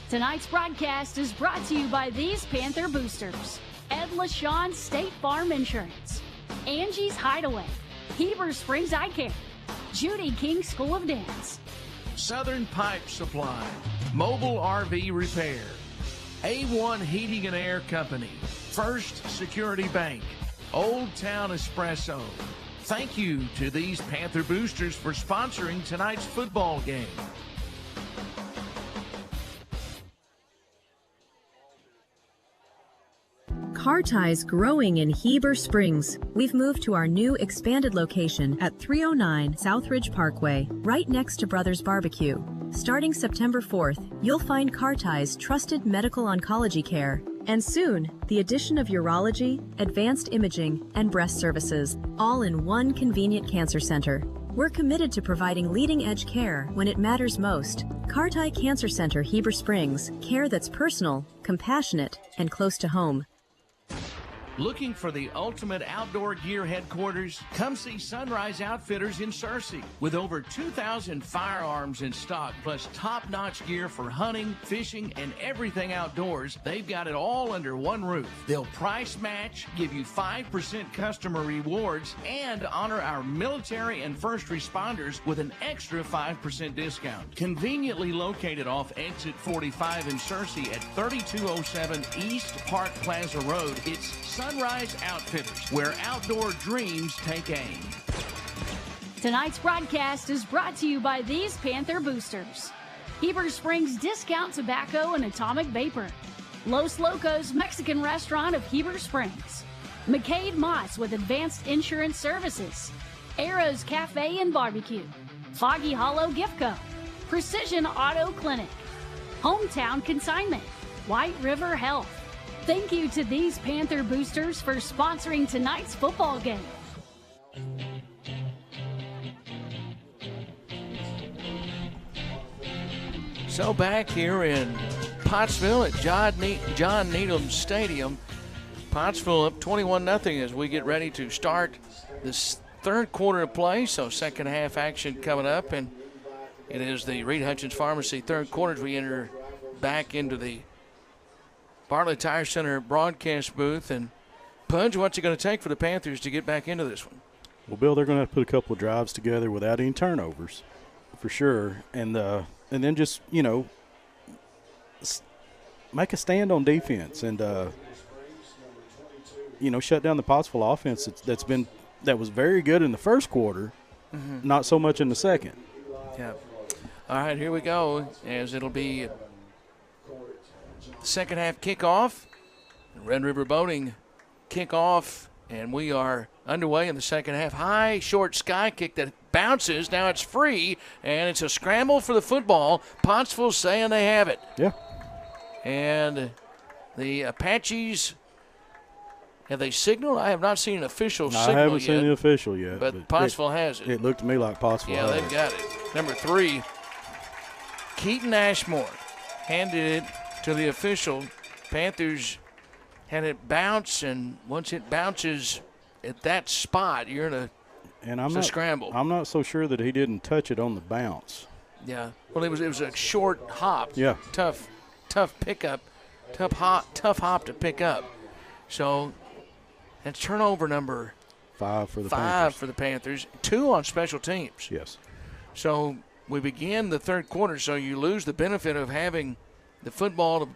Tonight's broadcast is brought to you by these Panther boosters. Ed LaShawn State Farm Insurance. Angie's Hideaway, Heber Springs Eye Care, Judy King School of Dance, Southern Pipe Supply, Mobile RV Repair, A1 Heating and Air Company, First Security Bank, Old Town Espresso. Thank you to these Panther boosters for sponsoring tonight's football game. Car Tie's growing in Heber Springs. We've moved to our new expanded location at 309 Southridge Parkway, right next to Brothers Barbecue. Starting September 4th, you'll find Car Tie's trusted medical oncology care. And soon, the addition of urology, advanced imaging, and breast services, all in one convenient cancer center. We're committed to providing leading-edge care when it matters most. Car Tie Cancer Center, Heber Springs. Care that's personal, compassionate, and close to home. Looking for the ultimate outdoor gear headquarters? Come see Sunrise Outfitters in Searcy. With over 2,000 firearms in stock, plus top-notch gear for hunting, fishing, and everything outdoors, they've got it all under one roof. They'll price match, give you 5% customer rewards, and honor our military and first responders with an extra 5% discount. Conveniently located off Exit 45 in Searcy at 3207 East Park Plaza Road, it's Sunrise Outfitters, where outdoor dreams take aim. Tonight's broadcast is brought to you by these Panther boosters. Heber Springs Discount Tobacco and Atomic Vapor. Los Locos Mexican Restaurant of Heber Springs. McCade Moss with Advanced Insurance Services. Arrows Cafe and Barbecue. Foggy Hollow Gift Co. Precision Auto Clinic. Hometown Consignment. White River Health. Thank you to these Panther boosters for sponsoring tonight's football game. So back here in Pottsville at John Needham Stadium, Pottsville up 21-0 as we get ready to start this third quarter of play. So second half action coming up, and it is the Reed Hutchins Pharmacy third quarter as we enter back into the Bartlett Tire Center broadcast booth. And Pudge, what's it going to take for the Panthers to get back into this one? Well, Bill, they're going to have to put a couple of drives together without any turnovers, for sure, and then just make a stand on defense and shut down the Pottsville offense that was very good in the first quarter, not so much in the second. Yeah. All right, here we go, as it'll be second half kickoff. Red River Boating kickoff, and we are underway in the second half. High, short sky kick that bounces. Now it's free, and it's a scramble for the football. Pottsville saying they have it. Yeah. And the Apaches, have they signaled? I have not seen an official signal yet. I haven't seen the official yet. But Pottsville has it. It looked to me like Pottsville has it. Yeah, they've got it. Number 3, Keaton Ashmore handed it to the official. Panthers had it bounce, and once it bounces at that spot, you're in a scramble. I'm not so sure that he didn't touch it on the bounce. Yeah. Well, it was a short hop. Yeah. Tough pickup. Tough hop to pick up. So that's turnover number 5 for the 5 Panthers. for the Panthers, 2 on special teams. Yes. So we begin the third quarter, so you lose the benefit of having the football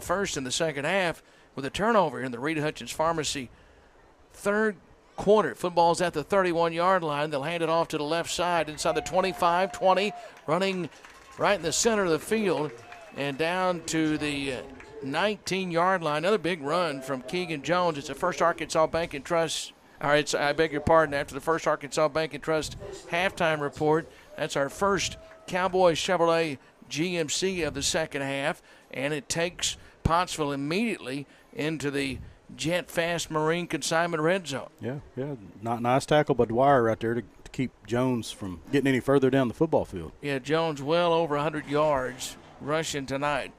first in the second half with a turnover in the Reed Hutchins Pharmacy third quarter. Football's at the 31-yard line. They'll hand it off to the left side inside the 25, 20, running right in the center of the field and down to the 19-yard line. Another big run from Keegan Jones. It's a First Arkansas Bank and Trust. All right, I beg your pardon. After the First Arkansas Bank and Trust halftime report, that's our first Cowboys Chevrolet GMC of the second half, and it takes Pottsville immediately into the Jet Fast Marine consignment red zone. Yeah. Nice tackle by Dwyer right there to keep Jones from getting any further down the football field. Yeah, Jones well over 100 yards rushing tonight.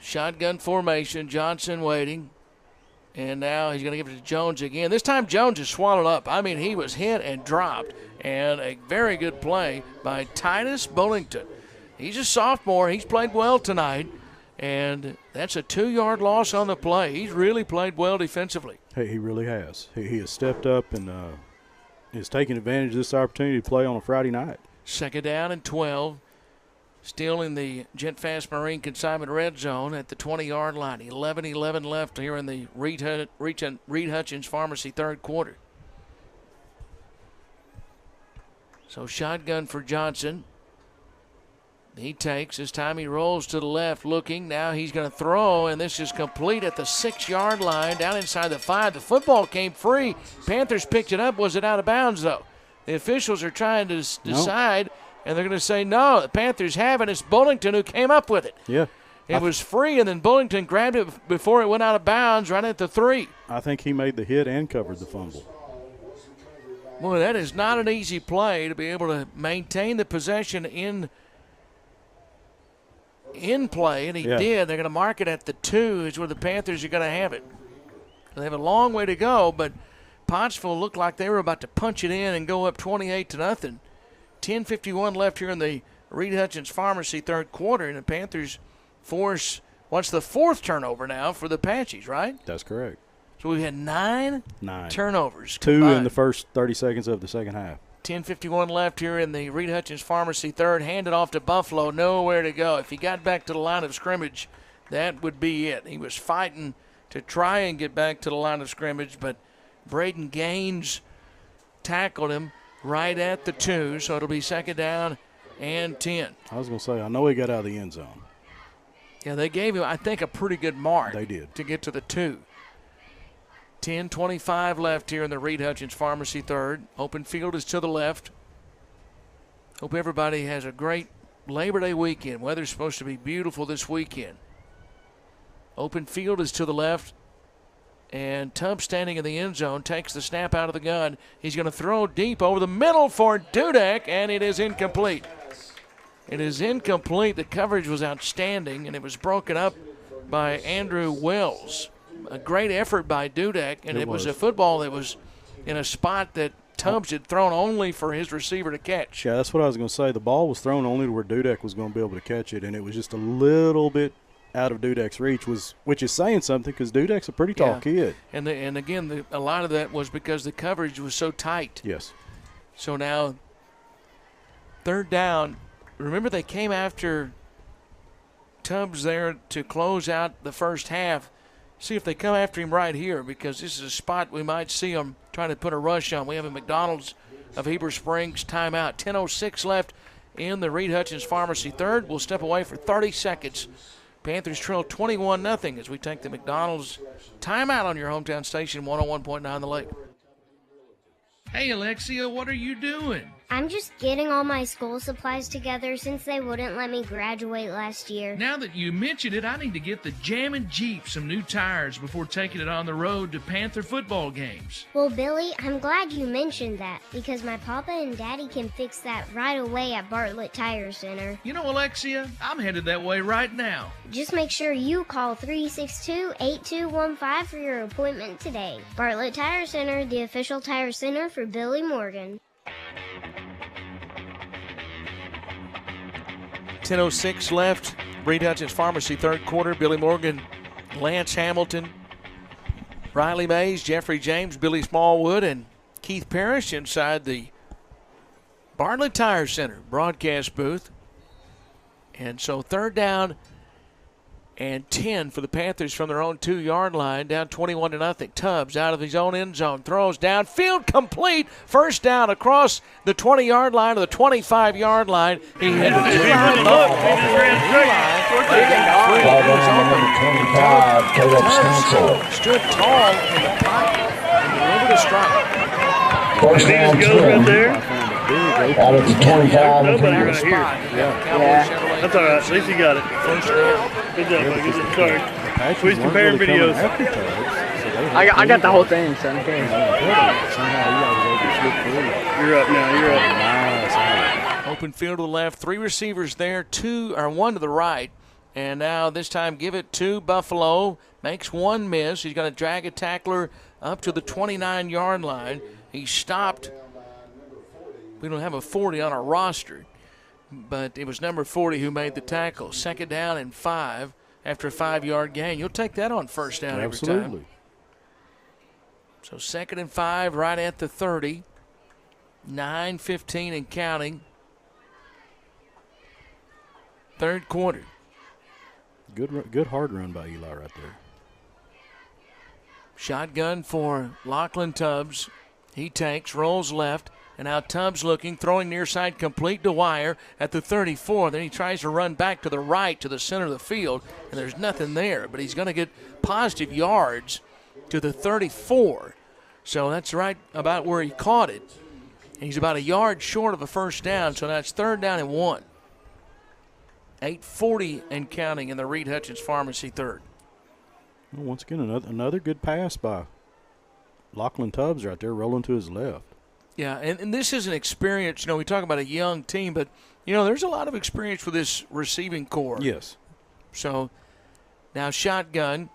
Shotgun formation, Johnson waiting. And now he's going to give it to Jones again. This time Jones is swallowed up. I mean, he was hit and dropped. And a very good play by Titus Bullington. He's a sophomore. He's played well tonight. And that's a 2-yard loss on the play. He's really played well defensively. Hey, he really has. He has stepped up and is taking advantage of this opportunity to play on a Friday night. Second down and 12. Still in the Jet Fast Marine consignment red zone at the 20-yard line. 11-11 left here in the Reed Hutchins Pharmacy third quarter. So shotgun for Johnson. He takes. This time he rolls to the left looking. Now he's going to throw, and this is complete at the 6-yard line down inside the 5. The football came free. Panthers picked it up. Was it out of bounds, though? The officials are trying to decide. Nope. And they're going to say, no, the Panthers have it. It's Bullington who came up with it. Yeah. It was free, and then Bullington grabbed it before it went out of bounds right at the 3. I think he made the hit and covered the fumble. Boy, that is not an easy play to be able to maintain the possession in play, and he did. They're going to mark it at the 2 is where the Panthers are going to have it. They have a long way to go, but Pottsville looked like they were about to punch it in and go up 28-0. 10:51 left here in the Reed Hutchins Pharmacy third quarter, and the Panthers force what's the 4th turnover now for the Apaches, right? That's correct. So we've had 9 turnovers. 2 combined. in the first 30 seconds of the second half. 10:51 left here in the Reed Hutchins Pharmacy third. Handed off to Buffalo. Nowhere to go. If he got back to the line of scrimmage, that would be it. He was fighting to try and get back to the line of scrimmage, but Braden Gaines tackled him right at the 2, so it'll be second down and 10. I was going to say, I know he got out of the end zone. Yeah, they gave him, I think, a pretty good mark. They did. To get to the 2. 10:25 left here in the Reed Hutchins Pharmacy third. Open field is to the left. Hope everybody has a great Labor Day weekend. Weather's supposed to be beautiful this weekend. Open field is to the left. And Tubbs standing in the end zone takes the snap out of the gun. He's going to throw deep over the middle for Dudek, and it is incomplete. It is incomplete. The coverage was outstanding, and it was broken up by Andrew Wells. A great effort by Dudek, and it was a football that was in a spot that Tubbs had thrown only for his receiver to catch. Yeah, that's what I was going to say. The ball was thrown only to where Dudek was going to be able to catch it, and it was just a little bit out of Dudek's reach, which is saying something because Dudek's a pretty tall kid. And again, a lot of that was because the coverage was so tight. Yes. So now, third down. Remember, they came after Tubbs there to close out the first half. See if they come after him right here, because this is a spot we might see them trying to put a rush on. We have a McDonald's of Heber Springs timeout. 10:06 left in the Reed Hutchins Pharmacy third. We'll step away for 30 seconds. Panthers trail 21-0 as we take the McDonald's timeout on your hometown station, 101.9 The Lake. Hey, Alexia, what are you doing? I'm just getting all my school supplies together since they wouldn't let me graduate last year. Now that you mention it, I need to get the Jammin' Jeep some new tires before taking it on the road to Panther football games. Well, Billy, I'm glad you mentioned that because my papa and daddy can fix that right away at Bartlett Tire Center. You know, Alexia, I'm headed that way right now. Just make sure you call 362-8215 for your appointment today. Bartlett Tire Center, the official tire center for Billy Morgan. 10:06 left. Reed Hutchins Pharmacy third quarter. Billy Morgan, Lance Hamilton, Riley Mays, Jeffrey James, Billy Smallwood, and Keith Parrish inside the Bartlett Tire Center broadcast booth. And so 3rd down and 10 for the Panthers from their own 2-yard line, down 21-0. Tubbs out of his own end zone, throws downfield, complete. First down across the 20-yard line to the 25-yard line. He had Tubbs stood tall in the pocket and delivered a strike. Stevens goes right there. Out at the 25. Nobody right here. Yeah. That's all right. At least you got it. First down. Good job, buddy. Good job. Sorry. We was comparing videos. I got the whole thing, so I can't. You're up now. You're up. Open field to the left. 3 receivers there. 1 to the right. And now this time give it to Buffalo. Makes 1 miss. He's going to drag a tackler up to the 29-yard line. He stopped. We don't have a 40 on our roster, but it was number 40 who made the tackle. 2nd down and 5 after a 5-yard gain. You'll take that on 1st down every time. Absolutely. So 2nd and 5 right at the 30. 9:15 and counting. 3rd quarter. Good hard run by Eli right there. Shotgun for Lachlan Tubbs. He takes, rolls left. And now Tubbs looking, throwing near side, complete to Wire at the 34. Then he tries to run back to the right to the center of the field, and there's nothing there. But he's going to get positive yards to the 34. So that's right about where he caught it. And he's about a yard short of a 1st down, so that's 3rd down and 1. 8:40 and counting in the Reed Hutchins Pharmacy 3rd. Well, once again, another good pass by Lachlan Tubbs right there, rolling to his left. Yeah, and this is an experience. We talk about a young team, but, there's a lot of experience with this receiving core. Yes. So now shotgun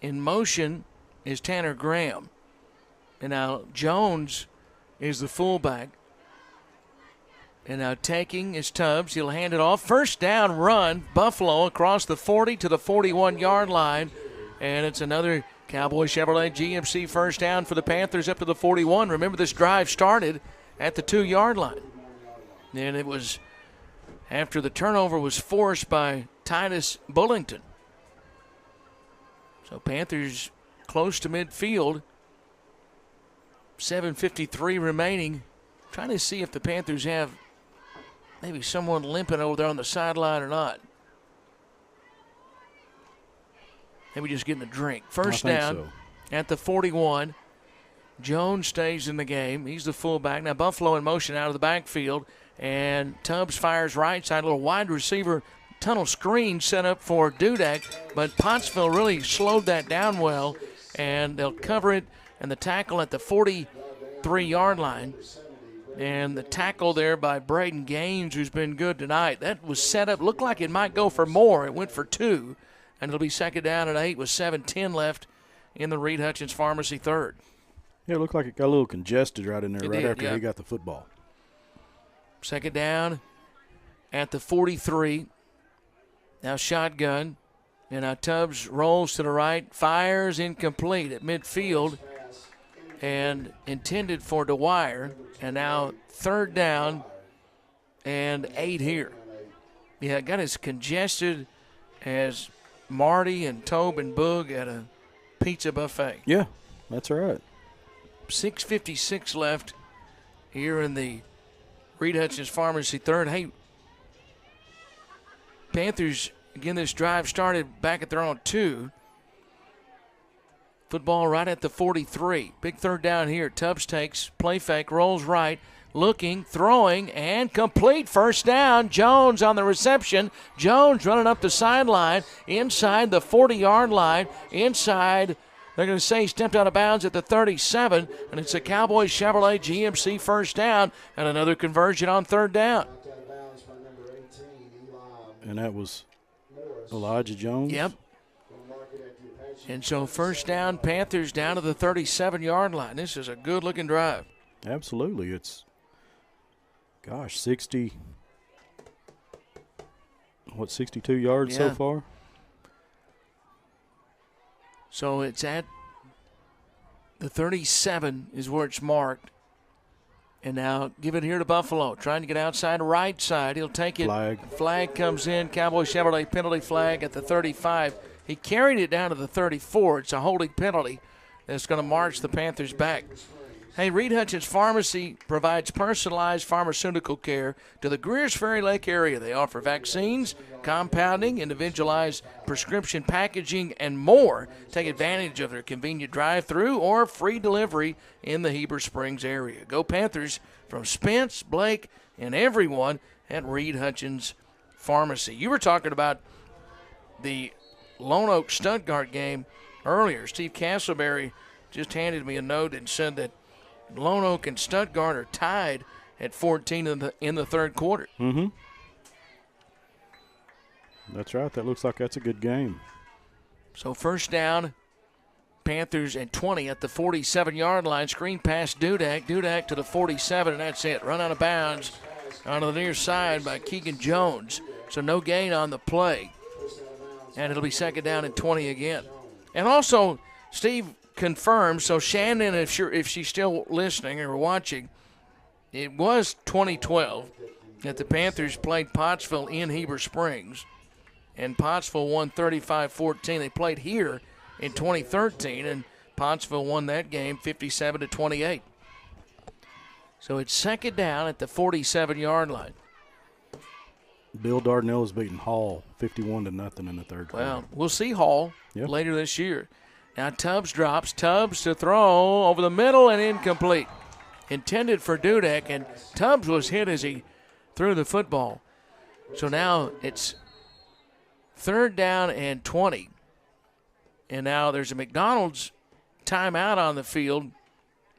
in motion is Tanner Graham. And now Jones is the fullback. And now taking is Tubbs. He'll hand it off. 1st down run, Buffalo across the 40 to the 41-yard line. And it's another Cowboy Chevrolet GMC 1st down for the Panthers up to the 41. Remember, this drive started at the 2-yard line. And it was after the turnover was forced by Titus Bullington. So Panthers close to midfield. 7:53 remaining. Trying to see if the Panthers have maybe someone limping over there on the sideline or not. Maybe just getting a drink. 1st down at the 41. Jones stays in the game. He's the fullback. Now Buffalo in motion out of the backfield. And Tubbs fires right side. A little wide receiver tunnel screen set up for Dudek. But Pottsville really slowed that down well. And they'll cover it. And the tackle at the 43-yard line. And the tackle there by Braden Gaines, who's been good tonight. That was set up. Looked like it might go for more. It went for 2. And it'll be 2nd down and 8 with 7:10 left in the Reed Hutchins Pharmacy 3rd. Yeah, it looked like it got a little congested right in there after he got the football. 2nd down at the 43. Now shotgun. And now Tubbs rolls to the right, fires incomplete at midfield and intended for Dwyer. And now 3rd down and 8 here. Yeah, it got as congested as Marty and Tobe and Boog at a pizza buffet. Yeah, that's right. 6:56 left here in the Reed Hutchins Pharmacy 3rd. Hey, Panthers, again, this drive started back at their own 2. Football right at the 43. Big 3rd down here. Tubbs takes, play fake, rolls right. Looking, throwing, and complete. 1st down. Jones on the reception. Jones running up the sideline, inside the 40-yard line, inside. They're going to say he stepped out of bounds at the 37, and it's a Cowboy Chevrolet GMC 1st down, and another conversion on 3rd down. And that was Elijah Jones? Yep. And so 1st down, Panthers down to the 37-yard line. This is a good-looking drive. Absolutely. It's 62 yards so far? So it's at The 37 is where it's marked. And now give it here to Buffalo. Trying to get outside right side. He'll take it. Flag comes in. Cowboy Chevrolet penalty flag at the 35. He carried it down to the 34. It's a holding penalty that's going to march the Panthers back. Hey, Reed Hutchins Pharmacy provides personalized pharmaceutical care to the Greers Ferry Lake area. They offer vaccines, compounding, individualized prescription packaging, and more. Take advantage of their convenient drive-through or free delivery in the Heber Springs area. Go Panthers from Spence, Blake, and everyone at Reed Hutchins Pharmacy. You were talking about the Lone Oak Stuttgart game earlier. Steve Castleberry just handed me a note and said that Lone Oak and Stuttgart are tied at 14 in the third quarter. Mm-hmm. That's right. That looks like that's a good game. So first down, Panthers at 20 at the 47-yard line. Screen pass Dudek. Dudek to the 47, and that's it. Run out of bounds on the near side by Keegan Jones. So no gain on the play. And it'll be second down and 20 again. And also, Steve confirmed, so Shannon, if she's still listening or watching, it was 2012 that the Panthers played Pottsville in Heber Springs, and Pottsville won 35-14. They played here in 2013, and Pottsville won that game 57-28. So it's second down at the 47-yard line. Bill Dardanelle is beating Hall 51-0 in the third quarter. Well, we'll see Hall later this year. Now Tubbs drops. Tubbs to throw over the middle and incomplete. Intended for Dudek, and Tubbs was hit as he threw the football. So now it's third down and 20. And now there's a McDonald's timeout on the field.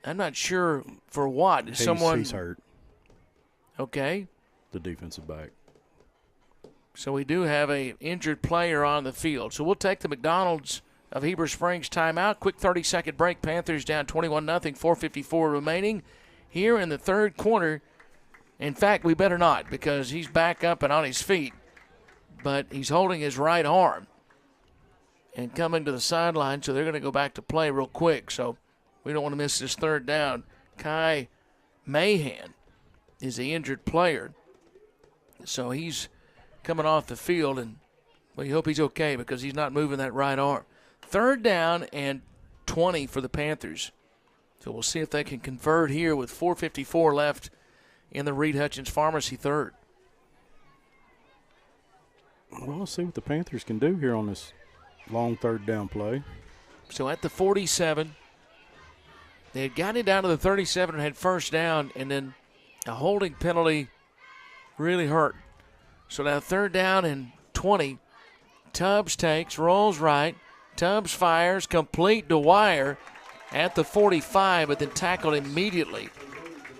I'm not sure for what. Is He's hurt. Okay. The defensive back. So we do have a injured player on the field. So we'll take the McDonald's of Heber Springs timeout. Quick 30-second break. Panthers down 21-0, 4:54 remaining here in the third quarter. In fact, we better not, because he's back up and on his feet, but he's holding his right arm and coming to the sideline, so they're going to go back to play real quick. So we don't want to miss this third down. Kai Mahan is the injured player, so he's coming off the field, and we hope he's okay because he's not moving that right arm. Third down and 20 for the Panthers. So we'll see if they can convert here with 4:54 left in the Reed Hutchins Pharmacy third. Well, let's see what the Panthers can do here on this long third down play. So at the 47, they had gotten it down to the 37 and had first down, and then a holding penalty really hurt. So now third down and 20. Tubbs takes, rolls right. Tubbs fires, complete to Wire at the 45, but then tackled immediately.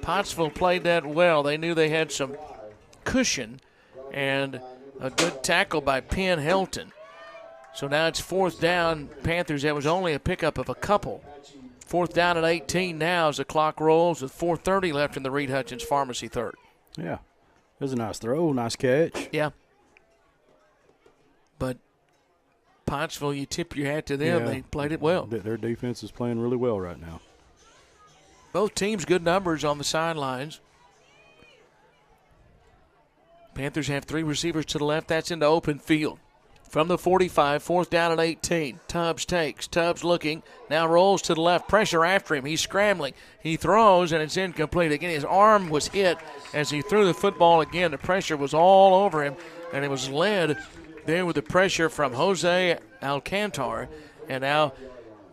Pottsville played that well. They knew they had some cushion, and a good tackle by Penn Helton. So now it's fourth down. Panthers, that was only a pickup of a couple. Fourth down at 18 now as the clock rolls with 4:30 left in the Reed Hutchins Pharmacy third. Yeah, it was a nice throw, nice catch. Yeah. But Pottsville, you tip your hat to them. Yeah. They played it well. Their defense is playing really well right now. Both teams good numbers on the sidelines. Panthers have three receivers to the left. That's into open field. From the 45, fourth down at 18. Tubbs takes. Tubbs looking. Now rolls to the left. Pressure after him. He's scrambling. He throws, and it's incomplete. Again, his arm was hit as he threw the football again. The pressure was all over him, and it was led there with the pressure from Jose Alcantar. And now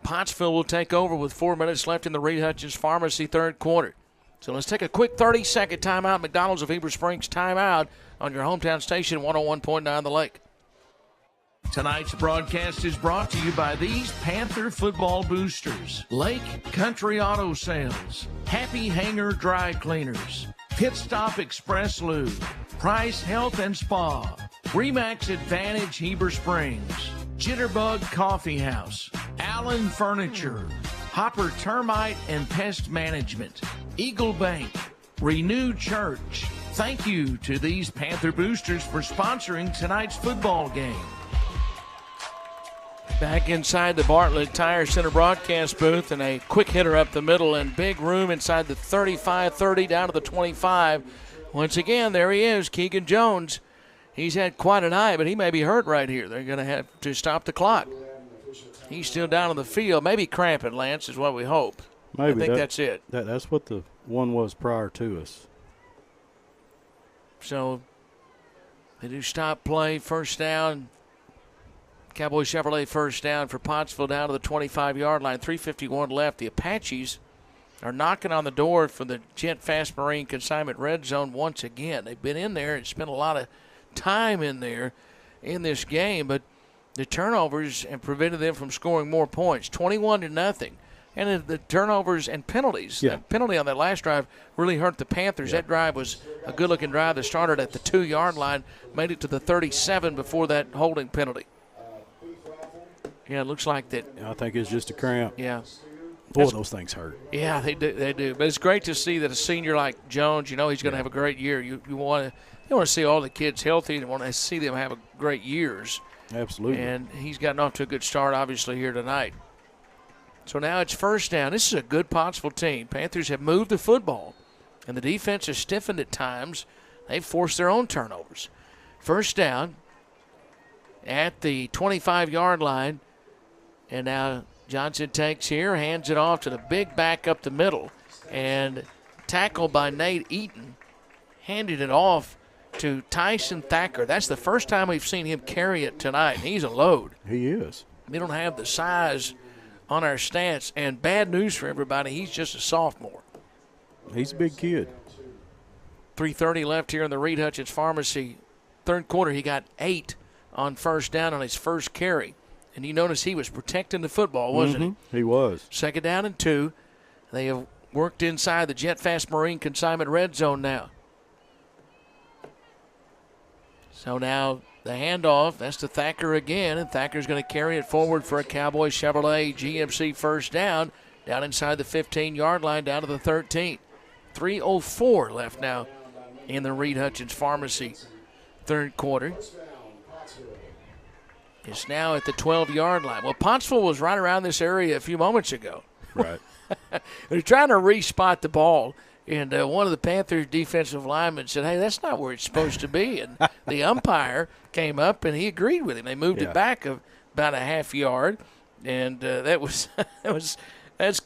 Pottsville will take over with 4 minutes left in the Reed Hutchins Pharmacy third quarter. So let's take a quick 30-second timeout. McDonald's of Heber Springs timeout on your hometown station, 101.9 The Lake. Tonight's broadcast is brought to you by these Panther football boosters: Lake Country Auto Sales, Happy Hanger Dry Cleaners, Pit Stop Express Lube, Price Health and Spa, Remax Advantage Heber Springs, Jitterbug Coffee House, Allen Furniture, Hopper Termite and Pest Management, Eagle Bank, Renew Church. Thank you to these Panther boosters for sponsoring tonight's football game. Back inside the Bartlett Tire Center broadcast booth, and a quick hitter up the middle, and big room inside the 35-30 down to the 25. Once again, there he is, Keegan Jones. He's had quite an eye, but he may be hurt right here. They're going to have to stop the clock. He's still down on the field. Maybe cramping, Lance, is what we hope. Maybe. I think that's it. That's what the one was prior to us. So they do stop play, first down. Cowboy Chevrolet first down for Pottsville down to the 25-yard line. 3:51 left. The Apaches are knocking on the door for the Jet Fast Marine consignment red zone once again. They've been in there and spent a lot of time in there in this game, but the turnovers have prevented them from scoring more points, 21-0. And the turnovers and penalties. Yeah. The penalty on that last drive really hurt the Panthers. That drive was a good-looking drive that started at the 2-yard line, made it to the 37 before that holding penalty. Yeah, it looks like that. I think it's just a cramp. Yeah. Boy, those things hurt. Yeah, they do. But it's great to see that a senior like Jones, he's going to have a great year. You want to see all the kids healthy and want to see them have great years. Absolutely. And he's gotten off to a good start, obviously, here tonight. So now it's first down. This is a good Pottsville team. Panthers have moved the football, and the defense has stiffened at times. They've forced their own turnovers. First down at the 25-yard line. And now Johnson takes here, hands it off to the big back up the middle. And tackled by Nate Eaton. Handed it off to Tyson Thacker. That's the first time we've seen him carry it tonight. He's a load. He is. We don't have the size on our stats. And bad news for everybody, he's just a sophomore. He's a big kid. 3:30 left here in the Reed Hutchins Pharmacy. Third quarter, he got 8 on first down on his first carry. And you notice he was protecting the football, wasn't he? He was. Second down and 2. They have worked inside the Jet Fast Marine consignment red zone now. So now the handoff, that's to Thacker again, and Thacker's going to carry it forward for a Cowboy Chevrolet GMC first down inside the 15-yard line, down to the 13. 3:04 left now in the Reed Hutchins Pharmacy third quarter. It's now at the 12-yard line. Well, Pottsville was right around this area a few moments ago. Right. They're trying to re-spot the ball, and one of the Panthers defensive linemen said, hey, that's not where it's supposed to be. And the umpire came up, and he agreed with him. They moved it back about a half yard, and that's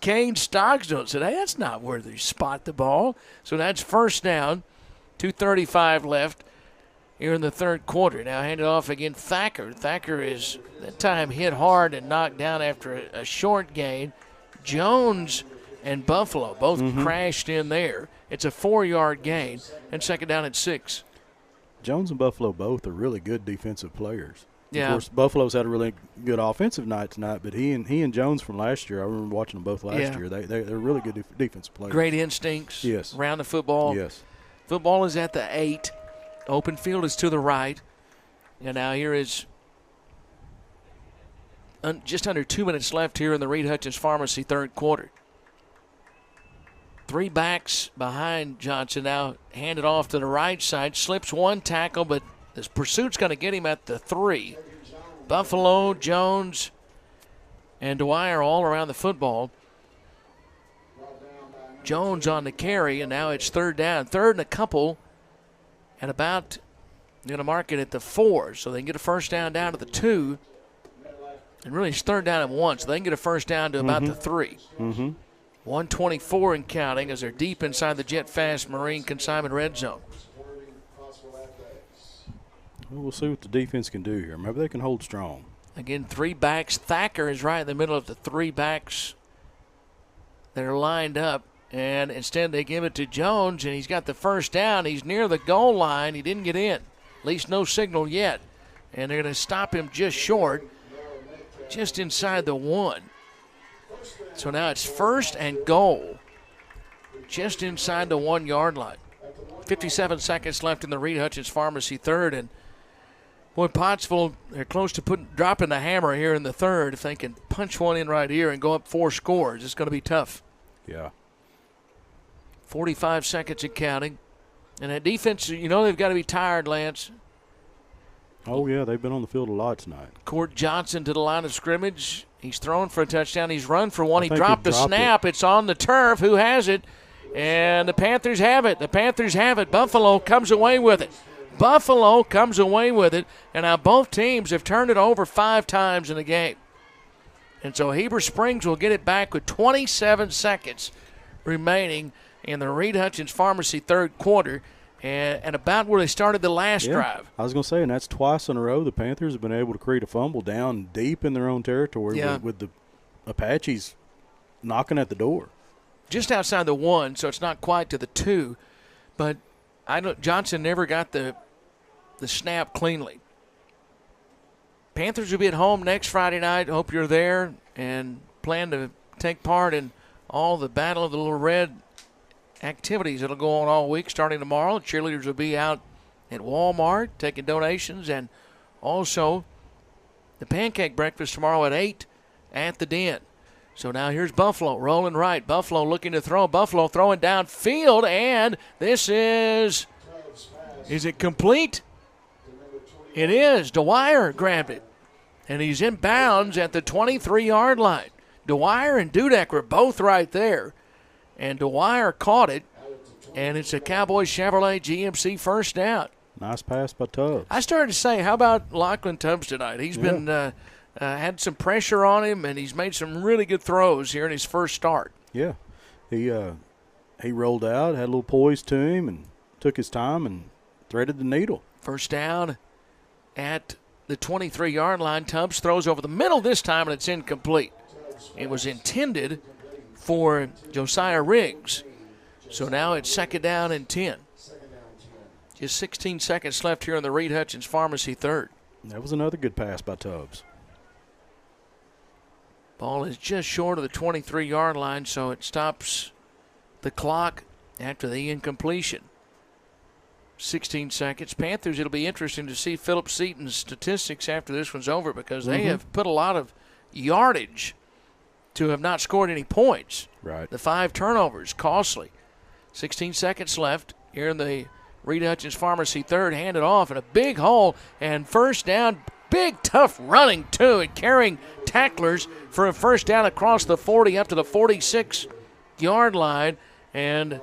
Kane Stockstill said, hey, that's not where they spot the ball. So that's first down, 2:35 left here in the third quarter. Now handed off again Thacker. Thacker is that time hit hard and knocked down after a short gain. Jones and Buffalo both crashed in there. It's a 4-yard gain, and second down at 6. Jones and Buffalo both are really good defensive players. Yeah. Of course, Buffalo's had a really good offensive night tonight, but he and Jones from last year, I remember watching them both last year. They're really good defensive players. Great instincts. Yes. Around the football. Yes. Football is at the 8. Open field is to the right. And now here is just under 2 minutes left here in the Reed Hutchins Pharmacy third quarter. 3 backs behind Johnson now handed off to the right side. Slips one tackle, but this pursuit's going to get him at the 3. Buffalo, Jones, and Dwyer all around the football. Jones on the carry, and now it's third down. Third and a couple, and about going to mark it at the 4, so they can get a first down to the 2. And really, it's third down and 1, so they can get a first down to about the 3. 1:24 and counting as they're deep inside the Jet Fast Marine consignment red zone. We'll see what the defense can do here. Maybe they can hold strong. Again, 3 backs. Thacker is right in the middle of the 3 backs that are lined up. And instead they give it to Jones, and he's got the first down. He's near the goal line. He didn't get in. At least no signal yet. And they're going to stop him just short, just inside the 1. So now it's first and goal, just inside the 1-yard line. 57 seconds left in the Reed Hutchins Pharmacy third. And, boy, Pottsville, they're close to dropping the hammer here in the third. If they can punch one in right here and go up 4 scores, it's going to be tough. Yeah. 45 seconds and counting. And that defense, they've got to be tired, Lance. Oh, yeah, they've been on the field a lot tonight. Court Johnson to the line of scrimmage. He's thrown for a touchdown. He's run for one. He think dropped he the dropped snap. It's on the turf. Who has it? And the Panthers have it. The Panthers have it. Buffalo comes away with it. Buffalo comes away with it. And now both teams have turned it over 5 times in the game. And so Heber Springs will get it back with 27 seconds remaining in the Reed Hutchins Pharmacy third quarter. And about where they started the last drive. I was going to say, and that's twice in a row the Panthers have been able to create a fumble down deep in their own territory with the Apaches knocking at the door. Just outside the 1, so it's not quite to the 2. But Johnson never got the snap cleanly. Panthers will be at home next Friday night. Hope you're there and plan to take part in all the Battle of the Little Red activities that'll go on all week starting tomorrow. Cheerleaders will be out at Walmart taking donations, and also the pancake breakfast tomorrow at 8 at the Den. So now here's Buffalo rolling right. Buffalo looking to throw. Buffalo throwing downfield, and this is it complete? It is. Dwyer grabbed it, and he's in bounds at the 23-yard line. Dwyer and Dudek were both right there. And Dwyer caught it, and it's a Cowboys Chevrolet GMC first down. Nice pass by Tubbs. I started to say, how about Lachlan Tubbs tonight? He's been had some pressure on him, and he's made some really good throws here in his first start. Yeah. He rolled out, had a little poise to him, and took his time and threaded the needle. First down at the 23-yard line. Tubbs throws over the middle this time, and it's incomplete. It was intended for Josiah Riggs. So now it's second down and 10. Just 16 seconds left here in the Reed Hutchins Pharmacy third. That was another good pass by Tubbs. Ball is just short of the 23-yard line, so it stops the clock after the incompletion. 16 seconds. Panthers, it'll be interesting to see Philip Seaton's statistics after this one's over, because they have put a lot of yardage to have not scored any points. Right. The 5 turnovers, costly. 16 seconds left here in the Reed Hutchins Pharmacy third. Handed off in a big hole, and first down. Big, tough running, too, and carrying tacklers for a first down across the 40 up to the 46-yard line. And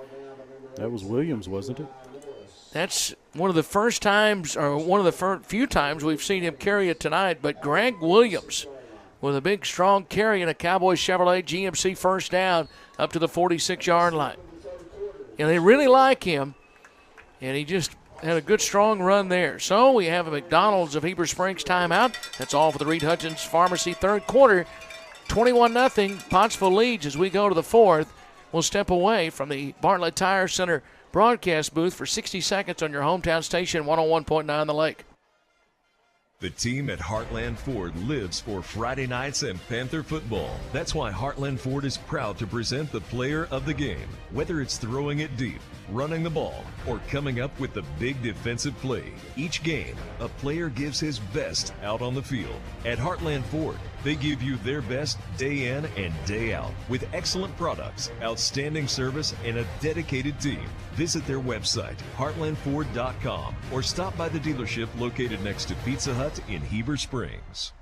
that was Williams, wasn't it? That's one of the first times, or one of the few times we've seen him carry it tonight. But Greg Williams with a big, strong carry in a Cowboys Chevrolet GMC first down up to the 46-yard line. And they really like him, and he just had a good, strong run there. So we have a McDonald's of Heber Springs timeout. That's all for the Reed Hutchins Pharmacy third quarter. 21-0. Pottsville leads as we go to the fourth. We'll step away from the Bartlett Tire Center broadcast booth for 60 seconds on your hometown station, 101.9 The Lake. The team at Heartland Ford lives for Friday nights and Panther football. That's why Heartland Ford is proud to present the player of the game. Whether it's throwing it deep, running the ball, or coming up with the big defensive play, each game, a player gives his best out on the field. At Heartland Ford, they give you their best day in and day out with excellent products, outstanding service, and a dedicated team. Visit their website, heartlandford.com, or stop by the dealership located next to Pizza Hut in Heber Springs.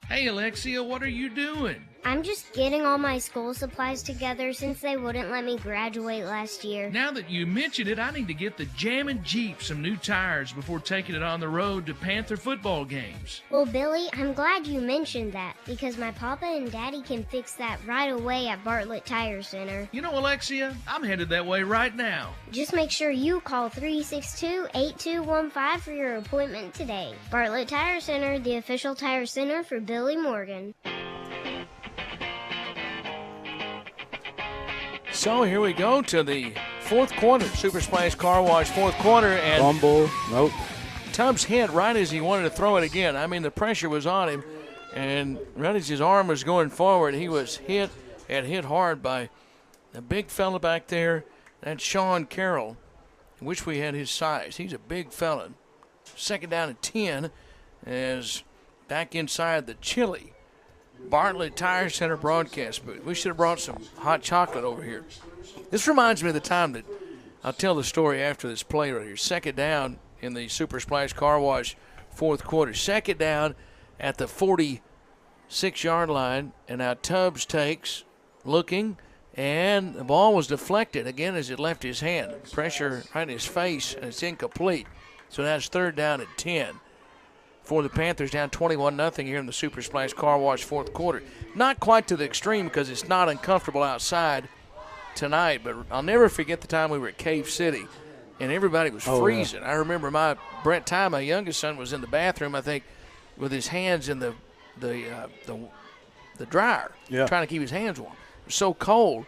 Hey, Alexia, what are you doing? I'm just getting all my school supplies together since they wouldn't let me graduate last year. Now that you mention it, I need to get the Jammin' Jeep some new tires before taking it on the road to Panther football games. Well, Billy, I'm glad you mentioned that because my papa and daddy can fix that right away at Bartlett Tire Center. You know, Alexia, I'm headed that way right now. Just make sure you call 362-8215 for your appointment today. Bartlett Tire Center, the official tire center for Billy Morgan. So here we go to the fourth quarter. Super Splash Car Wash fourth quarter. And fumble. Nope. Tubbs hit right as he wanted to throw it again. I mean, the pressure was on him. And right as his arm was going forward, he was hit hard by a big fella back there. That's Sean Carroll. I wish we had his size. He's a big fella. Second down and 10 as back inside the chilly Bartlett Tire Center broadcast booth. We should have brought some hot chocolate over here. This reminds me of the time that I'll tell the story after this play right here. Second down in the Super Splash Car Wash fourth quarter. Second down at the 46-yard line, and now Tubbs takes, looking, and the ball was deflected again as it left his hand. Pressure right in his face, and it's incomplete. So now it's third down at 10 for the Panthers, down 21-0 here in the Super Splash Car Wash fourth quarter. Not quite to the extreme because it's not uncomfortable outside tonight, but I'll never forget the time we were at Cave City, and everybody was freezing. I remember Brett Ty, my youngest son, was in the bathroom, I think, with his hands in the dryer, trying to keep his hands warm. It was so cold,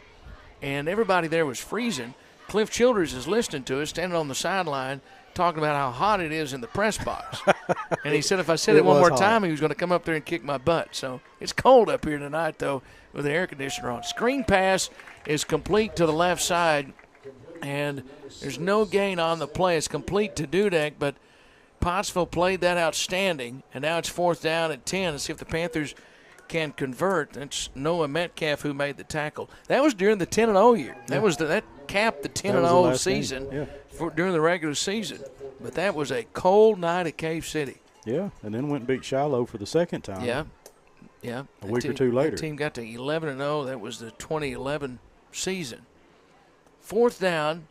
and everybody there was freezing. Cliff Childers is listening to us, standing on the sideline, talking about how hot it is in the press box. And he said if I said it one more time, he was going to come up there and kick my butt. So it's cold up here tonight, though, with the air conditioner on. Screen pass is complete to the left side, and there's no gain on the play. It's complete to Dudek, but Pottsville played that outstanding, and now it's fourth down at 10. Let's see if the Panthers can convert. That's Noah Metcalf who made the tackle. That was during the 10-0 year. That capped the 10-0 season during the regular season. But that was a cold night at Cave City. Yeah, and then went and beat Shiloh for the second time. Yeah. A week or two later. That team got to 11-0. That was the 2011 season. Fourth down.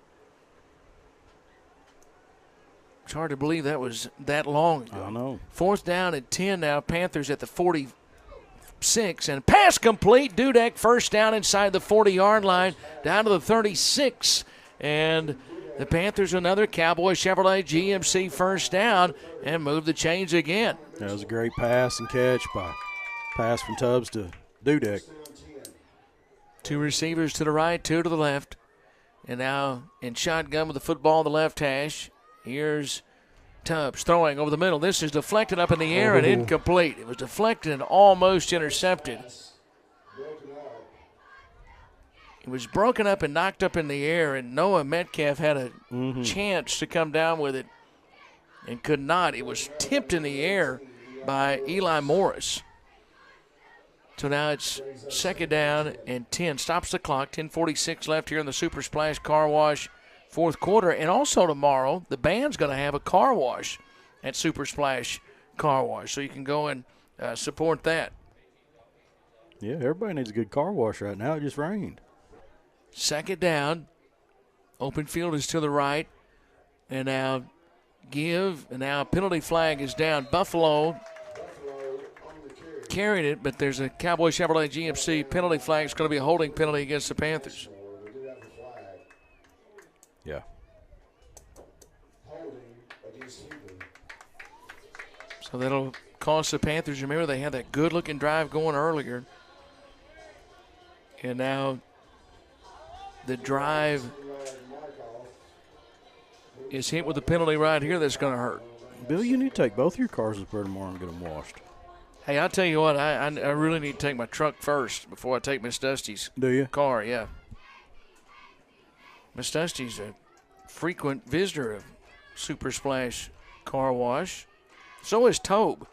It's hard to believe that was that long ago. I know. Fourth down at 10 now. Panthers at the 46, and pass complete. Dudek first down inside the 40-yard line, down to the 36. And the Panthers another Cowboy Chevrolet GMC first down and move the chains again. That was a great pass and catch pass from Tubbs to Dudek. Two receivers to the right, two to the left. And now in shotgun with the football on the left hash. Here's Tubbs throwing over the middle. This is deflected up in the air and incomplete. It was deflected and almost intercepted. It was broken up and knocked up in the air, and Noah Metcalf had a chance to come down with it and could not. It was tipped in the air by Eli Morris. So now it's second down and 10. Stops the clock. 10:46 left here in the Super Splash Car Wash fourth quarter. And also tomorrow, the band's going to have a car wash at Super Splash Car Wash. So you can go and support that. Yeah, everybody needs a good car wash right now. It just rained. Second down. Open field is to the right. And now a penalty flag is down. Buffalo carried it, but there's a Cowboy Chevrolet GMC penalty flag. It's going to be a holding penalty against the Panthers. Yeah. So that'll cost the Panthers. Remember, they had that good-looking drive going earlier. And now the drive is hit with a penalty right here that's going to hurt. Bill, you need to take both your cars up there tomorrow and get them washed. Hey, I'll tell you what, I really need to take my truck first before I take Miss Dusty's car, yeah. Miss Dusty's a frequent visitor of Super Splash Car Wash. So is Tobe.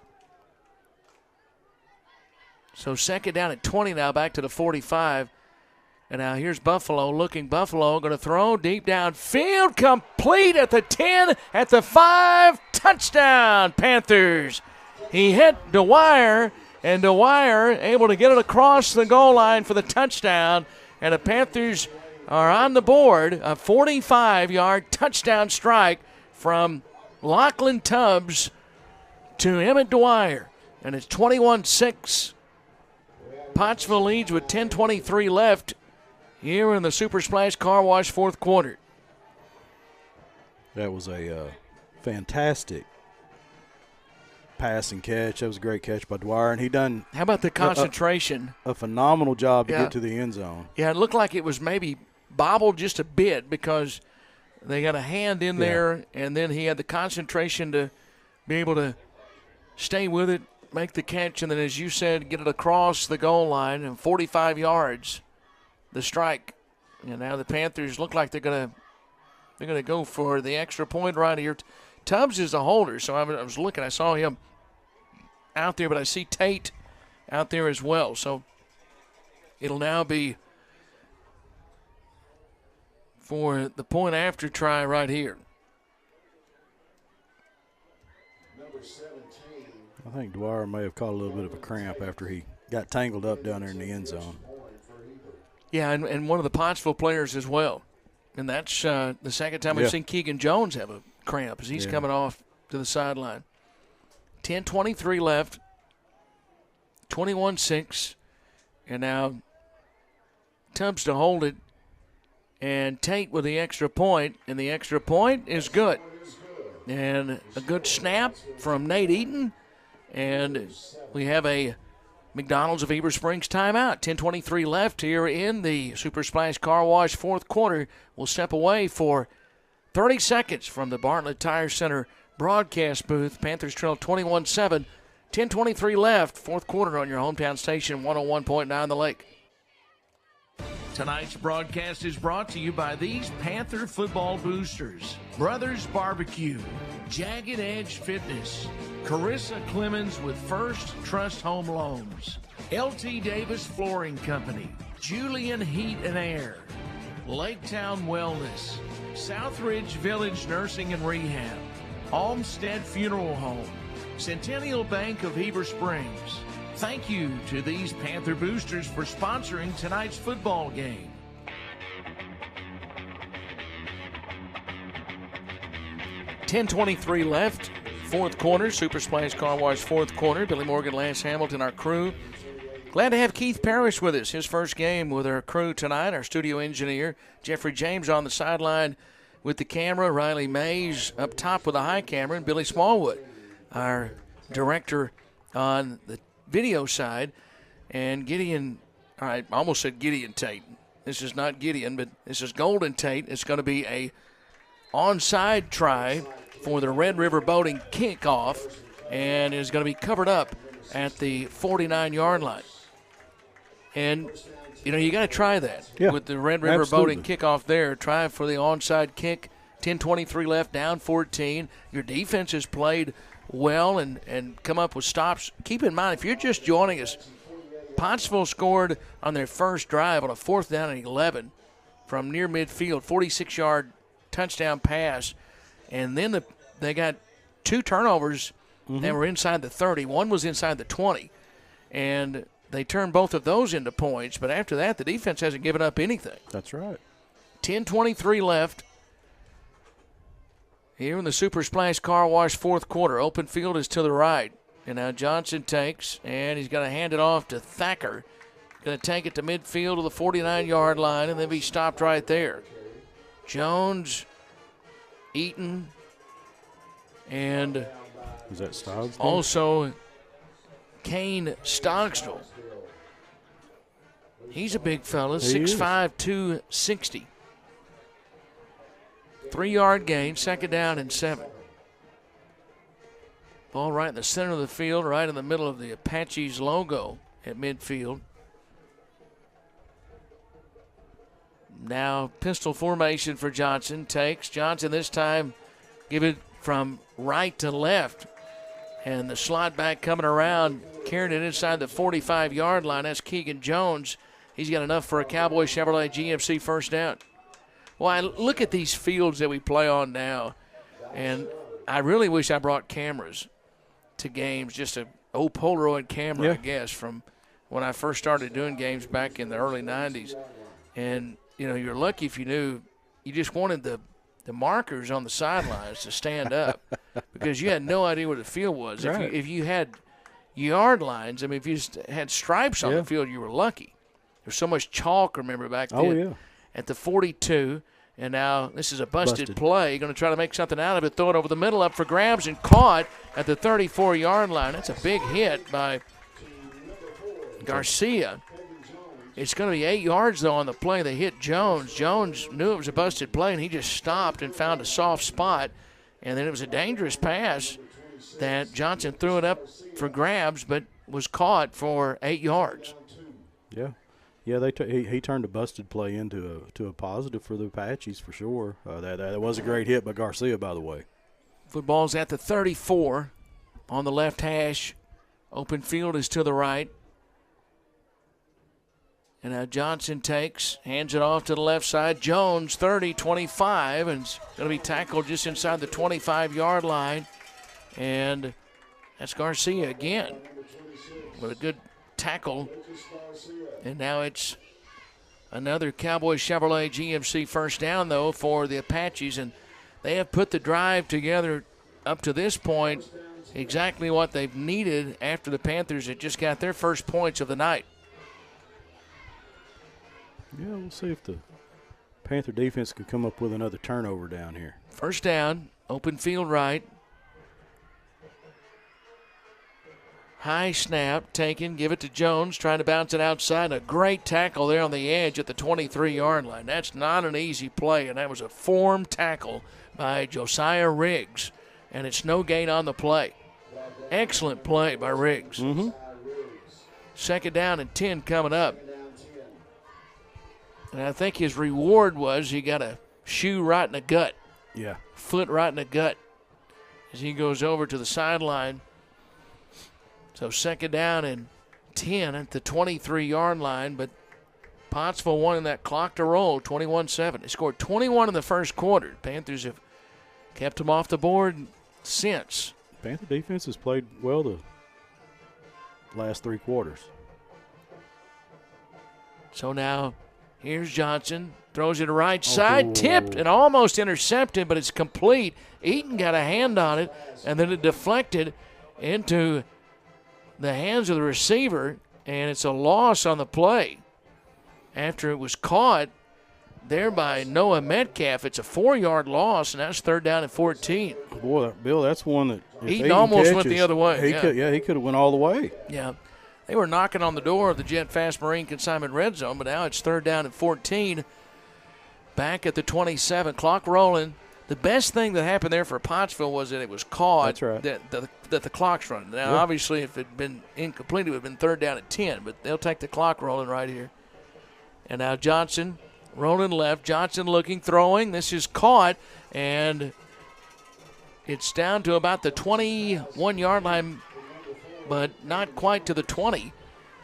So second down at 20 now, back to the 45. And now here's Buffalo looking. Buffalo going to throw deep downfield, complete at the 10, at the 5, touchdown, Panthers. He hit Dwyer, and Dwyer able to get it across the goal line for the touchdown. And the Panthers are on the board. A 45-yard touchdown strike from Lachlan Tubbs to Emmett Dwyer. And it's 21-6. Pottsville leads with 10:23 left here in the Super Splash Car Wash fourth quarter. That was a fantastic pass and catch. That was a great catch by Dwyer, and he done. How about the concentration? A phenomenal job to get to the end zone. Yeah, it looked like it was maybe bobbled just a bit because they got a hand in there, and then he had the concentration to be able to stay with it, make the catch, and then, as you said, get it across the goal line and 45 yards, the strike. And now the Panthers look like they're gonna go for the extra point right here. Tubbs is a holder, so I was looking. I saw him out there, but I see Tate out there as well. So it'll now be for the point after try right here. Number 17. I think Dwyer may have caught a little bit of a cramp after he got tangled up down there in the end zone. Yeah, and one of the Pottsville players as well. And that's the second time we've seen Keegan Jones have a cramp as he's coming off to the sideline. 10:23 left, 21-6, and now Tubbs to hold it, and Tate with the extra point, and the extra point is good. And a good snap from Nate Eaton, and we have a McDonald's of Heber Springs timeout. 10:23 left here in the Super Splash Car Wash fourth quarter. We'll step away for 30 seconds from the Bartlett Tire Center broadcast booth. Panthers trail 21-7. 10:23 left, fourth quarter on your hometown station, 101.9 The Lake. Tonight's broadcast is brought to you by these Panther football boosters: Brothers Barbecue, Jagged Edge Fitness, Carissa Clemens with First Trust Home Loans, LT Davis Flooring Company, Julian Heat and Air, Laketown Wellness, Southridge Village Nursing and Rehab, Olmsted Funeral Home, Centennial Bank of Heber Springs. Thank you to these Panther boosters for sponsoring tonight's football game. .23 left, fourth quarter, Super Splash Car Wash fourth quarter. Billy Morgan, Lance Hamilton, our crew. Glad to have Keith Parrish with us, his first game with our crew tonight. Our studio engineer, Jeffrey James, on the sideline with the camera. Riley Mays up top with the high camera. And Billy Smallwood, our director on the video side. And Gideon, all right, I almost said Gideon Tate. This is not Gideon, but this is Golden Tate. It's going to be a onside try for the Red River Boating kickoff, and is going to be covered up at the 49-yard line. And, you know, you got to try that with the Red River Boating kickoff there. Try for the onside kick. 10:23 left, down 14. Your defense has played well and come up with stops. Keep in mind, if you're just joining us, Pottsville scored on their first drive on a 4th down and 11 from near midfield, 46-yard touchdown pass. And then they got 2 turnovers that were inside the 30. One was inside the 20. And they turned both of those into points. But after that, the defense hasn't given up anything. That's right. 10:23 left here in the Super Splash Car Wash fourth quarter. Open field is to the right. And now Johnson takes, and he's going to hand it off to Thacker. Going to take it to midfield to the 49-yard line, and then be stopped right there. Jones, Eaton, and is that Stoggs? Also Kane Stogsdale. He's a big fella, 6'5", 260. 3-yard gain, second down and 7. Ball right in the center of the field, right in the middle of the Apaches logo at midfield. Now pistol formation for Johnson. Takes. Johnson this time give it from right to left. And the slot back coming around, carrying it inside the 45-yard line. That's Keegan Jones. He's got enough for a Cowboy Chevrolet GMC first down. Well, I look at these fields that we play on now, and I really wish I brought cameras to games, just an old Polaroid camera, I guess, from when I first started doing games back in the early 90s. And, you know, you're lucky if you knew, you just wanted the markers on the sidelines to stand up because you had no idea where the field was. Right. If you had yard lines, I mean, if you just had stripes on the field, you were lucky. There's so much chalk, remember, back then. At the 42. And now this is a busted play. Going to try to make something out of it. Throw it over the middle, up for grabs, and caught at the 34-yard line. That's a big hit by Garcia. It's going to be 8 yards, though, on the play. They hit Jones. Jones knew it was a busted play, and he just stopped and found a soft spot. And then it was a dangerous pass that Johnson threw it up for grabs, but was caught for 8 yards. Yeah. Yeah, he turned a busted play into a positive for the Apaches for sure. That was a great hit by Garcia, by the way. Football's at the 34 on the left hash. Open field is to the right. And now Johnson takes, hands it off to the left side. Jones, 30-25, and it's going to be tackled just inside the 25-yard line. And That's Garcia again with a good tackle. And now it's another Cowboy Chevrolet GMC first down, though, for the Apaches. And they have put the drive together up to this point, exactly what they've needed after the Panthers had just got their first points of the night. Yeah, we'll see if the Panther defense can come up with another turnover down here. First down, open field right. High snap, taken, give it to Jones, trying to bounce it outside. A great tackle there on the edge at the 23-yard line. That's not an easy play, and that was a formed tackle by Josiah Riggs, and it's no gain on the play. Excellent play by Riggs. Mm-hmm. Second down and 10 coming up. And I think his reward was he got a shoe right in the gut. Yeah. Foot right in the gut as he goes over to the sideline. So second down and 10 at the 23-yard line, but Pottsville wanting that clock to roll, 21-7. They scored 21 in the first quarter. Panthers have kept them off the board since. Panther defense has played well the last three quarters. So now here's Johnson. Throws it to right side, tipped and almost intercepted, but it's complete. Eaton got a hand on it, and then it deflected into the hands of the receiver, and it's a loss on the play. After it was caught there by Noah Metcalf, it's a 4-yard loss, and that's third down and 14. Boy, Bill, that's one that Eaton almost went the other way. He could have went all the way. Yeah. They were knocking on the door of the Jet Fast Marine Consignment Red Zone, but now it's third down and 14. Back at the 27, clock rolling. The best thing that happened there for Pottsville was that it was caught. That's right. That the clock's running. Now, obviously, if it had been incomplete, it would have been third down at 10, but they'll take the clock rolling right here. And now Johnson rolling left. Johnson looking, throwing. This is caught, and it's down to about the 21-yard line, but not quite to the 20.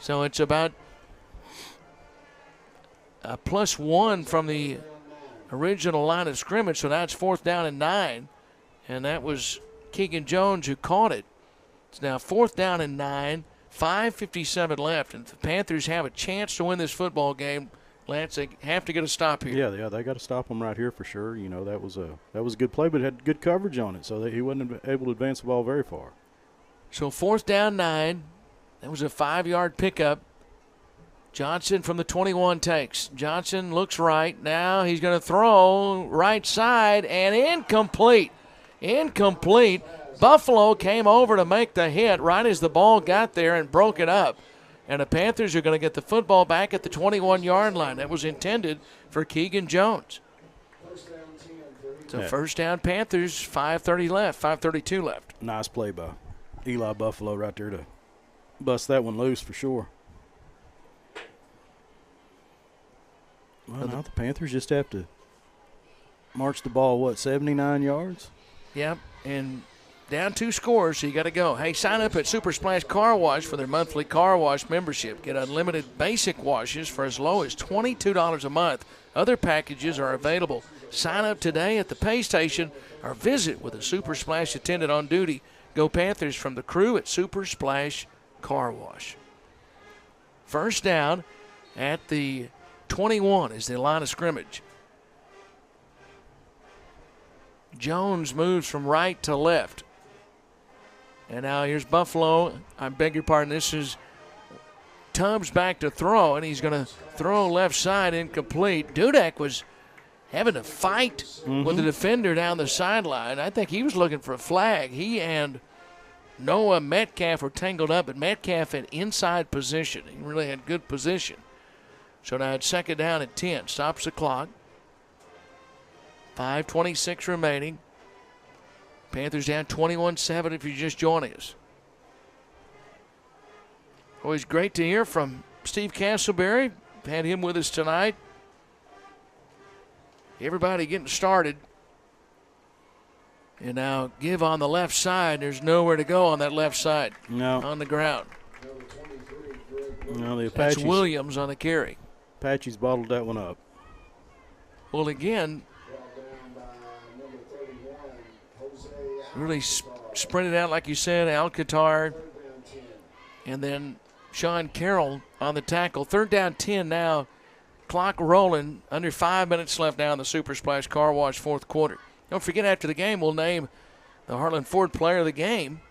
So it's about a +1 from the original line of scrimmage. So now it's fourth down and 9, and that was Keegan Jones who caught it. It's now fourth down and 9, 5:57 left, and if the Panthers have a chance to win this football game, Lance, they have to get a stop here. Yeah, they got to stop them right here for sure. You know, that was a good play, but it had good coverage on it, so that he wasn't able to advance the ball very far. So fourth down 9. That was a 5-yard pickup. Johnson from the 21 takes. Johnson looks right. Now he's going to throw right side and incomplete. Incomplete. Buffalo came over to make the hit right as the ball got there and broke it up. And the Panthers are going to get the football back at the 21-yard line. That was intended for Keegan Jones. So first down Panthers, 5:32 left. Nice play by Eli Buffalo right there to bust that one loose for sure. Well, now the Panthers just have to march the ball, 79 yards? Yep, and down 2 scores, so you got to go. Hey, sign up at Super Splash Car Wash for their monthly car wash membership. Get unlimited basic washes for as low as $22 a month. Other packages are available. Sign up today at the pay station or visit with a Super Splash attendant on duty. Go Panthers from the crew at Super Splash Car Wash. First down at the 21 is the line of scrimmage. Jones moves from right to left. And now here's Buffalo. I beg your pardon. This is Tubbs back to throw, and he's going to throw left side incomplete. Dudek was having a fight with the defender down the sideline. I think he was looking for a flag. He and Noah Metcalf were tangled up, but Metcalf had inside position. He really had good position. So now it's second down at 10. Stops the clock. 5:26 remaining. Panthers down 21-7 if you're just joining us. Always great to hear from Steve Castleberry. Had him with us tonight. Everybody getting started. And now give on the left side. There's nowhere to go on that left side. No. On the ground. No, the Apaches. That's Williams on the carry. Apaches bottled that one up. Well, again, really sprinted out, like you said, Alcantara, and then Sean Carroll on the tackle. 3rd down 10 now. Clock rolling. Under 5 minutes left now in the Super Splash Car Wash 4th quarter. Don't forget, after the game, we'll name the Heartland Ford Player of the Game.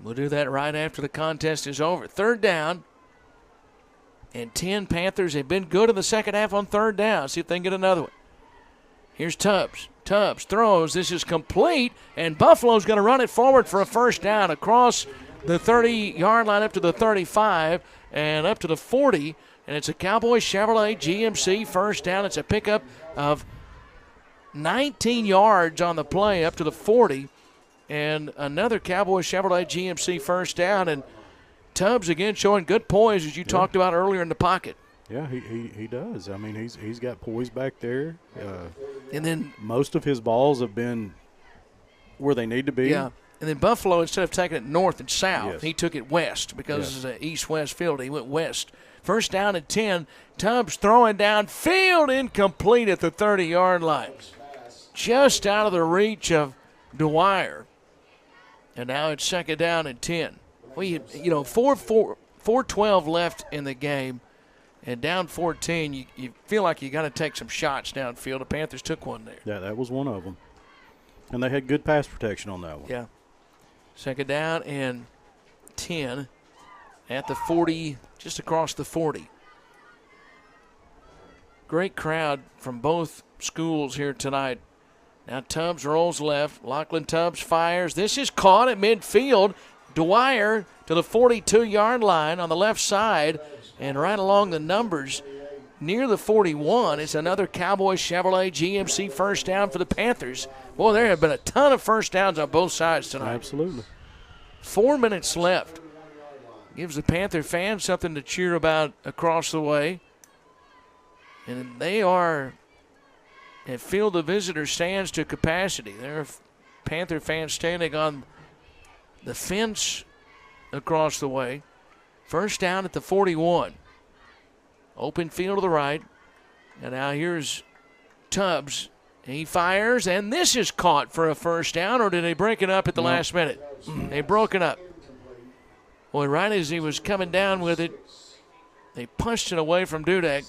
We'll do that right after the contest is over. 3rd down and 10. Panthers have been good in the second half on 3rd down. See if they can get another one. Here's Tubbs. Tubbs throws. This is complete, and Buffalo's going to run it forward for a first down across the 30-yard line up to the 35 and up to the 40, and it's a Cowboy Chevrolet GMC first down. It's a pickup of 19 yards on the play up to the 40, and another Cowboy Chevrolet GMC first down, and Tubbs again showing good poise as you talked about earlier in the pocket. Yeah, he does. I mean, he's got poise back there. And then most of his balls have been where they need to be. Yeah. And then Buffalo, instead of taking it north and south, Yes. he took it west because this is an east-west field. He went west. First down and 10. Tubbs throwing downfield, incomplete at the 30-yard line. Just out of the reach of Dwyer. And now it's 2nd down and 10. Well, you know, 4:12 left in the game. And down 14, you feel like you got to take some shots downfield. The Panthers took one there. Yeah, that was one of them. And they had good pass protection on that one. Yeah. 2nd down and 10 at the 40, just across the 40. Great crowd from both schools here tonight. Now Tubbs rolls left. Lachlan Tubbs fires. This is caught at midfield. Dwyer to the 42-yard line on the left side. And right along the numbers, near the 41, it's another Cowboy Chevrolet GMC first down for the Panthers. Boy, there have been a ton of first downs on both sides tonight. Absolutely. 4 4 minutes left. Gives the Panther fans something to cheer about across the way. And they are at Field of Visitors stands to capacity. There are Panther fans standing on the fence across the way. First down at the 41. Open field to the right. And now here's Tubbs. He fires, and this is caught for a first down, or did they break it up at the last minute? They broke it up. Boy, right as he was coming down with it, they punched it away from Dudek.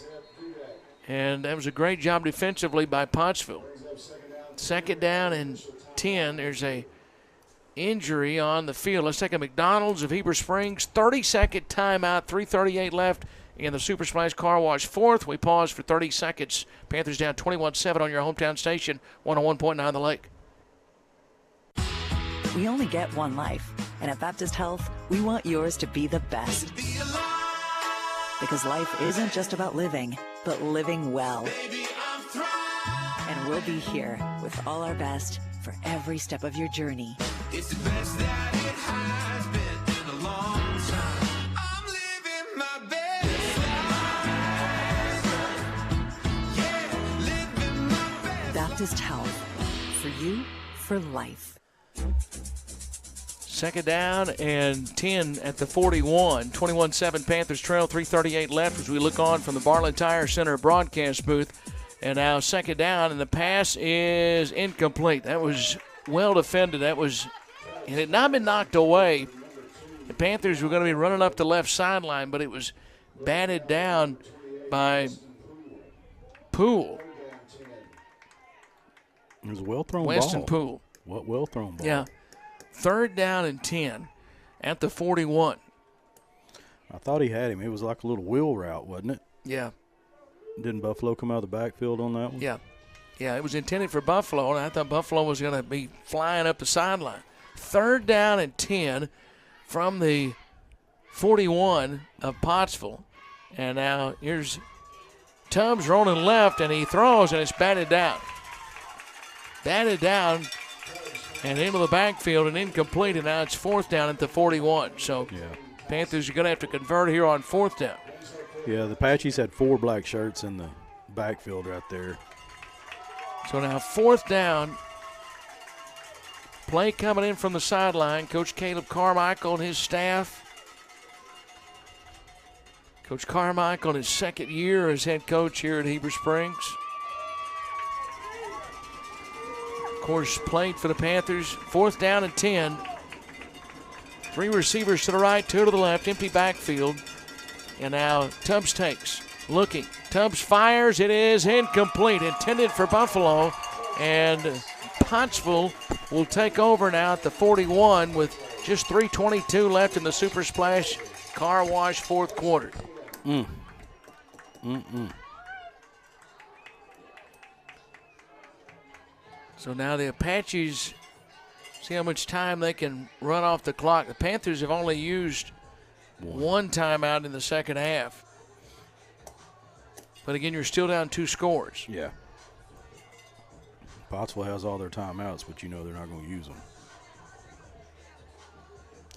And that was a great job defensively by Pottsville. 2nd down and 10. There's a injury on the field. Let's take a McDonald's of Heber Springs. 30-second timeout, 3:38 left in the Super Splash Car Wash 4th. We pause for 30 seconds. Panthers down 21-7 on your hometown station, 101.9 The Lake. We only get one life, and at Baptist Health, we want yours to be the best. Because life isn't just about living, but living well. And we'll be here with all our best for every step of your journey. It's the best that it has been in a long time. I'm living my best life. Yeah, living my best. Baptist Health. For you, for life. 2nd down and 10 at the 41. 21-7 Panthers trail, 3:38 left as we look on from the Bartlett Tire Center broadcast booth. And now 2nd down, and the pass is incomplete. That was well defended. It had not been knocked away. The Panthers were going to be running up the left sideline, but it was batted down by Poole. It was a well-thrown Weston ball. Poole. What well-thrown ball. Yeah. 3rd down and 10 at the 41. I thought he had him. It was like a little wheel route, wasn't it? Yeah. Didn't Buffalo come out of the backfield on that one? Yeah. Yeah, it was intended for Buffalo, and I thought Buffalo was going to be flying up the sideline. 3rd down and 10 from the 41 of Pottsville. And now here's Tubbs rolling left, and he throws, and it's batted down. Batted down and into the backfield and incomplete, and now it's 4th down at the 41. So Panthers are going to have to convert here on 4th down. Yeah, the Apaches had 4 black shirts in the backfield right there. So now 4th down. Play coming in from the sideline. Coach Caleb Carmichael and his staff. Coach Carmichael in his 2nd year as head coach here at Heber Springs. course, played for the Panthers. 4th down and 10. 3 receivers to the right, 2 to the left, empty backfield. And now Tubbs takes, looking. Tubbs fires. It is incomplete, intended for Buffalo. And Pottsville will take over now at the 41 with just 3:22 left in the Super Splash Car Wash 4th quarter. So now the Apaches see how much time they can run off the clock. The Panthers have only used one timeout in the second half. But again, you're still down 2 scores. Yeah. Pottsville has all their timeouts, but you know they're not going to use them.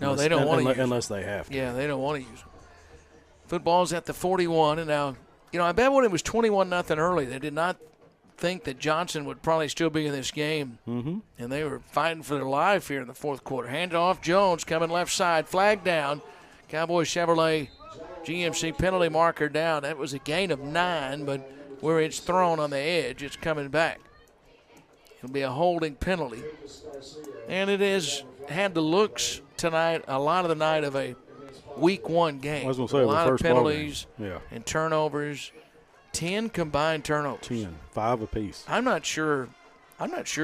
No, they don't want to use them. Unless they have to. Yeah, they don't want to use them. Football's at the 41, and now, I bet when it was 21-0 early, they did not think that Johnson would probably still be in this game. And they were fighting for their life here in the 4th quarter. Hand off, Jones coming left side, flag down. Cowboys Chevrolet GMC penalty marker down. That was a gain of 9, but where it's thrown on the edge, it's coming back. It'll be a holding penalty. And it has had the looks tonight, a lot of the night of a week 1 game. I was going to say, a lot the of first penalties and turnovers. 10 combined turnovers. 10, 5 apiece. I'm not sure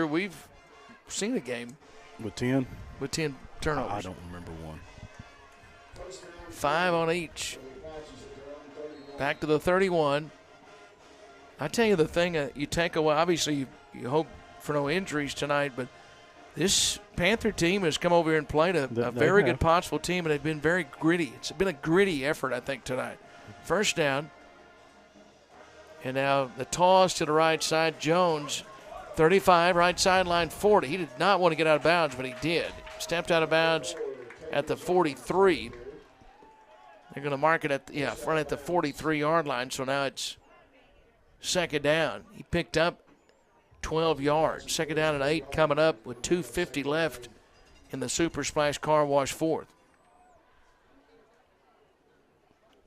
we've seen a game with 10 turnovers. I don't remember one. 5 on each. Back to the 31. I tell you the thing you take away, obviously you hope for no injuries tonight, but this Panther team has come over here and played a very good Pottsville team, and they've been very gritty. It's been a gritty effort, I think, tonight. First down. And now the toss to the right side. Jones, 35, right sideline 40. He did not want to get out of bounds, but he did. Stepped out of bounds at the 43. They're going to mark it at front at the 43-yard line, so now it's second down. He picked up 12 yards. Second down and 8 coming up with 2:50 left in the Super Splash Car Wash 4th.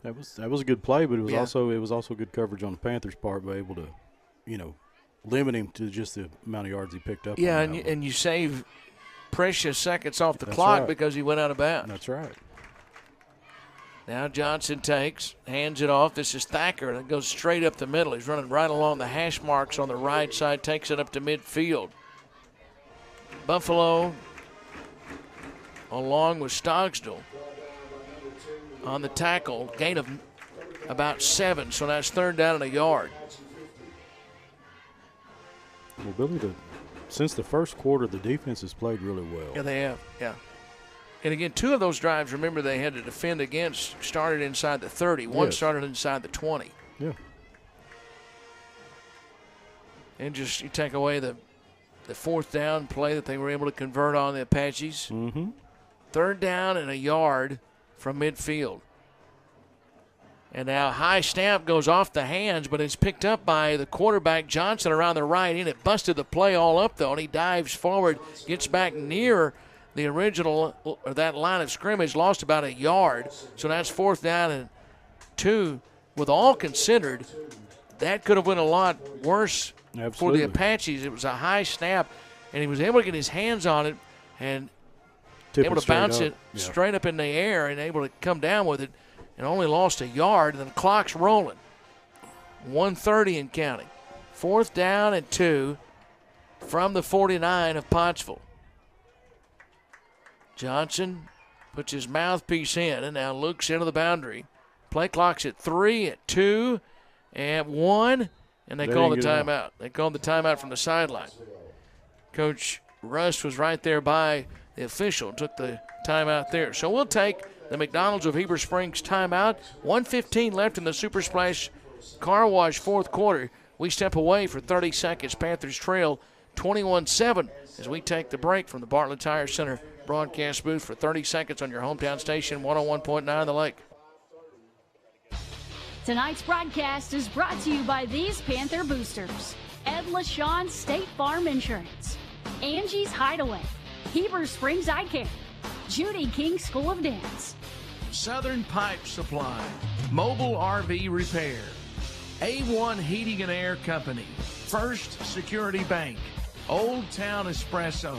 That was a good play, but it was also good coverage on the Panthers' part, by able to, limit him to just the amount of yards he picked up. Yeah, and you save precious seconds off the clock because he went out of bounds. That's right. Now Johnson takes, hands it off. This is Thacker, and it goes straight up the middle. He's running right along the hash marks on the right side, takes it up to midfield. Buffalo, along with Stogsdill, on the tackle, gain of about 7, so that's third down and a yard. Well, Billy, since the first quarter, the defense has played really well. Yeah, they have, yeah. And again, 2 of those drives, remember, they had to defend against, started inside the 30. One started inside the 20. Yeah. And just you take away the fourth down play that they were able to convert on the Apaches. Third down and a yard from midfield. And now high snap goes off the hands, but it's picked up by the quarterback Johnson around the right end. It busted the play all up, though, and he dives forward, gets back near the original, or that line of scrimmage, lost about a yard. So that's 4th down and 2. With all considered, that could have been a lot worse for the Apaches. It was a high snap, and he was able to get his hands on it and able to bounce it straight up in the air and able to come down with it, and only lost a yard, and the clock's rolling. 1:30 and counting. 4th down and 2 from the 49 of Pottsville. Johnson puts his mouthpiece in and now looks into the boundary. Play clock's at 3, at 2, at 1, and they call the timeout. They called the timeout from the sideline. Coach Russ was right there by the official, took the timeout there. So we'll take the McDonald's of Heber Springs timeout. 1:15 left in the Super Splash Car Wash 4th quarter. We step away for 30 seconds. Panthers trail 21-7 as we take the break from the Bartlett Tire Center broadcast booth for 30 seconds on your hometown station, 101.9 The Lake. Tonight's broadcast is brought to you by these Panther boosters: Ed LaShawn State Farm Insurance, Angie's Hideaway, Heber Springs Eye Care, Judy King School of Dance, Southern Pipe Supply, Mobile RV Repair, A1 Heating and Air Company, First Security Bank, Old Town Espresso.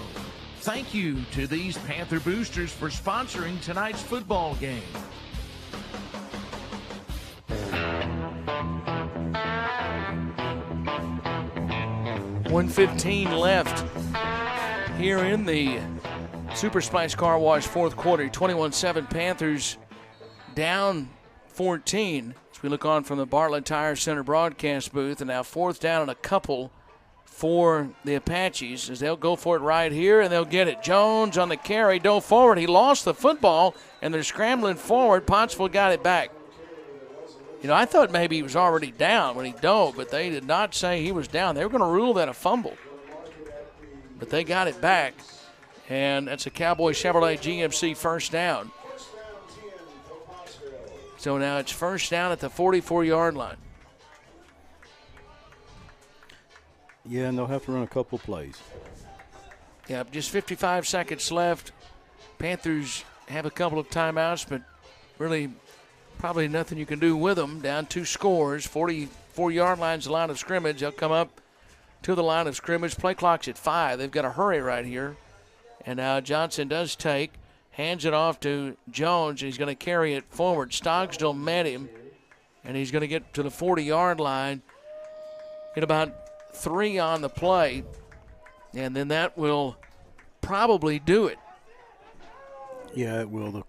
Thank you to these Panther boosters for sponsoring tonight's football game. 1:15 left here in the Super Spice Car Wash fourth quarter. 21-7 Panthers down 14 as we look on from the Bartlett Tire Center broadcast booth. And now fourth down and a couple for the Apaches as they'll go for it right here, and they'll get it. Jones on the carry, dove forward. He lost the football, and they're scrambling forward. Pottsville got it back. You know, I thought maybe he was already down when he dove, but they did not say he was down. They were going to rule that a fumble. But they got it back, and that's a Cowboy Chevrolet GMC first down. So now it's first down at the 44-yard line. Yeah, and they'll have to run a couple plays. Yeah, just 55 seconds left. Panthers have a couple of timeouts, but really probably nothing you can do with them. Down 2 scores, 44-yard line's the line of scrimmage. They'll come up to the line of scrimmage. Play clock's at 5. They've got to hurry right here. And now Johnson does take, hands it off to Jones, and he's going to carry it forward. Stogsdill met him, and he's going to get to the 40-yard line. Get about 3 on the play, and then that will probably do it. Yeah, it will. The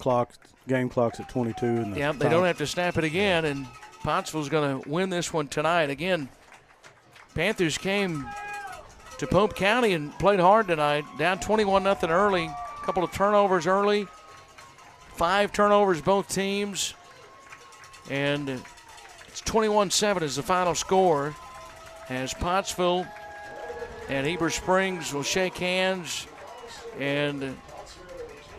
game clock's at 22. And they don't have to snap it again, and Pottsville's going to win this one tonight. Again, Panthers came to Pope County and played hard tonight, down 21-0 early. A couple of turnovers early, 5 turnovers both teams, and it's 21-7 is the final score, as Pottsville and Heber Springs will shake hands, and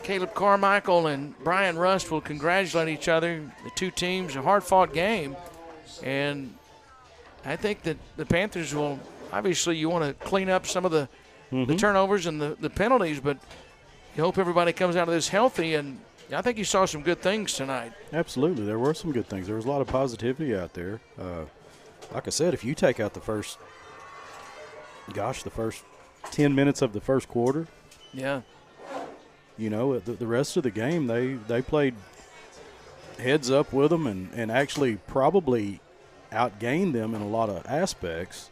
Caleb Carmichael and Brian Rust will congratulate each other. The two teams, a hard-fought game, and I think that the Panthers will, obviously you want to clean up some of the turnovers and the penalties, but you hope everybody comes out of this healthy, and I think you saw some good things tonight. Absolutely. There were some good things. There was a lot of positivity out there. Like I said, if you take out the first 10 minutes of the first quarter, yeah, you know, the rest of the game, they played heads up with them and actually probably outgained them in a lot of aspects.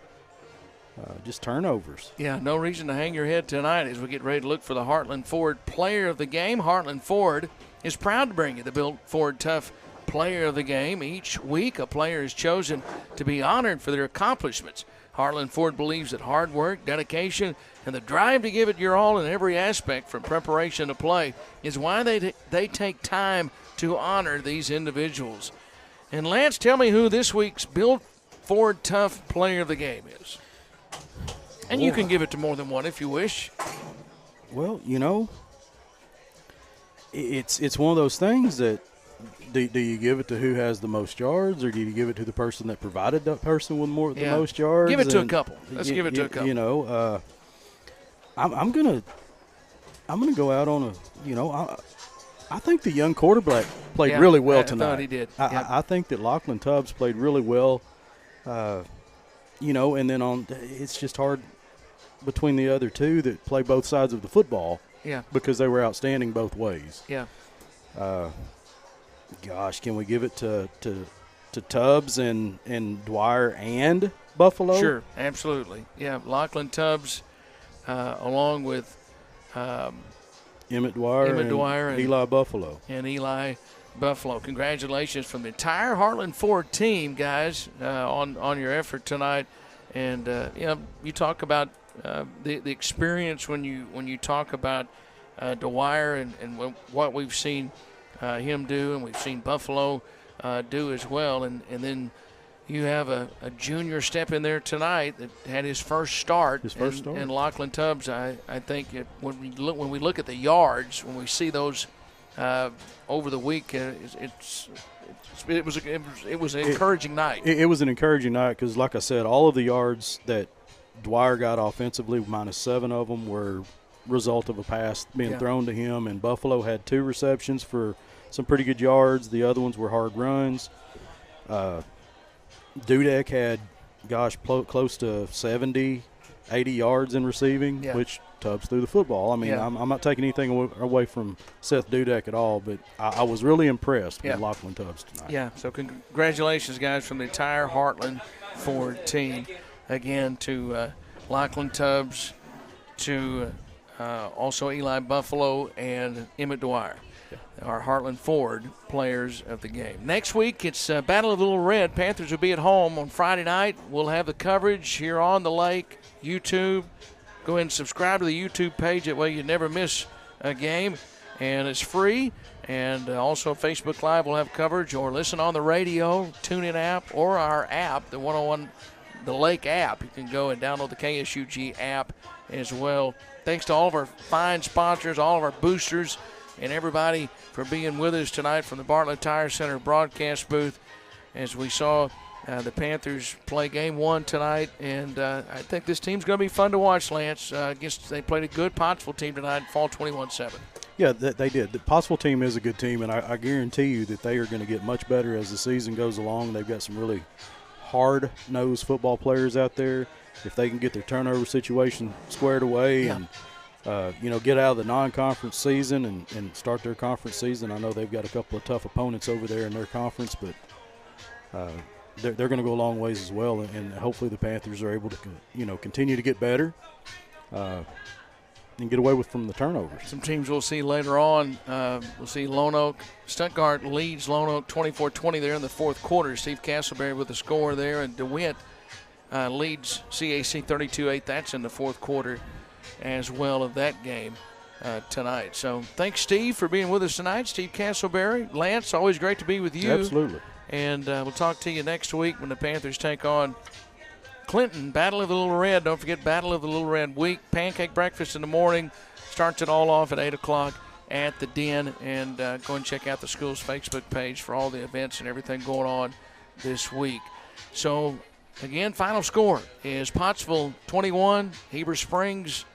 Just turnovers. Yeah, no reason to hang your head tonight as we get ready to look for the Heartland Ford Player of the Game. Heartland Ford is proud to bring you the Built Ford Tough Player of the Game. Each week, a player is chosen to be honored for their accomplishments. Heartland Ford believes that hard work, dedication, and the drive to give it your all in every aspect from preparation to play is why they take time to honor these individuals. And Lance, tell me who this week's Built Ford Tough Player of the Game is. And you can give it to more than one if you wish. Well, you know, it's one of those things that do you give it to who has the most yards, or do you give it to the person that provided that person with the most yards? Give it to a couple. Let's give it to a couple. You know, I'm gonna go out on I think the young quarterback played really well tonight. I thought he did. I think that Lachlan Tubbs played really well. You know, and then it's just hard between the other two that play both sides of the football. Yeah. Because they were outstanding both ways. Yeah. Gosh, can we give it to Tubbs and Dwyer and Buffalo? Sure, absolutely. Yeah, Lachlan Tubbs, along with Emmett Dwyer and Eli Buffalo. And Eli Buffalo. Congratulations from the entire Heartland Ford team, guys, on your effort tonight. And you talk about the experience when you talk about Dwyer and what we've seen him do, and we've seen Buffalo do as well. And then you have a junior step in there tonight that had his first start. And Lachlan Tubbs, I think when we look at the yards, when we see those over the week, it was an encouraging night. It was an encouraging night because, like I said, all of the yards that Dwyer got offensively, -7 of them, were result of a pass being thrown to him. And Buffalo had 2 receptions for some pretty good yards. The other ones were hard runs. Dudek had, close to 70 80 yards in receiving, which Tubbs threw the football. I mean, I'm not taking anything away from Seth Dudek at all, but I was really impressed with Lachlan Tubbs tonight. Yeah, so congratulations, guys, from the entire Heartland Ford team. Again, to Lachlan Tubbs, to also Eli Buffalo and Emmett Dwyer, our Heartland Ford players of the game. Next week, it's Battle of the Little Red. Panthers will be at home on Friday night. We'll have the coverage here on the lake, YouTube. Go ahead and subscribe to the YouTube page. That way you never miss a game, and it's free. And also Facebook Live will have coverage, or listen on the radio, TuneIn app, or our app, the 101 The Lake app. You can go and download the KSUG app as well. Thanks to all of our fine sponsors, all of our boosters, and everybody for being with us tonight from the Bartlett Tire Center broadcast booth as we saw the Panthers play game one tonight. And I think this team's going to be fun to watch, Lance. I guess they played a good Pottsville team tonight and fall 21-7. Yeah, they did. The Pottsville team is a good team, and I guarantee you that they are going to get much better as the season goes along. They've got some really hard-nosed football players out there. If they can get their turnover situation squared away and get out of the non-conference season and start their conference season. I know they've got a couple of tough opponents over there in their conference, but they're going to go a long ways as well, and hopefully the Panthers are able to continue to get better and get away from the turnovers. Some teams we'll see later on. We'll see Lone Oak. Stuttgart leads Lone Oak 24-20 there in the fourth quarter. Steve Castleberry with the score there, and DeWitt leads CAC 32-8. That's in the fourth quarter as well of that game tonight. So thanks, Steve, for being with us tonight. Steve Castleberry. Lance, always great to be with you. Absolutely. And we'll talk to you next week when the Panthers take on Clinton. Battle of the Little Red. Don't forget Battle of the Little Red week. Pancake breakfast in the morning. Starts it all off at 8 o'clock at the Den. And go and check out the school's Facebook page for all the events and everything going on this week. So, again, final score is Pottsville 21, Heber Springs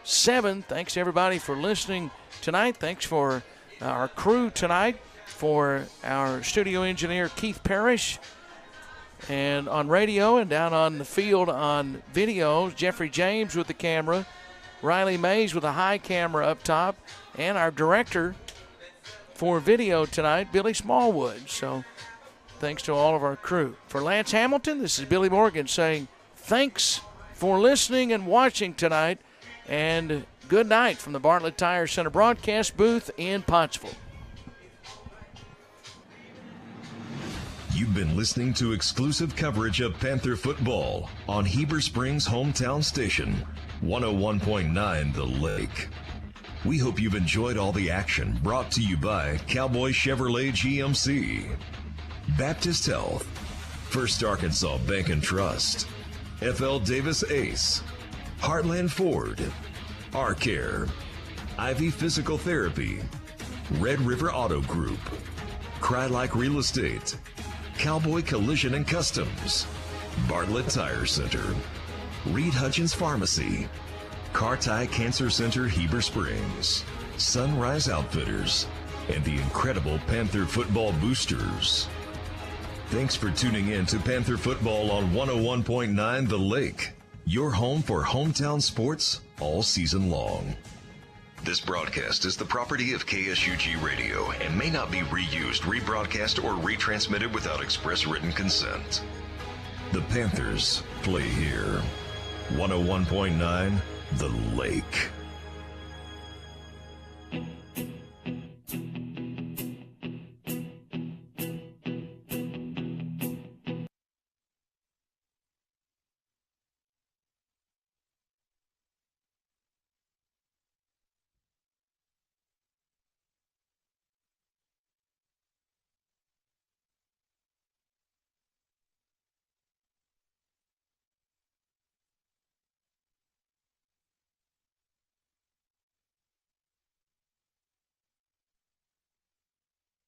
7. Thanks to everybody for listening tonight. Thanks for our crew tonight, for our studio engineer Keith Parrish, and on radio and down on the field on video, Jeffrey James with the camera, Riley Mays with a high camera up top, and our director for video tonight, Billy Smallwood. So thanks to all of our crew. For Lance Hamilton, this is Billy Morgan saying thanks for listening and watching tonight, and good night from the Bartlett Tire Center broadcast booth in Pottsville. You've been listening to exclusive coverage of Panther football on Heber Springs' hometown station, 101.9 The Lake. We hope you've enjoyed all the action brought to you by Cowboy Chevrolet GMC, Baptist Health, First Arkansas Bank and Trust, FL Davis Ace, Heartland Ford, R-Care, Ivy Physical Therapy, Red River Auto Group, Cry Like Real Estate, Cowboy Collision and Customs, Bartlett Tire Center, Reed Hutchins Pharmacy, Carti Cancer Center Heber Springs, Sunrise Outfitters, and the incredible Panther Football Boosters. Thanks for tuning in to Panther Football on 101.9 The Lake, your home for hometown sports all season long. This broadcast is the property of KSUG Radio and may not be reused, rebroadcast, or retransmitted without express written consent. The Panthers play here. 101.9 The Lake.